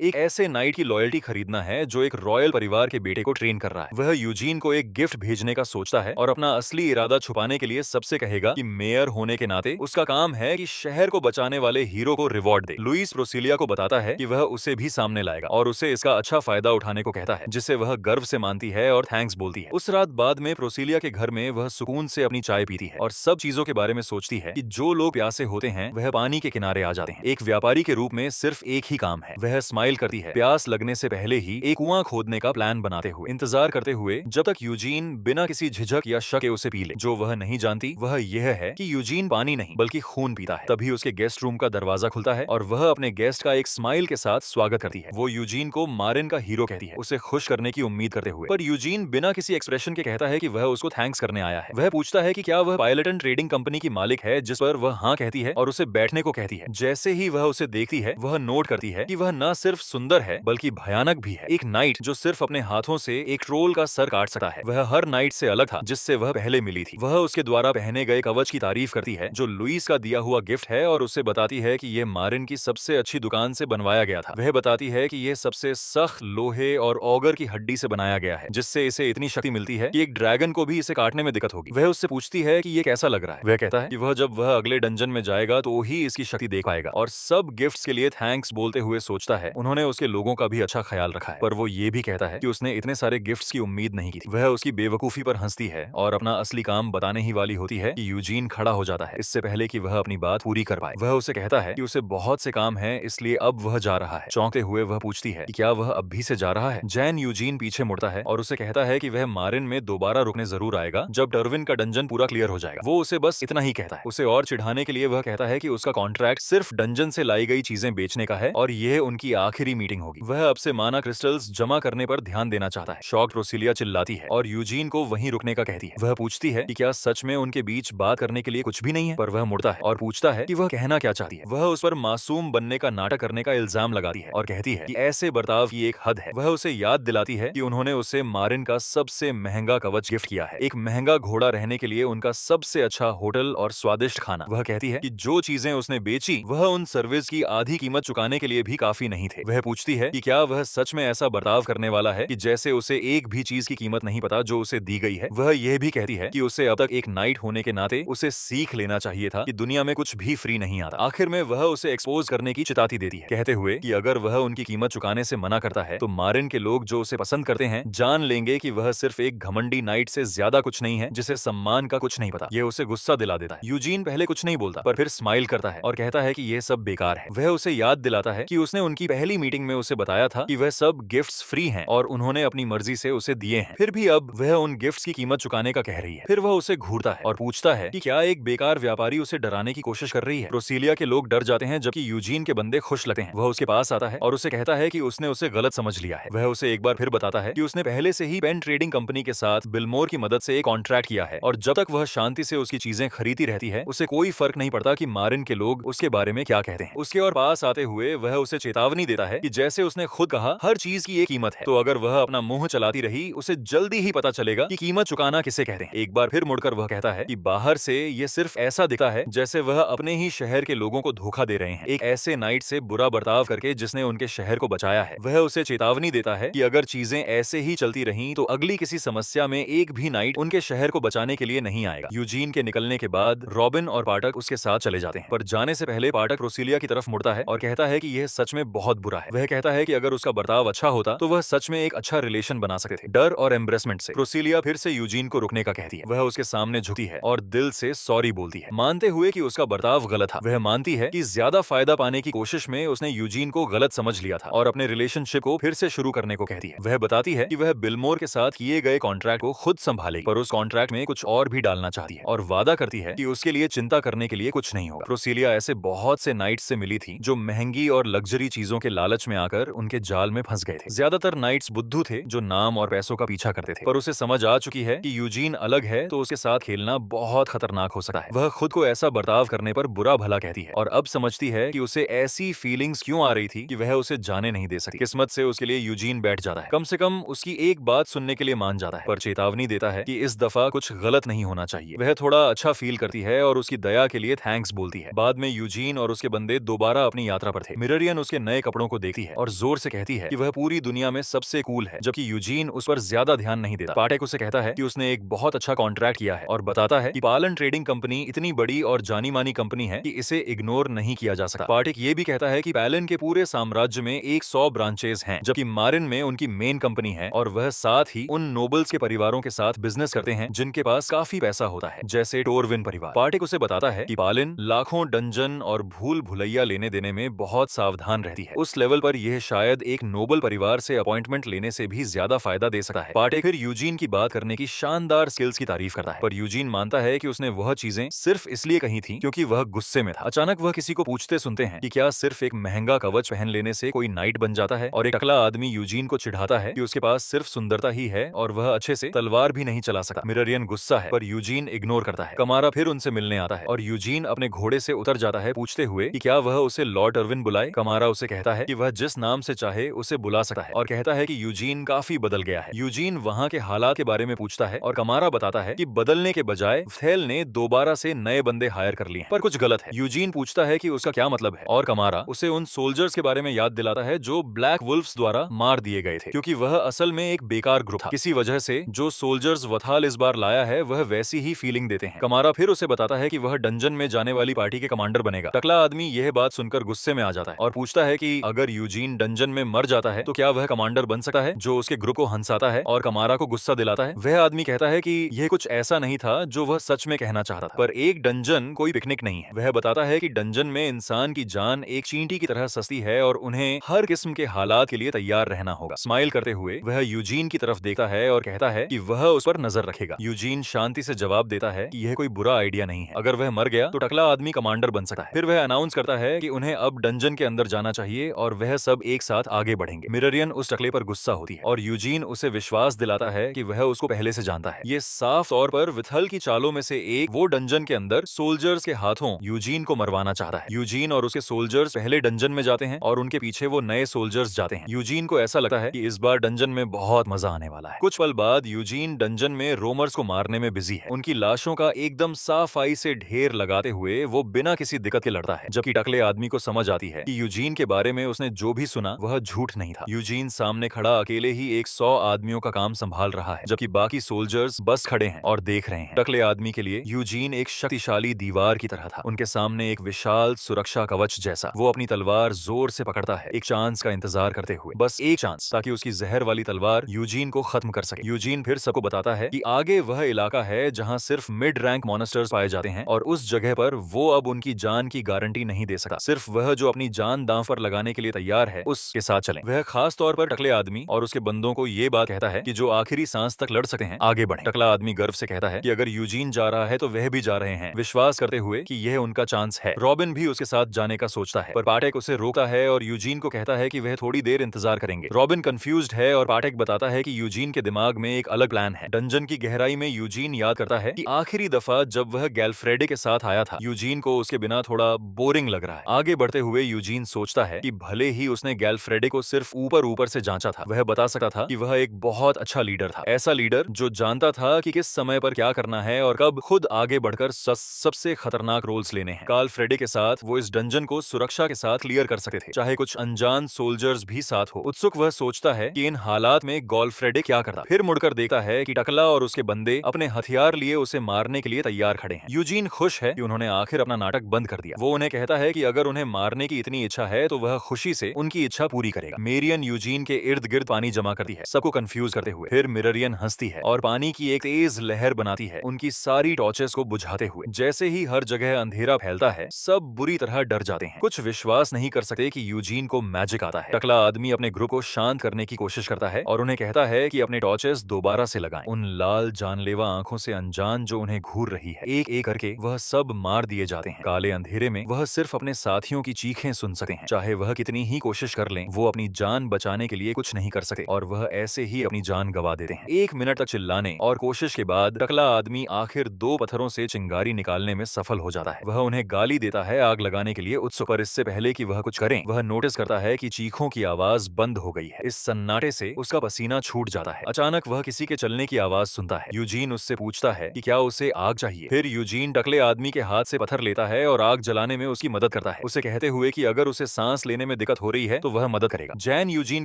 एक ऐसे नाइट की लॉयल्टी खरीदना है जो एक रॉयल परिवार के बेटे को ट्रेन कर रहा है। वह यूजीन को एक गिफ्ट भेजने का सोचता है और अपना असली इरादा छुपाने के लिए सबसे कहेगा कि मेयर होने के नाते उसका काम है कि शहर को बचाने वाले हीरो को रिवॉर्ड दे। लुइस प्रोसिलिया को बताता है कि वह उसे भी सामने लाएगा और उसे इसका अच्छा फायदा उठाने को कहता है, जिसे वह गर्व से मानती है और थैंक्स बोलती है। उस रात बाद में प्रोसिलिया के घर में वह सुकून से अपनी चाय पीती है और सब चीजों के बारे में सोचती है कि जो लोग प्यासे होते हैं वह पानी के किनारे आ जाते हैं। एक व्यापारी के रूप में सिर्फ एक ही काम है। वह स्माइल करती है, प्यास लगने से पहले ही एक कुआं खोदने का प्लान बनाते हुए, इंतजार करते हुए जब तक यूजीन बिना किसी झिझक या शक के उसे पी ले। जो वह नहीं जानती वह यह है कि यूजीन पानी नहीं बल्कि खून पीता है। तभी उसके गेस्ट रूम का दरवाजा खुलता है और वह अपने गेस्ट का एक स्माइल के साथ स्वागत करती है। वो यूजीन को मारिन का हीरो कहती है, उसे खुश करने की उम्मीद करते हुए। पर यूजीन बिना किसी एक्सप्रेशन के कहता है कि वह उसको थैंक्स करने आया है। वह पूछता है कि क्या वह पायलटन ट्रेडिंग कंपनी की मालिक है, जिस पर वह हाँ कहती है और उसे बैठने को कहती है। जैसे ही वह उसे देखती है वह नोट करती है कि वह न सिर्फ सुंदर है बल्कि भयानक भी है। एक नाइट जो सिर्फ अपने हाथों से एक ट्रोल का सर काट सकता है। वह हर नाइट से अलग था जिससे वह पहले मिली थी। वह उसके द्वारा पहने गए कवच की तारीफ करती है जो लुइस का दिया हुआ गिफ्ट है और उसे बताती है कि यह मारिन की सबसे अच्छी दुकान से बनवाया गया था। वह बताती है कि यह सबसे सख्त लोहे और ऑगर की हड्डी से बनाया गया है, जिससे इसे इतनी शक्ति मिलती है कि एक ड्रैगन को भी इसे काटने में दिक्कत होगी। वह उससे पूछती है कि यह कैसा लग रहा है। वह कहता है कि वह जब वह अगले डंजन में जाएगा तो ही इसकी शक्ति देख पाएगा और सब गिफ्ट्स के लिए थैंक्स बोलते हुए सोचता है उन्होंने उसके लोगों का भी अच्छा ख्याल रखा है। पर वो ये भी कहता है कि उसने इतने सारे गिफ्ट्स की उम्मीद नहीं की थी। वह उसकी बेवकूफी पर हंसती है और अपना असली काम बताने ही वाली होती है कि यूजीन खड़ा हो जाता है इससे पहले कि वह अपनी बात पूरी कर पाए। वह उसे कहता है कि उसे बहुत से काम है इसलिए अब वह जा रहा है। चौंकते हुए वह पूछती है कि क्या वह अब भी से जा रहा है। जैन यूजीन पीछे मुड़ता है और उसे कहता है कि वह मारिन में दोबारा रुकने जरूर आएगा जब टर्विन का डंजन पूरा क्लियर हो जाएगा। वो उसे बस इतना ही कहता है। उसे और चिढ़ाने के लिए वह कहता है कि उसका कॉन्ट्रैक्ट सिर्फ डंजन से लाई गई चीजें बेचने का है और यह उनकी आखिरी मीटिंग होगी। वह अब से माना क्रिस्टल्स जमा करने पर ध्यान देना चाहता है। शॉक्ड प्रोसिलिया चिल्लाती है और यूजीन को वहीं रुकने का कहती है। वह पूछती है कि क्या सच में उनके बीच बात करने के लिए कुछ भी नहीं है। पर वह मुड़ता है और पूछता है कि वह कहना क्या चाहती है। वह उस पर मासूम बनने का नाटक करने का इल्जाम लगाती है और कहती है कि ऐसे बर्ताव की एक हद है। वह उसे याद दिलाती है कि उन्होंने उसे मारिन का सबसे महंगा कवच गिफ्ट किया है, एक महंगा घोड़ा रहने के लिए उनका सबसे अच्छा होटल और स्वादिष्ट खाना। वह कहती है कि जो चीजें उसने बेची वह उन सर्विस की आधी कीमत चुकाने के लिए भी काफी नहीं थे। वह पूछती है कि क्या वह सच में ऐसा बर्ताव करने वाला है कि जैसे उसे एक भी चीज की कीमत नहीं पता जो उसे दी गई है। वह यह भी कहती है कि उसे अब तक एक नाइट होने के नाते उसे सीख लेना चाहिए था कि दुनिया में कुछ भी फ्री नहीं आता। आखिर में वह उसे एक्सपोज करने की चिताती देती है, कहते हुए कि अगर वह उनकी कीमत चुकाने से मना करता है तो मारिन के लोग जो उसे पसंद करते हैं जान लेंगे कि वह सिर्फ एक घमंडी नाइट से ज्यादा कुछ नहीं है जिसे सम्मान का कुछ नहीं पता। यह उसे गुस्सा दिला देता है। यूजीन पहले कुछ नहीं बोलता पर फिर स्माइल करता है और कहता है कि यह सब बेकार है। वह उसे याद दिलाता है कि उसने उनकी पहली मीटिंग में उसे बताया था कि वह सब गिफ्ट्स फ्री हैं और उन्होंने अपनी मर्जी से उसे दिए हैं। फिर भी अब वह उन गिफ्ट्स की कीमत चुकाने का कह रही है। फिर वह उसे घूरता है और पूछता है कि क्या एक बेकार व्यापारी उसे डराने की कोशिश कर रही है। प्रोसिलिया के लोग डर जाते हैं जबकि यूजीन के बंदे खुश लगते हैं। वह उसके पास आता है और उसे कहता है कि उसने उसे गलत समझ लिया है। वह उसे एक बार फिर बताता है कि उसने पहले से ही पेन ट्रेडिंग कंपनी के साथ बिलमोर की मदद से एक कॉन्ट्रैक्ट किया है और जब तक वह शांति से उसकी चीजें खरीदती रहती है उसे कोई फर्क नहीं पड़ता कि मारिन के लोग उसके बारे में क्या कहते हैं। उसके और पास आते हुए वह उसे चेतावनी देता है कि जैसे उसने खुद कहा हर चीज की एक कीमत है, तो अगर वह अपना मुंह चलाती रही उसे जल्दी ही पता चलेगा कि कीमत चुकाना किसे कहते हैं। एक बार फिर मुड़कर वह कहता है कि बाहर से ये सिर्फ ऐसा दिखता है जैसे वह अपने ही शहर के लोगों को धोखा दे रहे हैं, एक ऐसे नाइट से बुरा बर्ताव करके जिसने उनके शहर को बचाया है। वह उसे चेतावनी देता है कि अगर चीजें ऐसे ही चलती रहीं तो अगली किसी समस्या में एक भी नाइट उनके शहर को बचाने के लिए नहीं आएगा। यूजीन के निकलने के बाद रॉबिन और पाठक उसके साथ चले जाते हैं, पर जाने से पहले पाठक प्रोसिलिया की तरफ मुड़ता है और कहता है कि यह सच में बहुत बुरा है। वह कहता है कि अगर उसका बर्ताव अच्छा होता तो वह सच में एक अच्छा रिलेशन बना सकते थे। डर और एम्ब्रेसमेंट से प्रोसिलिया फिर से यूजीन को रुकने का कहती है। वह उसके सामने झुकती है और दिल से सॉरी बोलती है, मानते हुए कि उसका बर्ताव गलत था। वह मानती है कि ज्यादा फायदा पाने की कोशिश में उसने यूजीन को गलत समझ लिया था और अपने रिलेशनशिप को फिर से शुरू करने को कहती है। वह बताती है कि वह बिलमोर के साथ किए गए कॉन्ट्रैक्ट को खुद संभालेगी, पर उस कॉन्ट्रैक्ट में कुछ और भी डालना चाहती है और वादा करती है कि उसके लिए चिंता करने के लिए कुछ नहीं होगा। प्रोसिलिया ऐसे बहुत से नाइट्स से मिली थी जो महंगी और लग्जरी चीजों के लालच में आकर उनके जाल में फंस गए थे। ज्यादातर नाइट्स बुद्धू थे जो नाम और पैसों का पीछा करते थे, पर उसे समझ आ चुकी है कि यूजीन अलग है तो उसके साथ खेलना बहुत खतरनाक हो सकता है। वह खुद को ऐसा बर्ताव करने पर बुरा भला कहती है और अब समझती है कि उसे ऐसी फीलिंग्स क्यों आ रही थी कि वह उसे जाने नहीं दे सकती। किस्मत से उसके लिए यूजीन बैठ जाता है। कम से कम उसकी एक बात सुनने के लिए मान जाता है, पर चेतावनी देता है कि इस दफा कुछ गलत नहीं होना चाहिए। वह थोड़ा अच्छा फील करती है और उसकी दया के लिए थैंक्स बोलती है। बाद में यूजीन और उसके बंदे दोबारा अपनी यात्रा पर थे। मिररियन उसके नए कपड़ों को देखती है और जोर से कहती है कि वह पूरी दुनिया में सबसे कूल है, जबकि यूजीन उस पर ज्यादा ध्यान नहीं देता। पाटेक उसे कहता है कि उसने एक बहुत अच्छा कॉन्ट्रैक्ट किया है और बताता है कि पालन ट्रेडिंग कंपनी इतनी बड़ी और जानी मानी कंपनी है कि इसे इग्नोर नहीं किया जा सकता। पाटेक ये भी कहता है कि पैलन के पूरे साम्राज्य में 100 ब्रांचेस हैं, जबकि मारिन में उनकी मेन कंपनी है और वह साथ ही उन नोबल्स के परिवारों के साथ बिजनेस करते हैं जिनके पास काफी पैसा होता है, जैसे टोरविन परिवार। पाटेक उसे बताता है कि पालिन लाखों डंजन और भूल भुलैया लेने देने में बहुत सावधान रहती है। उस लेवल पर यह शायद एक नोबल परिवार से अपॉइंटमेंट लेने से भी ज्यादा फायदा दे सकता है। पाटेक फिर यूजीन की बात करने की शानदार स्किल्स की तारीफ करता है, पर यूजीन मानता है कि उसने वह चीजें सिर्फ इसलिए कही थी क्योंकि वह गुस्से में था। अचानक वह किसी को पूछते सुनते हैं कि क्या सिर्फ एक महंगा कवच पहन लेने से कोई नाइट बन जाता है, और एक टकला आदमी यूजीन को चिढ़ाता है कि उसके पास सिर्फ सुंदरता ही है और वह अच्छे से तलवार भी नहीं चला सकता। मिररियन गुस्सा है, पर यूजीन इग्नोर करता है। कमारा फिर उनसे मिलने आता है और यूजीन अपने घोड़े से उतर जाता है, पूछते हुए कि क्या वह उसे लॉर्ड अर्विन बुलाए। कमारा उसे कहता है कि वह जिस नाम से चाहे उसे बुला सकता है और कहता है कि यूजीन काफी बदल गया है। यूजीन वहाँ के हालात के बारे में पूछता है और कमारा बताता है कि बदलने के बजाय थेल ने दोबारा से नए बंदे हायर कर लिए हैं, पर कुछ गलत है। यूजीन पूछता है कि उसका क्या मतलब है और कमारा उसे उन सोल्जर्स के बारे में याद दिलाता है जो ब्लैक वुल्फ्स द्वारा मार दिए गए थे, क्योंकि वह असल में एक बेकार ग्रुप था। किसी वजह से जो सोल्जर्स वथाल इस बार लाया है वह वैसी ही फीलिंग देते हैं। कमारा फिर उसे बताता है कि वह डंजन में जाने वाली पार्टी के कमांडर बनेगा। टकला आदमी यह बात सुनकर गुस्से में आ जाता है और पूछता है कि अगर यूजीन डंजन में मर जाता है तो क्या वह कमांडर बन सकता है जो उसके ग्रुप को हंसाता है और कमारा को गुस्सा दिलाता है। वह आदमी कहता है कि यह कुछ ऐसा नहीं था जो वह सच में कहना चाहता था, पर एक डंजन कोई पिकनिक नहीं है। वह बताता है कि डंजन में इंसान की जान एक चींटी की तरह सस्ती है और उन्हें हर किस्म के हालात के लिए तैयार रहना होगा। स्माइल करते हुए वह यूजीन की तरफ देखता है और कहता है कि वह उस पर नजर रखेगा। यूजीन शांति से जवाब देता है कि यह कोई बुरा आइडिया नहीं है। अगर वह मर गया तो टकला आदमी कमांडर बन सकता है। फिर वह अनाउंस करता है कि उन्हें अब डंजन के अंदर जाना चाहिए और वह सब एक साथ आगे बढ़ेंगे। मिररियन उस टकले पर गुस्सा होती है और यूजीन उसे विश्वास दिलाता है कि वह उसको पहले से जानता है। ये साफ तौर पर विथल की चालों में से एक वो डंजन के अंदर सोल्जर्स के हाथों यूजीन को मरवाना चाहता है। यूजीन और उसके सोल्जर्स पहले डंजन में जाते हैं और उनके पीछे वो नए सोल्जर्स जाते हैं। यूजीन को ऐसा लगता है कि इस बार डंजन में बहुत मजा आने वाला है। कुछ पल बाद यूजीन डंजन में रोमर्स को मारने में बिजी है। उनकी लाशों का एकदम साफाई से ढेर लगाते हुए वो बिना किसी दिक्कत के लड़ता है, जबकि टकले आदमी को समझ आती है कि यूजीन के बारे में उसने जो भी सुना वह झूठ नहीं था। यूजीन सामने खड़ा अकेले ही 100 आदमियों का काम संभाल रहा है, जबकि बाकी सोल्जर्स बस खड़े हैं और देख रहे हैं। टकले आदमी के लिए यूजीन एक शक्तिशाली दीवार की तरह था। उनके सामने एक विशाल सुरक्षा कवच जैसा। वो अपनी तलवार जोर से पकड़ता है, एक चांस का इंतजार करते हुए, बस एक चांस, ताकि उसकी जहर वाली तलवार यूजीन को खत्म कर सके। यूजीन फिर सबको बताता है कि आगे वह इलाका है जहां सिर्फ मिड रैंक मॉन्स्टर्स पाए जाते हैं और उस जगह पर वो अब उनकी जान की गारंटी नहीं दे सकता। सिर्फ वह जो अपनी जान दांव पर लगाने के लिए तैयार है उसके साथ चलें। वह खास तौर पर टकले आदमी और उसके बंदों को ये बात कहता है कि जो आखिरी सांस तक लड़ सकते हैं आगे बढ़ें। टकला आदमी गर्व से कहता है कि अगर यूजीन जा रहा है तो वह भी जा रहे हैं, विश्वास करते हुए कि यह उनका चांस है। रॉबिन भी उसके साथ जाने का सोचता है, पर पाटेक उसे रोकता है और यूजीन को कहता है कि वह थोड़ी देर इंतजार करेंगे। रॉबिन कंफ्यूज्ड है और पाटेक बताता है कि यूजीन के दिमाग में एक अलग प्लान है। डंजन की गहराई में यूजीन याद करता है कि आखिरी दफा जब वह गैल्फ्रेडे के साथ आया था यूजीन को उसके बिना थोड़ा बोरिंग लग रहा है। आगे बढ़ते हुए यूजीन सोचता है कि भले ही उसने गैल्फ्रेडे को सिर्फ ऊपर ऊपर से जांचा था, वह बता सकता था कि वह एक बहुत अच्छा लीडर था। ऐसा लीडर जो जानता था कि किस समय पर क्या करना है और कब खुद आगे बढ़कर सबसे खतरनाक रोल्स लेने हैं। कार्ल फ्रेडे के साथ वो इस डंजन को सुरक्षा के साथ क्लियर कर सकते थे, चाहे कुछ अनजान सोल्जर्स भी साथ हो। उत्सुक वह सोचता है कि इन हालात में गॉलफ्रेडे क्या करता। फिर मुड़कर देखता है कि टकला और उसके बंदे अपने हथियार लिए उसे मारने के लिए तैयार खड़े हैं। यूजीन खुश है कि उन्होंने आखिर अपना नाटक बंद कर दिया। वो उन्हें कहता है कि अगर उन्हें मारने की इतनी इच्छा है तो वह खुशी से उनकी इच्छा पूरी करेगा। मेरियन यूजीन के इर्द गिर्द पानी जमा करती है, सबको कंफ्यूज करते हुए। फिर मिररियन हंसती है और पानी की एक तेज लहर बनाती है, उनकी सारी टॉर्चेस को बुझाते हुए। जैसे ही हर जगह अंधेरा फैलता है सब बुरी तरह डर जाते हैं। कुछ विश्वास नहीं कर सकते कि यूजीन को मैजिक आता है। टकला आदमी अपने ग्रुप को शांत करने की कोशिश करता है और उन्हें कहता है कि अपने टॉर्चेस दोबारा से लगाएं। उन लाल जानलेवा आंखों से अनजान जो उन्हें घूर रही है, एक एक करके वह सब मार दिए जाते हैं। काले अंधेरे में वह सिर्फ अपने साथियों की चीखें सुन सकते हैं। चाहे वह कितनी ही कोशिश कर लें, वो अपनी जान बचाने के लिए कुछ नहीं कर सकते और वह ऐसे ही अपनी जान गंवा देते हैं। 1 मिनट तक चिल्लाने और कोशिश के बाद टकला आदमी आखिर 2 पत्थरों से चिंगारी निकालने में सफल हो जाता है। वह उन्हें गाली देता है आग लगाने के लिए उत्सुक, पर इससे पहले कि वह कुछ करें वह नोटिस करता है कि चीखों की आवाज बंद हो गई है। इस सन्नाटे से उसका पसीना छूट जाता है। अचानक वह किसी के चलने की आवाज सुनता है। यूजीन उससे पूछता है कि क्या उसे आग चाहिए। फिर यूजीन टकले आदमी के हाथ से पत्थर लेता है और आग जलाने में उसकी मदद करता है, उसे कहते हुए कि अगर उसे सांस लेने में दिक्कत हो रही है तो वह मदद करेगा। जैन यूजीन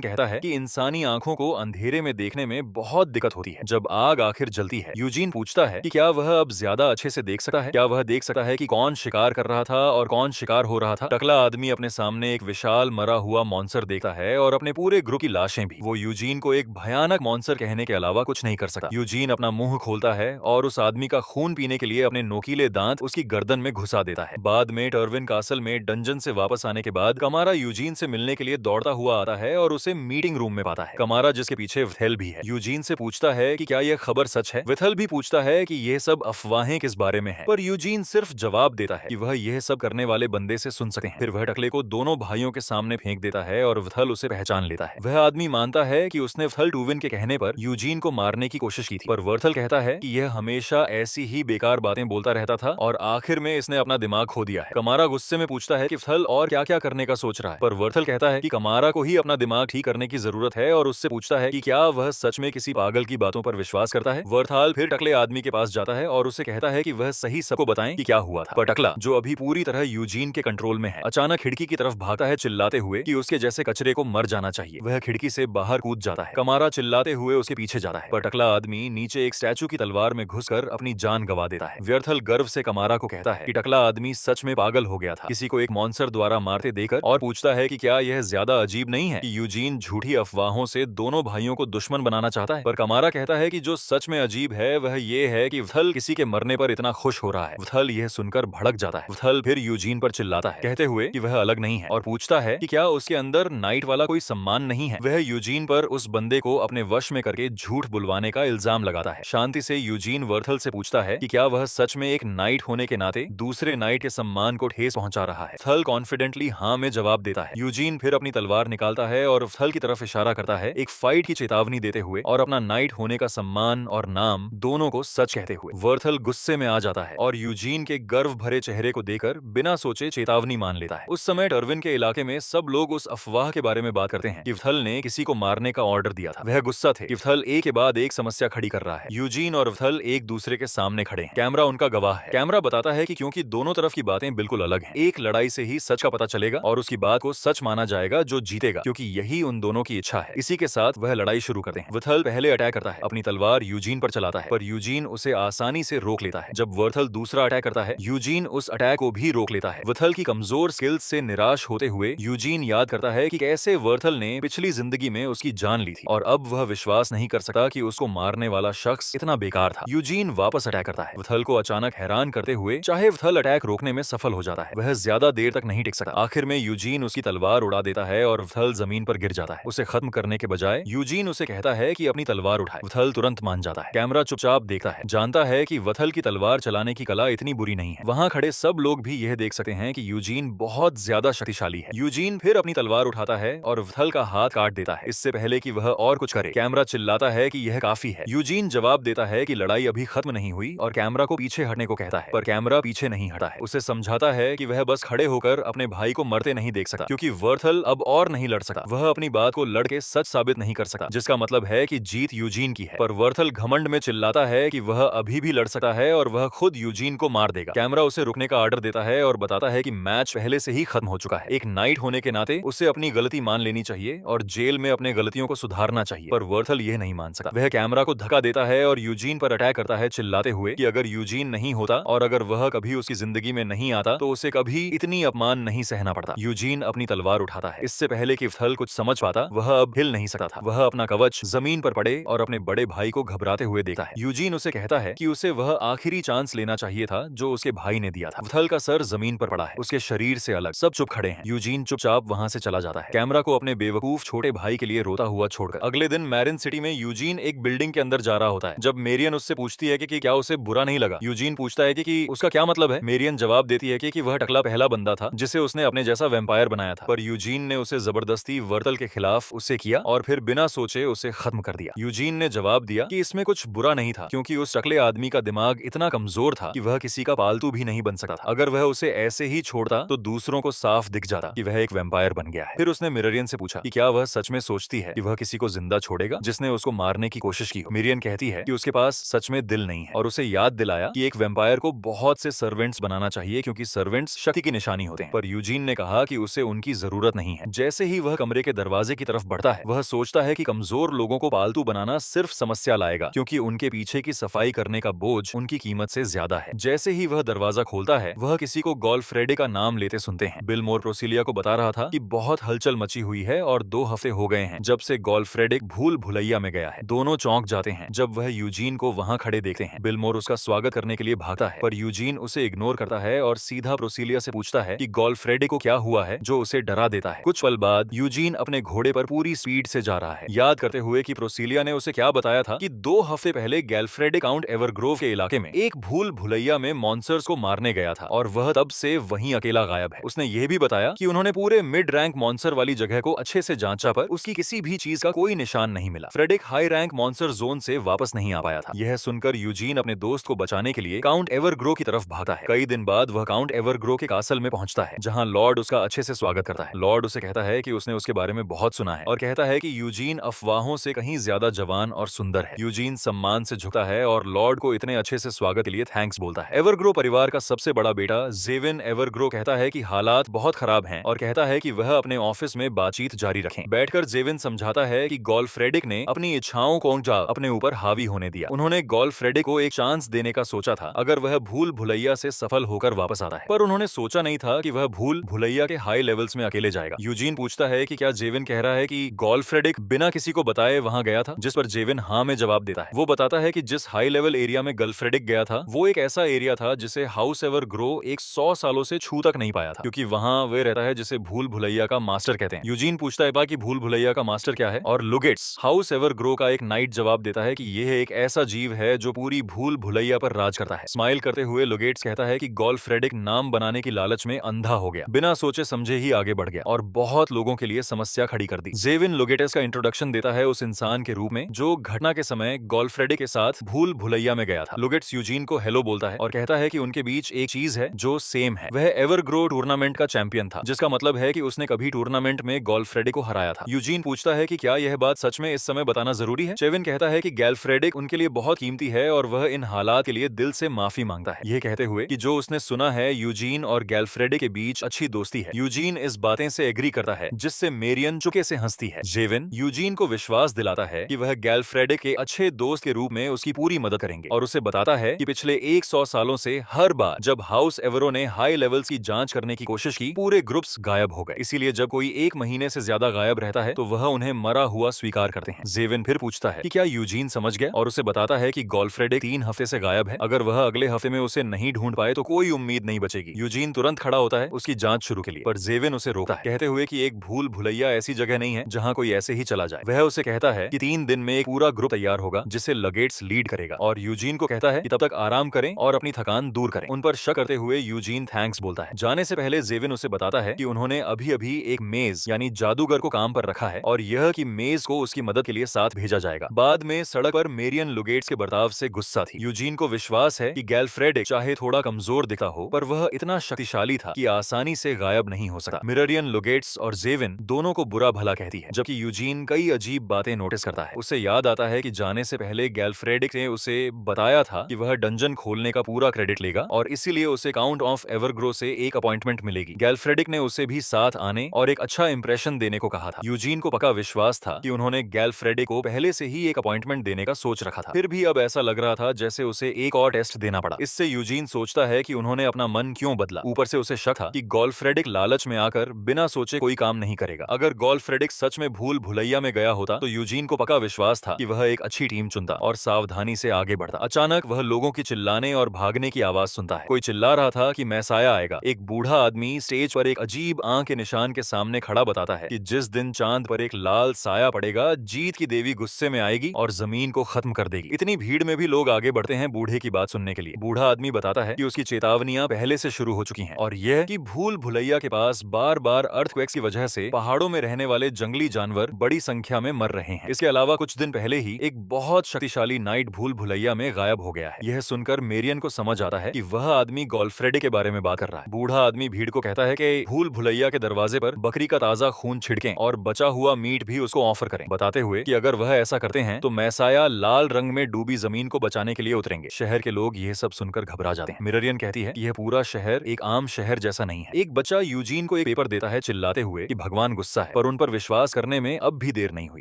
कहता है कि इंसानी आंखों को अंधेरे में देखने में बहुत दिक्कत होती है। जब आग आखिर जलती है, यूजीन पूछता है कि क्या वह अब ज्यादा अच्छे से देख सकता है, क्या वह देख सकता है कि कौन शिकार कर रहा था और कौन शिकार हो रहा था। टकला आदमी अपने सामने एक विशाल मरा हुआ मॉन्स्टर देखता है और अपने पूरे ग्रुप की लाशें भी। वो यूजीन को एक भयानक मॉन्स्टर कहने के अलावा कुछ नहीं कर सकता। यूजीन अपना मुंह खोलता है और उस आदमी का खून पीने के लिए अपने नोकीले दांत उसकी गर्दन में घुसा देता है। बाद में टर्विन कासल में डंजन से वापस आने के बाद कमारा यूजीन से मिलने के लिए दौड़ता हुआ आता है और उसे मीटिंग रूम में पाता है। कमारा जिसके पीछे विथेल भी है, यूजीन से पूछता है कि क्या यह खबर सच है। विथेल भी पूछता है कि यह सब अफवाहें किस बारे में है, पर यूजीन सिर्फ जवाब देता है कि वह यह सब करने वाले बंदे से सुन सकते हैं। फिर वह टकले को दोनों भाइयों के सामने फेंक देता है और विथेल उसे पहचान लेता है। वह आदमी मानता है कि उसने विथेल टूविन के कहने पर यूजीन को मारने की कोशिश की थी, पर विथेल कहता है कि यह हमेशा ऐसी ही बेकार बातें बोलता रहता था और आखिर में इसने अपना दिमाग खो दिया है। कमारा गुस्से में पूछता है कि विथेल और क्या क्या करने का सोच रहा है, पर विथेल कहता है कि कमारा को ही अपना दिमाग ठीक करने की जरूरत है और उससे पूछता है कि क्या वह सच में किसी पागल की बातों पर विश्वास करता है। विथेल फिर टकले आदमी के पास जाता है और उसे कहता है कि वह सही सबको बताएं कि क्या हुआ था। पर टकला, जो अभी पूरी तरह यूजीन के कंट्रोल में है, अचानक खिड़की की तरफ भागता है चिल्लाते हुए कि उसके जैसे कचरे को मर जाना चाहिए। वह खिड़की से बाहर कूद जाता है। कमारा चिल्लाते हुए उसके पीछे जाता है, पर टकला आदमी नीचे एक स्टैचू की तलवार में घुसकर अपनी जान गंवा देता है। विथेल गर्व से कमारा को कहता है कि टकला आदमी सच में पागल हो गया था, किसी को एक मॉन्स्टर द्वारा मारते देकर, और पूछता है कि क्या यह ज्यादा अजीब नहीं है कि यूजीन झूठी अफवाहों से दोनों भाइयों को दुश्मन बनाना चाहता है। पर कमारा कहता है कि जो सच में अजीब है वह ये है कि विथेल किसी के मरने पर इतना खुश हो रहा है। विथेल यह सुनकर भड़क जाता है। विथेल फिर यूजीन पर चिल्लाता है, कहते हुए कि वह अलग नहीं है, और पूछता है कि क्या उसके अंदर नाइट वाला कोई सम्मान नहीं है। वह यूजीन पर उस बंदे को अपने वश में करके झूठ बुलवाने का इल्जाम लगाता है। शांति से यूजीन विथेल से पूछता है कि क्या वह सच में एक नाइट होने के नाते दूसरे नाइट के सम्मान को ठेस पहुंचा रहा है। विथेल कॉन्फिडेंटली हाँ में जवाब देता है। यूजीन फिर अपनी तलवार निकालता है और विथेल की तरफ इशारा करता है, एक फाइट की चेतावनी देते हुए और अपना नाइट होने का सम्मान और नाम दोनों को सच कहते हुए। विथेल गुस्से में आ जाता है और यूजीन के गर्व भरे चेहरे को देखकर बिना सोचे चेतावनी मान लेता है। उस समय टर्विन के इलाके में सब लोग उस अफवाह के बारे में बात करते हैं कि विथेल ने किसी को मारने का ऑर्डर दिया था। वह गुस्सा थे कि विथेल एक के बाद एक समस्या खड़ी कर रहा है। यूजीन और विथेल एक दूसरे के सामने खड़े हैं। कैमरा उनका गवाह है। कैमरा बताता है कि क्योंकि दोनों तरफ की बातें बिल्कुल अलग हैं, एक लड़ाई से ही सच का पता चलेगा और उसकी बात को सच माना जाएगा जो जीतेगा, क्योंकि यही उन दोनों की इच्छा है। इसी के साथ वह लड़ाई शुरू करते हैं। विथेल पहले अटैक करता है, अपनी तलवार यूजीन पर चलाता है, पर यूजीन उसे आसानी से रोक लेता है। जब विथेल दूसरा अटैक करता है, यूजीन उस अटैक को भी रोक लेता है। विथेल की कमजोर स्किल्स से निराश होते हुए यूजीन याद करता है कि कैसे विथेल ने पिछली जिंदगी में उसकी जान ली थी और अब वह विश्वास नहीं कर सकता कि उसको मारने वाला शख्स इतना बेकार था। यूजीन वापस अटैक करता है, विथेल को अचानक हैरान करते हुए, चाहे विथेल अटैक रोकने में सफल हो जाता है, वह ज्यादा देर तक नहीं टिक सकता। आखिर में यूजीन उसकी तलवार उड़ा देता है और विथेल जमीन पर गिर जाता है। उसे खत्म करने के बजाय यूजीन उसे कहता है कि अपनी तलवार उठाए। विथेल तुरंत मान जाता है। कैमरा चुपचाप देखता है, जानता है कि विथेल की तलवार चलाने की कला इतनी बुरी नहीं है। वहां खड़े सब लोग भी यह देख सकते हैं कि यूजीन बहुत ज्यादा शक्तिशाली है। यूजीन फिर अपनी तलवार उठाता है और विथेल का हाथ काट देता है, इससे पहले कि वह और कुछ करे। कैमरा चिल्लाता है कि यह काफी है। यूजीन जवाब देता है कि लड़ाई अभी खत्म नहीं हुई और कैमरा को पीछे हटने को कहता है, पर कैमरा पीछे नहीं हटा है। उसे समझाता है कि वह बस खड़े होकर अपने भाई को मरते नहीं देख सकता, क्योंकि विथेल अब और नहीं लड़ सकता। वह अपनी बात को लड़के सच साबित नहीं कर सकता, जिसका मतलब है कि जीत यूजीन की है। पर विथेल घमंड में चिल्लाता है कि वह अभी भी लड़ सकता है और वह खुद यूजीन को मार देगा। कैमरा उसे रुकने का ऑर्डर देता है और बताता है कि मैच पहले से ही खत्म हो चुका है। एक नाइट होने के नाते उसे अपनी गलती मान लेनी चाहिए और जेल में अपने गलतियों को सुधारना चाहिए, पर विथेल यह नहीं मान सकता। वह कैमरा को धक्का देता है और यूजीन पर अटैक करता है, चिल्लाते हुए कि अगर यूजीन नहीं होता और अगर वह कभी उसकी जिंदगी में नहीं आता तो उसे कभी इतनी अपमान नहीं सहना पड़ता। यूजीन अपनी तलवार उठाता है। इससे पहले कि विथेल कुछ समझ पाता, वह अब हिल नहीं सकता था। वह अपना कवच जमीन पर पड़े और अपने बड़े भाई को घबराते हुए देखता है। यूजीन उसे कहता है कि उसे वह आखिरी चांस लेना चाहिए था जो उसके भाई ने दिया था। विथेल का सर जमीन पर पड़ा है, उसके शरीर से अलग। सब चुप खड़े हैं। यूजीन चुपचाप वहां से चला जाता है, कैमरा को अपने बेवकूफ छोटे भाई के लिए रोता हुआ छोड़कर। अगले दिन मैरिन सिटी में यूजीन एक बिल्डिंग के अंदर जा रहा होता है। जब मेरियन उससे पूछती है कि क्या उसे बुरा नहीं लगा, यूजीन पूछता है कि उसका क्या मतलब है। मेरियन जवाब देती है कि वह टकला पहला बंदा था जिसे उसने अपने जैसा वैम्पायर बनाया था, पर यूजीन ने उसे जबरदस्ती विथेल के खिलाफ उससे किया और फिर बिना सोचे उसे खत्म कर दिया। यूजीन ने जवाब दिया कि इसमें कुछ बुरा नहीं था, क्योंकि उस टकले आदमी का दिमाग इतना कमजोर था कि वह किसी का पालतू भी नहीं बन सकता था। अगर वह उसे ऐसे ही छोड़ता तो दूसरों को साफ दिख जाता कि वह एक वैम्पायर बन गया है। फिर उसने मिररियन से पूछा कि क्या वह सच में सोचती है कि वह किसी को जिंदा छोड़ेगा जिसने उसको मारने की कोशिश की हो। मिरियन कहती है कि उसके पास सच में दिल नहीं है और उसे याद दिलाया कि एक वेम्पायर को बहुत से सर्वेंट्स बनाना चाहिए क्योंकि सर्वेंट्स शक्ति की निशानी होते हैं। पर यूजीन ने कहा कि उसे उनकी जरूरत नहीं है। जैसे ही वह कमरे के दरवाजे की तरफ बढ़ता है, वह सोचता है कि कमजोर लोगों को पालतू बनाना सिर्फ समस्या लाएगा क्योंकि उनके पीछे की सफाई करने का बोझ उनकी कीमत से ज्यादा है। जैसे ही वह दरवाजा खोलता है, वह किसी को गॉलफ्रेडे का नाम लेते सुनते हैं। बिलमोर प्रोसिलिया को बता रहा था कि बहुत हलचल मची हुई है और 2 हफ्ते हो गए हैं जब से गॉलफ्रेडे भूल भुलैया में गया है। दोनों चौंक जाते हैं जब वह यूजीन को वहां खड़े देखते हैं। बिलमोर उसका स्वागत करने के लिए भागता है पर यूजीन उसे इग्नोर करता है और सीधा प्रोसिलिया से पूछता है कि गॉलफ्रेडे को क्या हुआ है जो उसे डरा देता है। कुछ पल बाद यूजीन अपने घोड़े पर पूरी स्पीड से जा रहा है, याद करते हुए कि प्रोसिलिया ने उसे क्या बताया था कि 2 हफ्ते पहले गॉलफ्रेडे काउंट एवरग्रोव के इलाके में एक भूल भुलैया में मॉन्स्टर्स को मारने गया था और वह तब से वहीं अकेला गायब है। उसने यह भी बताया कि उन्होंने पूरे मिड रैंक मॉन्स्टर वाली जगह को अच्छे से जांचा पर उसकी किसी भी चीज का कोई निशान नहीं मिला। Phrenic high rank monster zone से वापस नहीं आ पाया था। यह सुनकर यूजीन अपने दोस्त को बचाने के लिए काउंट एवरग्रो की तरफ भागता है। कई दिन बाद वह काउंट एवरग्रो के कासल में पहुंचता है जहां लॉर्ड उसका अच्छे से स्वागत करता है। लॉर्ड उसे कहता है कि उसने उसके बारे में बहुत सुना है और कहता है कि यूजीन अफवाहों से कहीं ज्यादा जवान और सुंदर है। यूजीन सम्मान से झुकता है और लॉर्ड को इतने अच्छे से स्वागत के लिए थैंक्स बोलता है। एवरग्रो परिवार का सबसे बड़ा बेटा जेविन एवरग्रो कहता है कि हालात बहुत खराब हैं और कहता है कि वह अपने ऑफिस में बातचीत जारी रखें। बैठकर जेविन समझाता है कि गॉलफ्रेडिक ने अपनी इच्छाओं को अपने ऊपर हावी होने दिया। उन्होंने गॉलफ्रेडिक को एक चांस देने का सोचा था अगर वह भूल भुलैया से सफल होकर वापस आता है, पर उन्होंने सोचा नहीं था कि वह भूल भुलैया के हाई लेवल्स में अकेले जाएगा। यूजीन पूछता है कि क्या जेविन कह रहा है कि गॉलफ्रेडिक बिना किसी को बताए वहां गया था, जिस पर जेविन हाँ में जवाब देता है। वो बताता है कि जिस हाई लेवल एरिया में गॉलफ्रेडिक गया था वो एक ऐसा एरिया था जिसे हाउस एवर ग्रो एक 100 सालों से छू तक नहीं पाया था क्योंकि वहां वे रहता है जिसे भूल भुलैया का मास्टर कहते हैं। यूजीन पूछता है कि भूल भुलैया का मास्टर क्या है और लुगेट्स हाउस एवर ग्रो का एक नाइट जवाब देता है कि यह एक ऐसा जीव है जो पूरी भूल भुलैया पर राज करता है। स्माइल करते हुए लुगेट्स कहता है कि गॉलफ्रेडिक नाम बनाने की लालच में अंधा हो गया, बिना सोचे समझे ही आगे बढ़ गया और बहुत लोगों के लिए समस्या खड़ी कर दी। जेविन लुगेटस का इंट्रोडक्शन देता है उस इंसान के रूप में जो घटना के समय गॉलफ्रेडिक के साथ भूल भुलैया में गया था। लुगेट्स यूजीन को हेलो बोलता है और कहता है कि उनके बीच एक चीज है जो सेम है। वह एवरग्रो टूर्नामेंट का चैंपियन था, जिसका मतलब है कि उसने कभी टूर्नामेंट में गॉलफ्रेडिक को हराया था। यूजीन पूछता है कि क्या यह बात सच में इस समय बताना जरूरी है। चेविन कहता है कि गॉलफ्रेडिक उनके लिए बहुत कीमती है और वह इन हालात के लिए दिल से माफी मांगता है, यह कहते हुए कि जो उसने सुना है यूजीन और गॉलफ्रेडिक के बीच अच्छी दोस्ती है। यूजीन इस बातें से एग्री करता है जिससे मेरियन चुके से हंसती है। जेविन यूजीन को विश्वास दिलाता है कि वह गॉलफ्रेडिक के अच्छे दोस्त के रूप में उसकी पूरी मदद करेंगे और उसे बताता है कि पिछले 100 सालों से हर बार जब हाउस एवरो ने हाई लेवल्स की जांच करने की कोशिश की, पूरे ग्रुप्स गायब हो गए। इसीलिए जब कोई 1 महीने से ज्यादा गायब रहता है तो वह उन्हें मरा हुआ स्वीकार करते हैं। जेविन फिर पूछता है कि क्या यूजीन समझ गया और उसे बताता है कि गॉलफ्रेडिक 3 हफ्ते से गायब है। अगर वह अगले हफ्ते में उसे नहीं ढूंढ पाए तो कोई उम्मीद नहीं बचेगी। यूजीन तुरंत खड़ा होता है उसकी जांच शुरू के लिए, पर जेविन उसे रोकता है कहते हुए कि एक भूल भुलैया ऐसी जगह नहीं है जहां कोई ऐसे ही चला जाए। वह उसे कहता है कि 3 दिन में एक पूरा ग्रुप तैयार होगा जिसे लगेट्स लीड करेगा और यूजीन को कहता है कि तब तक आराम करें और अपनी थकान दूर करें। उन पर शक करते हुए यूजीन थैंक्स बोलता है। जाने से पहले जेविन उसे बताता है कि उन्होंने अभी अभी एक मेज यानी जादूगर को काम पर रखा है और यह कि मेज को उसकी मदद के लिए साथ भेजा जाएगा। बाद में सड़क पर मेरियन लुगेट्स के बर्ताव से गुस्सा थी। यूजीन को विश्वास है कि गॉलफ्रेडिक चाहे थोड़ा कमजोर दिखता हो पर वह इतना शक्तिशाली था कि आसानी से गायब नहीं हो सकता। मिरेरियन लुगेट्स और जेविन दोनों को बुरा भला कहती है, जबकि यूजीन कई अजीब बातें नोटिस करता है। उसे याद आता है कि जाने से पहले गॉलफ्रेडिक ने उसे बताया था कि वह डंजन खोलने का पूरा क्रेडिट लेगा और इसीलिए उसे काउंट ऑफ एवरग्रो से एक अपॉइंटमेंट मिलेगी। गॉलफ्रेडिक ने उसे भी साथ आने और एक अच्छा इंप्रेशन देने को कहा था। यूजीन को पक्का विश्वास था कि उन्होंने गॉलफ्रेडिक को पहले से ही एक अपॉइंटमेंट देने का सोच रखा था, फिर भी अब ऐसा लग रहा था जैसे उसे एक और टेस्ट देना पड़ा। इससे यूजीन सोचता है कि उन्होंने अपना मन क्यों बदला। ऊपर से उसे शक था कि गॉलफ्रेडिक लालच में आकर बिना सोचे कोई काम नहीं करेगा। अगर गॉलफ्रेडिक सच में भूल भुलैया में गया होता तो यूजीन को पक्का विश्वास था कि वह एक अच्छी टीम चुनता और सावधानी से आगे बढ़ता। अचानक वह लोगों की चिल्लाने और भागने की आवाज सुनता है। कोई चिल्ला रहा था कि मैसाया आएगा। एक बूढ़ा आदमी स्टेज पर एक अजीब आंख के निशान के सामने खड़ा बताता है कि जिस दिन चांद पर एक लाल साया पड़ेगा, जीत की देवी गुस्से में आएगी और जमीन को खत्म कर देगी। इतनी भीड़ में भी लोग आगे बढ़ते हैं बूढ़े की बात सुनने के लिए। बूढ़ा आदमी बताता है कि उसकी चेतावनियां पहले से शुरू हो चुकी हैं और यह कि भूल भुलैया के पास बार बार अर्थक्वेक्स की वजह से पहाड़ों में रहने वाले जंगली जानवर बड़ी संख्या में मर रहे हैं। इसके अलावा कुछ दिन पहले ही एक बहुत शक्तिशाली नाइट भूल भुलैया में गायब हो गया है। यह सुनकर मेरियन को समझ आता है कि वह आदमी गॉलफ्रेडिक के बारे में बात कर रहा है। बूढ़ा आदमी भीड़ को कहता है कि भूल भुलैया के दरवाजे पर बकरी का ताजा खून छिड़कें और बचा हुआ मीट भी उसको ऑफर करें, बताते हुए कि अगर वह ऐसा करते हैं तो मैसाया लाल रंग में डूबी जमीन को बचाने के लिए उतरेंगे। शहर के लोग यह सब सुनकर घबरा जाते हैं। मिरेरियन कहती है कि यह पूरा शहर एक आम शहर जैसा नहीं है। एक बच्चा यूजीन को एक पेपर देता है चिल्लाते हुए कि भगवान गुस्सा है, पर उन पर विश्वास करने में अब भी देर नहीं हुई।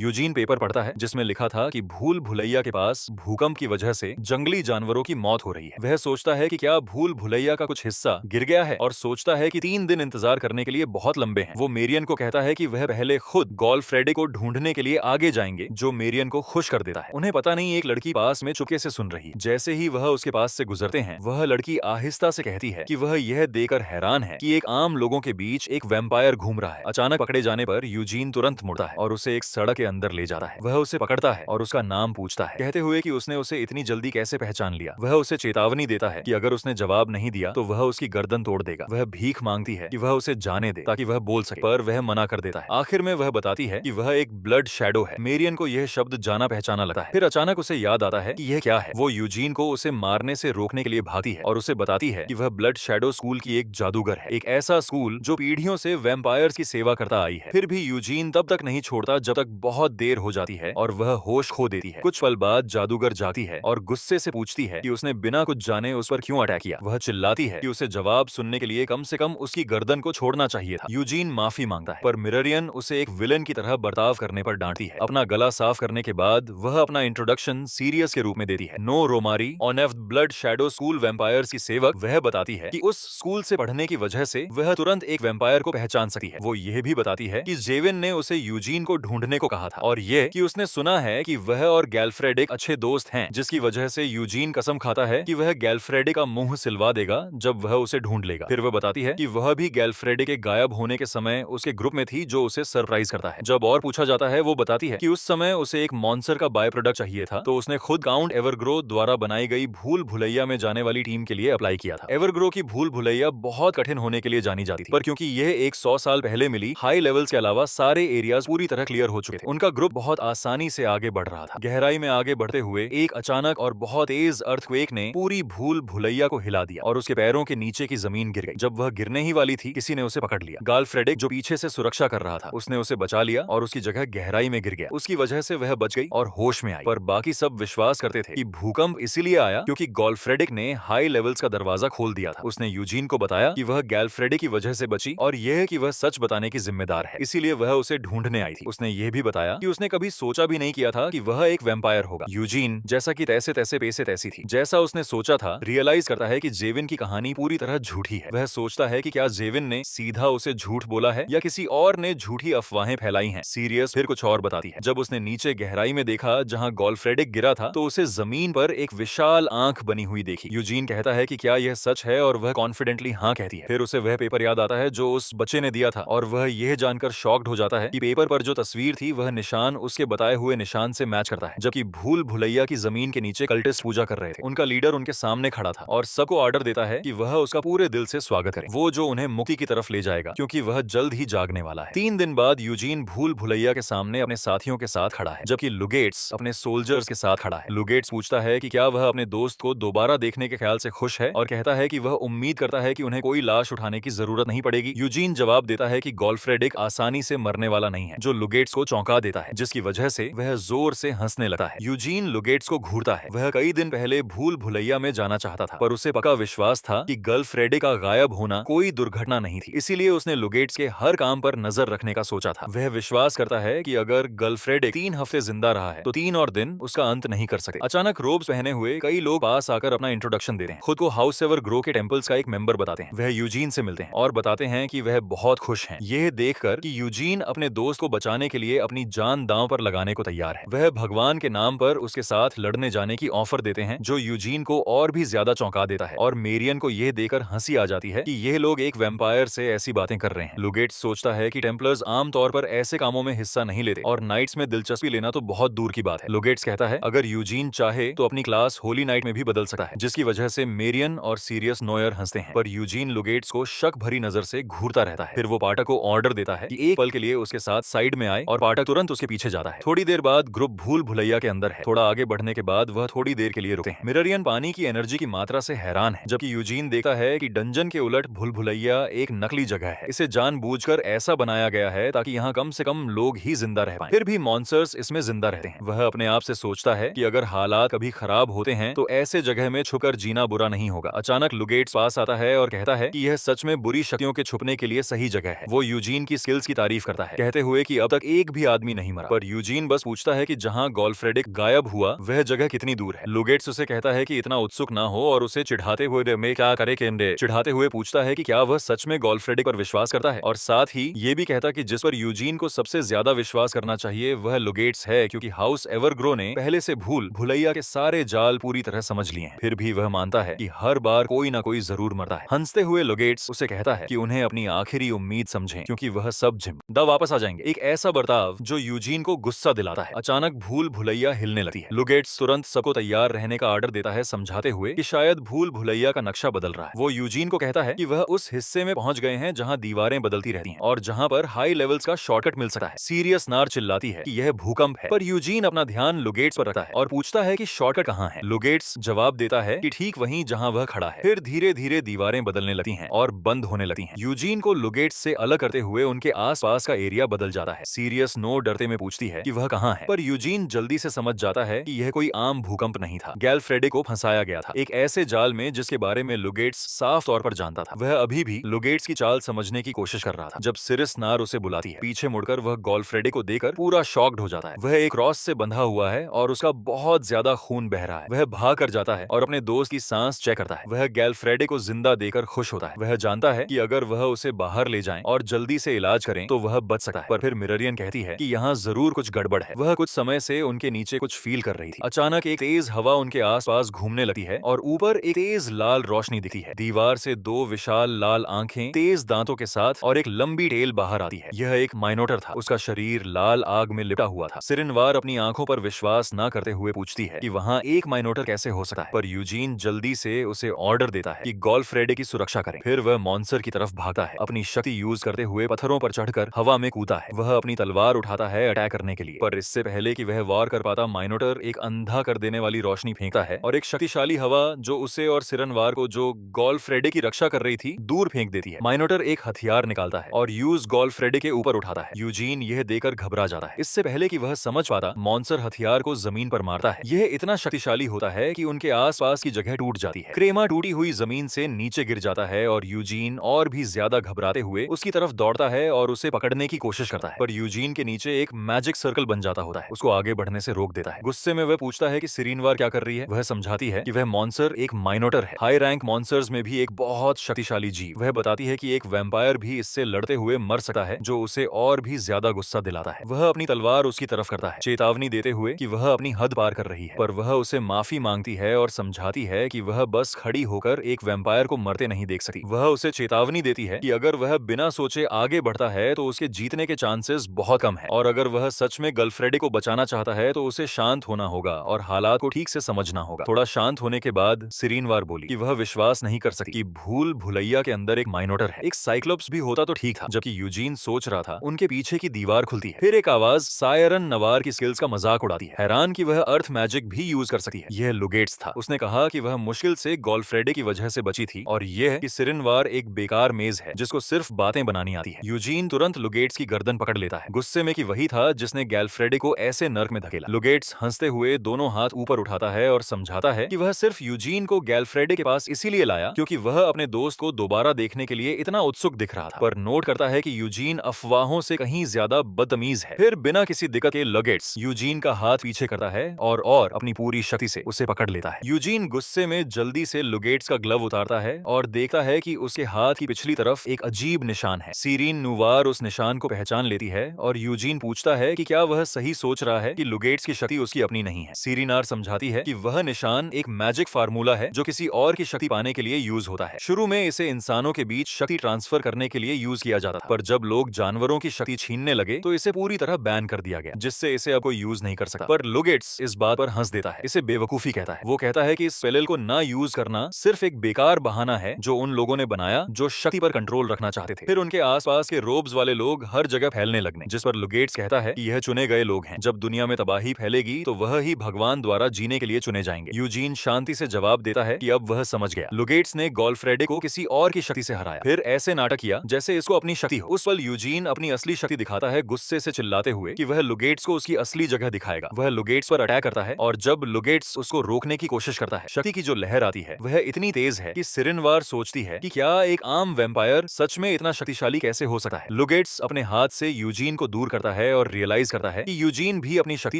यूजीन पेपर पढ़ता है जिसमें लिखा था कि भूल भुलैया के पास भूकंप की वजह से जंगली जानवरों की मौत हो रही है। वह सोचता है कि क्या भूल भुलैया का कुछ हिस्सा गिर गया है और सोचता है कि 3 दिन इंतजार करने के लिए बहुत लंबे हैं। वो मेरियन को कहता है कि वह पहले खुद गॉलफ्रेडे को ढूंढने के लिए आगे जाएंगे, जो मेरियन को खुश कर देता है। उन्हें पता नहीं एक लड़की पास में चुपके से सुन रही है। जैसे ही वह उसके पास से गुजरते हैं, वह लड़की आहिस्ता से कहती है कि वह यह देखकर हैरान है कि एक आम लोगों के बीच एक वैम्पायर घूम रहा है। अचानक पकड़े जाने पर यूजीन तुरंत मुड़ता है और उसे एक सड़क के अंदर ले जाता है। वह उसे पकड़ता है और उसका नाम पूछता है, कहते हुए कि उसने उसे इतनी जल्दी कैसे पहचान लिया। वह उसे चेतावनी देता है कि अगर उसने जवाब नहीं दिया तो वह उसकी गर्दन तोड़ देगा। वह भीख मांगती है कि वह उसे जाने दे ताकि वह बोल सके, पर वह मना कर देता है। आखिर में वह बताती है कि वह एक ब्लड शैडो है। मेरियन को यह शब्द जाना पहचाना लगता है। फिर अचानक उसे याद आता है कि यह क्या है। वो यूजीन को उसे मारने से रोकने के लिए भागती है और उसे बताती है कि वह ब्लड शैडो स्कूल की एक जादूगर है, एक ऐसा स्कूल जो पीढ़ियों से वैम्पायर्स की सेवा करता आई है। फिर भी यूजीन तब तक नहीं छोड़ता जब तक बहुत देर हो जाती है और वह होश खो देती है। कुछ पल बाद जादूगर जाती है और गुस्से से पूछती है कि उसने बिना कुछ जाने उस पर क्यों अटैक किया। वह चिल्लाती है कि उसे जवाब सुनने के लिए कम से कम उसकी गर्दन को छोड़ना चाहिए था। यूजीन माफी मांगता है, पर मिरेरियन उसे एक विलन की तरह बर्ताव करने पर डांटती है। अपना गला साफ करने के बाद वह अपना इंट्रोडक्शन सीरियस के रूप में देती है। नो रोमारी ऑनेफ ब्लड शैडो स्कूल वैम्पायर्स की सेवक। वह बताती है कि उस स्कूल से पढ़ने की वजह से वह तुरंत एक वैम्पायर को पहचान सकती है। वो यह भी बताती है कि जेविन ने उसे यूजीन को ढूंढने को कहा था और ये कि उसने सुना है कि वह और गैल्फ्रेड एक अच्छे दोस्त हैं, जिसकी वजह से यूजीन कसम खाता है कि वह गैल्फ्रेडे का मुंह सिलवा देगा जब वह उसे ढूंढ लेगा। फिर वह बताती है कि वह भी गैल्फ्रेडे के गायब होने के समय उसके ग्रुप में थी, जो उसे सरप्राइज करता है। जब और पूछा जाता है, वो बताती है कि उस समय उसे एक मॉन्स्टर का बाय प्रोडक्ट चाहिए था, तो उसने खुद काउंट एवरग्रो द्वारा बनाई गई भूल भुलैया में जाने वाली टीम के लिए अप्लाई किया था। एवरग्रो की भूल भुलैया बहुत कठिन होने के लिए जानी जाती थी, पर क्योंकि यह एक 100 साल पहले मिली हाई लेवल्स के अलावा सारे एरियाज पूरी तरह क्लियर हो चुके थे, उनका ग्रुप बहुत आसानी से आगे बढ़ रहा था। गहराई में आगे बढ़ते हुए एक अचानक और बहुत तेज अर्थक्वेक ने पूरी भूल भुलैया को हिला दिया और उसके पैरों के नीचे की जमीन गिर गई। जब वह गिरने ही वाली थी, किसी ने उसे पकड़ लिया। गॉलफ्रेडे जो पीछे से सुरक्षा कर रहा था, उसने उसे बचा लिया और उसकी जगह गहराई में गिर गया। उसकी वजह से वह बच गई और होश में आई। पर बाकी सब विश्वास करते थे कि भूकंप इसीलिए आया क्योंकि गॉलफ्रेडिक ने हाई लेवल्स का दरवाजा खोल दिया था। उसने यूजीन को बताया कि वह गॉलफ्रेडे की वजह से बची और यह कि वह सच बताने की जिम्मेदार है, इसीलिए वह उसे ढूंढने आई थी। उसने यह भी बताया कि उसने कभी सोचा भी नहीं किया था कि वह एक वैम्पायर होगा। यूजीन जैसा कि तैसे तैसे पैसे तैसी थी, जैसा उसने सोचा था, रियलाइज करता है कि जेविन की कहानी पूरी तरह झूठी है। वह सोचता है कि क्या जेविन ने सीधा उसे झूठ बोला है या किसी और ने झूठी अफवाहें फैलाई हैं। सीरियस फिर कुछ और बताती है। जब उसने नीचे गहराई में देखा जहां गॉलफ्रेडिक गिरा था, तो उसे जमीन पर एक विशाल आंख बनी हुई देखी। यूजीन कहता है कि क्या यह सच है और वह कॉन्फिडेंटली हाँ कहती है। फिर उसे वह पेपर याद आता है जो उस बच्चे ने दिया था और वह यह जानकर शॉक्ड हो जाता है कि पेपर पर जो तस्वीर थी वह निशान उसके बताए हुए निशान से मैच करता है। जबकि भूल भुलैया की जमीन के नीचे कल्टिस्ट पूजा कर रहे थे। उनका लीडर उनके सामने खड़ा था और सबको ऑर्डर देता है कि वह उसका पूरे दिल से स्वागत करे, वो जो उन्हें मुक्ति की तरफ ले जाएगा, क्योंकि वह जल्द ही जागने वाला है। 3 दिन बाद यूजीन भूल भुलैया के सामने अपने साथियों के साथ खड़ा है, जबकि लुगेट्स अपने सोल्जर्स के साथ खड़ा है। लुगेट्स पूछता है कि क्या वह अपने दोस्त को दोबारा देखने के ख्याल से खुश है और कहता है कि वह उम्मीद करता है कि उन्हें कोई लाश उठाने की जरूरत नहीं पड़ेगी। यूजीन जवाब देता है कि गॉलफ्रेडिक आसानी से मरने वाला नहीं है, जो लुगेट्स को चौंका देता है, जिसकी वजह से वह जोर से हंसने लगता है। यूजीन लुगेट्स को घूरता है। वह कई दिन पहले भूल भुलैया में जाना चाहता था, पर उसे पक्का विश्वास था कि गॉलफ्रेडिक का गायब होना कोई दुर्घटना नहीं थी, इसीलिए उसने लुगेट्स के हर काम पर नजर रखने का सोचा था। वह विश्वास करता है कि अगर गॉलफ्रेडिक 3 हफ्ते जिंदा रहा है तो 3 और दिन उसका अंत नहीं कर सकते। अचानक रोब्स पहने हुए कई लोग पास आकर अपना इंट्रोडक्शन देते हैं, खुद को हाउस एवर ग्रो के टेम्पल्स का एक मेंबर बताते हैं। वह यूजीन से मिलते हैं और बताते हैं कि वह बहुत खुश हैं, यह देखकर कि यूजीन अपने दोस्त को बचाने के लिए अपनी जान दांव पर लगाने को तैयार है। वह भगवान के नाम पर उसके साथ लड़ने जाने की ऑफर देते हैं, जो यूजीन को और भी ज्यादा चौंका देता है और मेरियन को यह देखकर हंसी आ जाती है कि यह लोग एक वैम्पायर से ऐसी बातें कर रहे हैं। लुगेट्स सोचता है कि टेम्पलर्स आमतौर पर ऐसे कामों में हिस्सा नहीं लेते और नाइट्स में दिलचस्पी लेना तो बहुत दूर की बात है। लुगेट्स कहता है अगर यूजीन चाहे तो अपनी क्लास होली नाइट में भी बदल सकता है, जिसकी वजह से मेरियन और सीरियस नोयर हंसते हैं, पर यूजीन लुगेट्स को शक भरी नजर से घूरता रहता है। फिर वो पाठक को ऑर्डर देता है कि एक पल के लिए उसके साथ साइड में आए और पाठक तुरंत उसके पीछे जाता है। थोड़ी देर बाद ग्रुप भूल भुलैया के अंदर है। थोड़ा आगे बढ़ने के बाद वह थोड़ी देर के लिए रुकते हैं। मिरेरियन पानी की एनर्जी की मात्रा से हैरान है, जबकि यूजीन देखता है कि डंजन के उलट भूल भुलैया एक नकली जगह है। इसे जानबूझकर ऐसा बनाया गया है ताकि यहाँ कम से कम लोग ही जिंदा रह पाएं। फिर भी मॉन्स्टर्स इसमें जिंदा रहते हैं। वह अपने आप से सोचता है कि अगर हालात कभी खराब होते हैं तो ऐसे जगह में छुपकर जीना बुरा नहीं होगा। अचानक लुगेट्स पास आता है और कहता है कि यह सच में बुरी शक्तियों के छुपने के लिए सही जगह है। वो यूजीन की स्किल्स की तारीफ करता है, कहते हुए कि अब तक एक भी आदमी नहीं मरा। पर यूजीन बस पूछता है कि जहां गोल्फ्रेडिक गायब हुआ वह जगह कितनी दूर है। लुगेट्स उसे कहता है कि इतना उत्सुक ना हो और उसे चिढ़ाते हुए में क्या करे केंडे चिढ़ाते हुए पूछता है कि क्या वह सच में गोल्फ्रेडिक पर विश्वास करता है, और साथ ही ये भी कहता कि जिस पर यूजीन को सबसे ज्यादा विश्वास करना चाहिए वह लुगेट्स है, क्योंकि हाउस एवरग्रो ने पहले से भूल भुलैया के सारे जाल पूरी तरह समझ लिए हैं। फिर भी वह मानता है कि हर बार कोई ना कोई जरूर मरता है। हंसते हुए लुगेट्स उसे कहता है कि उन्हें अपनी आखिरी उम्मीद समझें, क्योंकि वह सब जिंदा वापस आ जाएंगे। एक ऐसा बर्ताव जो यूजीन को गुस्सा दिलाता है। अचानक भूल भुलैया हिलने लगती है। लुगेट्स तुरंत सबको तैयार रहने का ऑर्डर देता है, समझाते हुए कि शायद भूल भुलैया का नक्शा बदल रहा है। वो यूजीन को कहता है कि वह उस हिस्से में पहुंच गए हैं जहां दीवारें बदलती रहती हैं और जहां पर हाई लेवल्स का शॉर्टकट मिल सकता है। सीरियस नार चिल्लाती है कि यह भूकंप है, पर यूजीन अपना ध्यान लुगेट्स पर रखता है और पूछता है कि शॉर्टकट कहां है। लुगेट्स जवाब देता है कि ठीक वहीं जहां वह खड़ा है। फिर धीरे धीरे दीवारें बदलने लगती हैं और बंद होने लगती हैं। यूजीन को लुगेट्स से अलग करते हुए उनके आसपास का एरिया बदल जाता है। सीरियस नो डरते में पूछती है कि वह कहां है, पर यूजीन जल्दी से समझ जाता है कि यह कोई आम भूकंप नहीं था। गैल्फ्रेडे को फंसाया गया था एक ऐसे जाल में जिसके बारे में लुगेट्स साफ तौर पर जानता था। वह अभी भी लुगेट्स की चाल समझने की कोशिश कर रहा था जब सिरिस नार उसे बुलाती है। पीछे मुड़कर वह गोल्फ्रेडे को देखकर पूरा शॉक्ड हो जाता है। वह एक क्रॉस से बंधा हुआ है और उसका बहुत ज्यादा खून बह रहा है। वह भाग कर जाता है और अपने दोस्त की सांस चेक करता है। वह गैल्फ्रेडे को जिंदा देकर खुश होता है। वह जानता है कि अगर वह उसे बाहर ले जाएं और जल्दी से इलाज करें तो वह बच सकता है। पर फिर मिररियन कहती है कि यहाँ जरूर कुछ गड़बड़ है। वह कुछ समय से उनके नीचे कुछ फील कर रही थी। अचानक एक तेज हवा उनके आसपास घूमने लगती है और ऊपर एक तेज लाल रोशनी दिखती है। दीवार से दो विशाल लाल आंखें तेज दांतों के साथ और एक लंबी टेल बाहर आती है। यह एक माइनोटर था। उसका शरीर लाल आग में लिपटा हुआ था। सिरिनवार अपनी आंखों पर विश्वास न करते हुए पूछती है कि वहाँ एक माइनोटर कैसे हो सकता है, पर यूजीन जल्दी से उसे ऑर्डर देता है कि गोल्फ्रेडे की सुरक्षा करें। फिर वह मॉन्स्टर की तरफ भागता है, अपनी शक्ति यूज करते हुए पत्थरों पर चढ़कर हवा में कूदा है। वह अपनी तलवार उठाता है अटैक करने के लिए, पर इससे पहले कि वह वार कर पाता माइनोटर एक अंधा कर देने वाली रोशनी फेंकता है और एक शक्तिशाली हवा जो उसे और सिरनवार को जो गोल्फ्रेडे की रक्षा कर रही थी दूर फेंक देती है। माइनोटर एक हथियार निकालता है और यूज गोल्फ्रेडे के ऊपर उठाता है। यूजीन यह देकर घबरा जाता है। इससे पहले कि वह समझ पाता मॉन्स्टर हथियार को जमीन पर मारता है। यह इतना शक्तिशाली होता है कि उनके आसपास की जगह टूट जाती है। क्रेमा टूटी हुई जमीन से नीचे गिर जाता है और यूजीन और भी ज्यादा घबराते हुए उसकी तरफ दौड़ता है और उसे पकड़ने की कोशिश करता है, पर यूजीन के नीचे एक मैजिक सर्कल बन जाता होता है, उसको आगे बढ़ने से रोक देता है। गुस्से में वह पूछता है कि सिरिनवार क्या कर रही है। वह समझाती है कि वह मॉन्स्टर एक माइनोटर है, हाई रैंक मॉन्स्टर्स में भी एक बहुत शक्तिशाली जीव। वह बताती है कि एक वैम्पायर भी इससे लड़ते हुए मर सकता है, जो उसे और भी ज्यादा गुस्सा दिलाता है। वह अपनी तलवार उसकी तरफ करता है, चेतावनी देते हुए कि वह अपनी हद पार कर रही है, पर वह उसे माफी मांगती है और समझाती है कि वह बस खड़ी होकर एक वैम्पायर को मरते नहीं देख सकती। वह उसे चेतावनी देती है कि अगर वह बिना सोचे आगे बढ़ता है तो उसके जीतने के चांसेस बहुत कम है, और अगर वह सच में गर्लफ्रेडे को बचाना चाहता है तो उसे शांत होना होगा और हालात को ठीक से समझना होगा। थोड़ा शांत होने के बाद सिरिनवार बोली कि वह विश्वास नहीं कर सकती कि भूल भुलैया के अंदर एक माइनोटर है। एक साइक्लोप्स भी होता तो ठीक था। जबकि यूजीन सोच रहा था, उनके पीछे की दीवार खुलती है। फिर एक आवाज सायरन नवार की स्किल्स का मजाक उड़ाती है, हैरान कि वह अर्थ मैजिक भी यूज कर सकती है। यह लुगेट्स था। उसने कहा कि वह मुश्किल से गोल्फ्रेडे की वजह से बची थी, और यह कि सिरिनवार एक बेकार मेज है जिसको सिर्फ बातें बनानी आती है। यूजीन तुरंत लुगेट्स की गर्दन पकड़ लेता है, गुस्से में कि वही था जिसने गैल्फ्रेडे को ऐसे नर्क में धकेला। लुगेट्स हंसते हुए दोनों हाथ ऊपर उठाता है और समझाता है कि वह सिर्फ यूजीन को गैल्फ्रेडे के पास इसीलिए लाया क्योंकि वह अपने दोस्त को दोबारा देखने के लिए इतना उत्सुक दिख रहा था। पर नोट करता है कि यूजीन अफवाहों से कहीं ज्यादा बदतमीज है। फिर बिना किसी दिक्कत के लुगेट्स यूजीन का हाथ पीछे करता है और अपनी पूरी शक्ति से उसे पकड़ लेता है। यूजीन गुस्से में जल्दी से लुगेट्स का ग्लव उतारता है और देखता है कि उसके हाथ की पिछली तरफ एक अजीब निशान है। सीरीन नुवार उस निशान को पहचान लेती है और यूजीन पूछता है कि क्या वह सही सोच रहा है कि लुगेट्स की शक्ति उसकी अपनी नहीं है। सीरीनार समझाती है कि वह निशान एक मैजिक फार्मूला है जो किसी और की शक्ति पाने के लिए यूज होता है। शुरू में इसे इंसानों के बीच शक्ति ट्रांसफर करने के लिए यूज किया जाता था, पर जब लोग जानवरों की शक्ति छीनने लगे तो इसे पूरी तरह बैन कर दिया गया, जिससे इसे अब कोई यूज नहीं कर सकता। पर लुगेट्स इस बात पर हंस देता है, इसे बेवकूफी कहता है। वो कहता है कि इस स्पेल को ना यूज करना सिर्फ एक बेकार बहाना है जो उन लोगों ने बनाया जो शक्ति पर कंट्रोल रखना चाहते थे। फिर उनके आसपास के रोब्स वाले लोग हर जगह फैलने लगने, जिस पर लुगेट्स कहता है कि यह चुने गए लोग हैं। जब दुनिया में तबाही फैलेगी तो वह ही भगवान द्वारा जीने के लिए चुने जाएंगे। यूजीन शांति से जवाब देता है कि अब वह समझ गया। लुगेट्स ने गोल्फ्रेडे को किसी और की शक्ति से हराया, फिर ऐसे नाटक किया जैसे इसको अपनी शक्ति हो। उस पल यूजीन अपनी असली शक्ति दिखाता है गुस्से से चिल्लाते हुए कि वह लुगेट्स को उसकी असली जगह दिखाएगा। वह लुगेट्स पर अटैक करता है और जब लुगेट्स उसको रोकने की कोशिश करता है, शक्ति की जो लहर आती है वह इतनी तेज है कि सिरिनवार सोचती है कि क्या एक आम वैम्पायर सच में इतना शक्तिशाली कैसे हो सकता है। लुगेट्स अपने हाथ से यूजीन को दूर करता है और रियलाइज करता है कि यूजीन भी अपनी शक्ति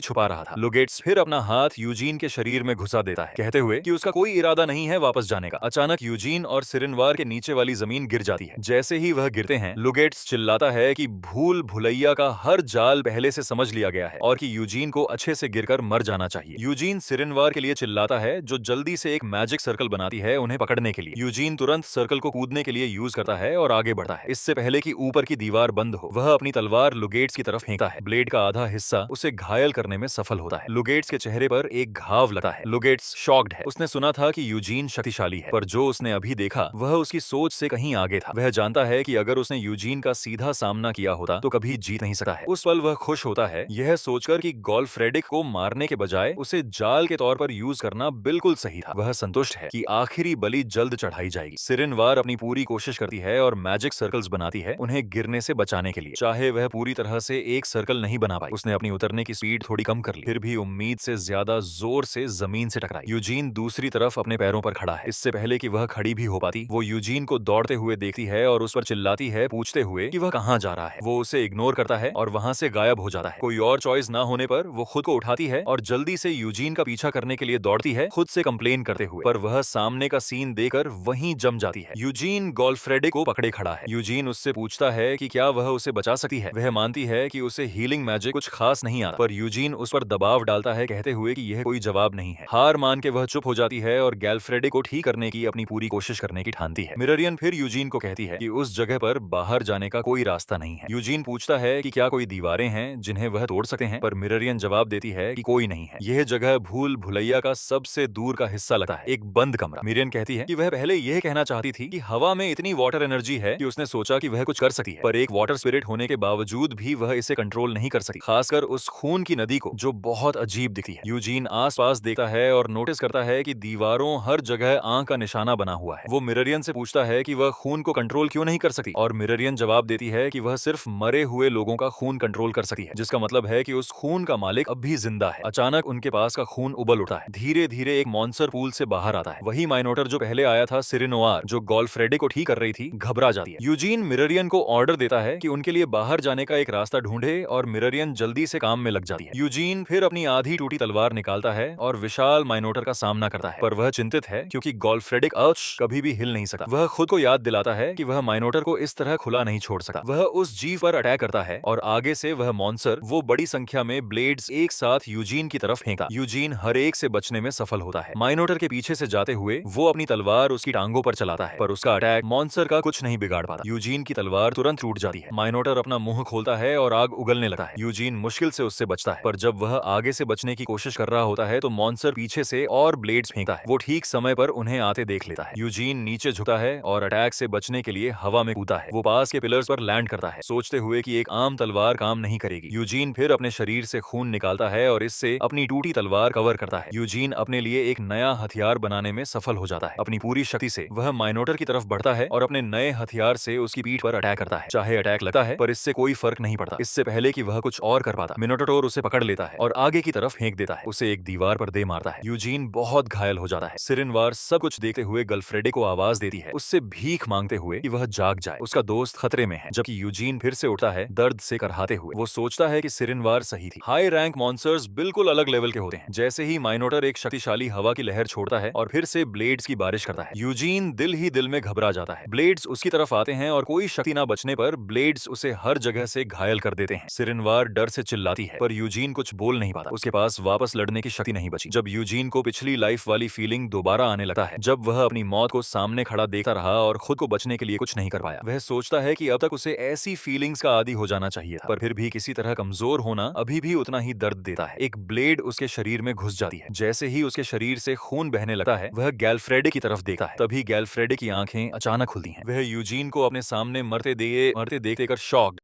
छुपा रहा था। लुगेट्स फिर अपना हाथ यूजीन के शरीर में घुसा देता है, कहते हुए कि उसका कोई इरादा नहीं है वापस जाने का। अचानक यूजीन और सिरिनवार के नीचे वाली जमीन गिर जाती है। जैसे ही वह गिरते हैं, लुगेट्स चिल्लाता है कि भूल भुलैया का हर जाल पहले से समझ लिया गया है और कि यूजीन को अच्छे से गिरकर मर जाना चाहिए। यूजीन सिरिनवार के लिए चिल्लाता है, जो जल्दी से एक मैजिक सर्कल बनाती है उन्हें पकड़ने के लिए। यूजीन तुरंत सर्कल को कूदने के लिए यूज करता है और आगे बढ़ता है। इससे पहले कि ऊपर की दीवार बंद हो, वह अपनी तलवार लुगेट्स की तरफ फेंकता है। ब्लेड का आधा हिस्सा उसे घायल करने में सफल होता है। लुगेट्स के चेहरे पर एक घाव लगा है। लुगेट्स शॉक्ड है। उसने सुना था कि यूजीन शक्तिशाली है, पर जो उसने अभी देखा वह उसकी सोच से कहीं आगे था। वह जानता है कि अगर उसने यूजीन का सीधा सामना किया होता तो कभी जीत नहीं सकता है। उस पल वह खुश होता है, यह सोचकर कि गॉलफ्रेडिक को मारने के बजाय उसे जाल के तौर पर यूज करना बिल्कुल सही था। वह संतुष्ट है कि आखिरी बलि जल्द चढ़ाई जाएगी। सिरिनवार अपनी पूरी कोशिश करती है और मैजिक सर्कल्स बनाती है उन्हें गिरने से बचाने के लिए। चाहे वह पूरी तरह से एक सर्कल नहीं बना पाई, उसने अपनी उतरने की स्पीड थोड़ी कम कर ली, फिर भी उम्मीद से ज्यादा जोर से जमीन से टकराई। यूजीन दूसरी तरफ अपने पैरों पर खड़ा है। इससे पहले कि वह खड़ी भी हो पाती, वो यूजीन को दौड़ते हुए देखती है और उस पर चिल्लाती है, पूछते हुए कि वह कहाँ जा रहा है। वो उसे इग्नोर करता है और वहां से गायब हो जाता है। कोई और चॉइस ना होने पर वो खुद को उठाती है और जल्दी से यूजीन का पीछा करने के लिए दौड़ती है, खुद से कंप्लेन करते हुए। पर वह सामने का सीन देखकर वहीं जम जाती है। यूजीन गॉलफ्रेडिक को पकड़े खड़ा है। यूजीन उससे पूछता है कि क्या वह उसे बचा सकती है। वह मानती है कि उसे हीलिंग मैजिक कुछ खास नहीं आता, पर यूजीन उस पर दबाव डालता है, कहते हुए कि यह कोई जवाब नहीं है। हार मान के वह चुप हो जाती है और गॉलफ्रेडिक को ठीक करने की अपनी पूरी कोशिश करने की ठानती है। मिररियन फिर यूजीन को कहती है कि उस जगह पर बाहर जाने का कोई रास्ता नहीं है। यूजीन पूछता है कि क्या कोई दीवारें हैं जिन्हें वह तोड़ सकते हैं, पर मिररियन जवाब देती है कि कोई नहीं है। यह जगह भूल भुलैया का सबसे दूर का हिस्सा लगता है, एक बंद कमरा। मिररियन कहती है कि वह पहले यह कहना चाहती थी कि हवा में इतनी वाटर एनर्जी है कि उसने सोचा कि वह कुछ कर सकती है, पर एक वाटर स्पिरिट होने के बावजूद भी वह इसे कंट्रोल नहीं कर सकती, खासकर उस खून की नदी को जो बहुत अजीब दिखती है। यूजीन आसपास देखता है और नोटिस करता है कि दीवारों हर जगह आंख का निशाना बना हुआ है। वो मिररियन से पूछता है कि वह खून को कंट्रोल क्यों नहीं कर सकती, और मिररियन जवाब देती है कि वह सिर्फ मरे हुए लोगों का खून कंट्रोल कर सकती है, जिसका मतलब है कि उस खून का मालिक अब भी जिंदा है। अचानक उनके पास का खून उबल उठता है। धीरे धीरे एक मॉन्स्टर पूल से बाहर आता है। वही माइनोटर जो पहले आया था। सिरिनोआर, जो गॉलफ्रेडिक को ठीक कर रही थी, घबरा जाती है। यूजीन मिररियन को ऑर्डर देता है कि उनके लिए बाहर जाने का एक रास्ता ढूंढे और मिररियन जल्दी से काम में लग जाती है। यूजीन फिर अपनी आधी टूटी तलवार निकालता है और विशाल माइनोटर का सामना करता है, पर वह चिंतित है क्योंकि गॉलफ्रेडिक कभी भी हिल नहीं सकता। वह खुद को याद दिलाता है कि वह माइनोटर को इस तरह खुला नहीं छोड़ सकता। वह उस जीव पर अटैक करता है और आगे से वह मॉन्स्टर वो बड़ी संख्या में ब्लेड्स एक साथ यूजीन की तरफ फेंका। यूजीन हर एक से बचने में सफल होता है। माइनोटर के पीछे से जाते हुए वो अपनी तलवार उसकी टांगों पर चलाता है, पर उसका अटैक मॉन्स्टर का कुछ नहीं बिगाड़ पाता। यूजीन की तलवार तुरंत टूट जाती है। माइनोटर अपना मुंह खोलता है और आग उगलने लगता है। यूजीन मुश्किल से उससे बचता है, पर जब वह आगे से बचने की कोशिश कर रहा होता है तो मॉन्स्टर पीछे से और ब्लेड्स फेंकता है। वो ठीक समय पर उन्हें आते देख लेता है। यूजीन नीचे झुकता है और अटैक से बचने के लिए हवा में कूदता है। वो पास के पिलर्स पर लैंड करता है, सोचते हुए कि एक आम तलवार काम नहीं करेगी। यूजीन फिर अपने शरीर से खून निकालता है और इससे अपनी टूटी तलवार कवर करता है। यूजीन अपने लिए एक नया हथियार बनाने में सफल हो जाता है। अपनी पूरी शक्ति से वह माइनोटर की तरफ बढ़ता है और अपने नए हथियार से उसकी पीठ पर अटैक करता है। चाहे अटैक लगता है, पर इससे कोई फर्क नहीं पड़ता। इससे पहले कि वह कुछ और कर पाता, मिनोटोर उसे पकड़ लेता है और आगे की तरफ फेंक देता है। उसे एक दीवार पर दे मारता है। यूजीन बहुत घायल हो जाता है। सिरिनवार सब कुछ देखते हुए गॉलफ्रेडिक को आवाज देती है, उससे भीख मांगते हुए कि वह जाग जाए, उसका दोस्त खतरे में है। जबकि यूजीन फिर से उठता है, दर्द से करहाते हुए। वो सोचता है कि सिरिनवार सही थी। हाई रैंक मॉन्स्टर्स बिल्कुल अलग लेवल के होते हैं। जैसे ही माइनोटर एक शक्तिशाली हवा की लहर छोड़ता है और फिर से ब्लेड्स की बारिश करता है, यूजीन दिल ही दिल में घबरा जाता है। ब्लेड्स उसकी तरफ आते हैं और कोई शक्ति ना बचने पर ब्लेड्स उसे हर जगह से घायल कर देते हैं। सिरिनवार डर से चिल्लाती है, पर यूजीन कुछ बोल नहीं पाता। उसके पास वापस लड़ने की शक्ति नहीं बची। जब यूजीन को पिछली लाइफ वाली फीलिंग दोबारा आने लगता है, जब वह अपनी मौत को सामने खड़ा देखता रहा और खुद को बचने के लिए कुछ नहीं कर पाया, वह सोचता है कि अब तक उसे ऐसी फीलिंग्स का आदी हो जाना चाहिए था, पर फिर भी किसी तरह कमजोर होना अभी भी उतना ही दर्द देता है। एक ब्लेड उसके शरीर में घुस जाती है। जैसे ही उसके शरीर से खून बहने लगता है, वह गॉलफ्रेडिक की तरफ देखता है। तभी गॉलफ्रेडिक की आंखें अचानक खुलती हैं। वह यूजीन को अपने सामने मरते देखकर शॉक्ड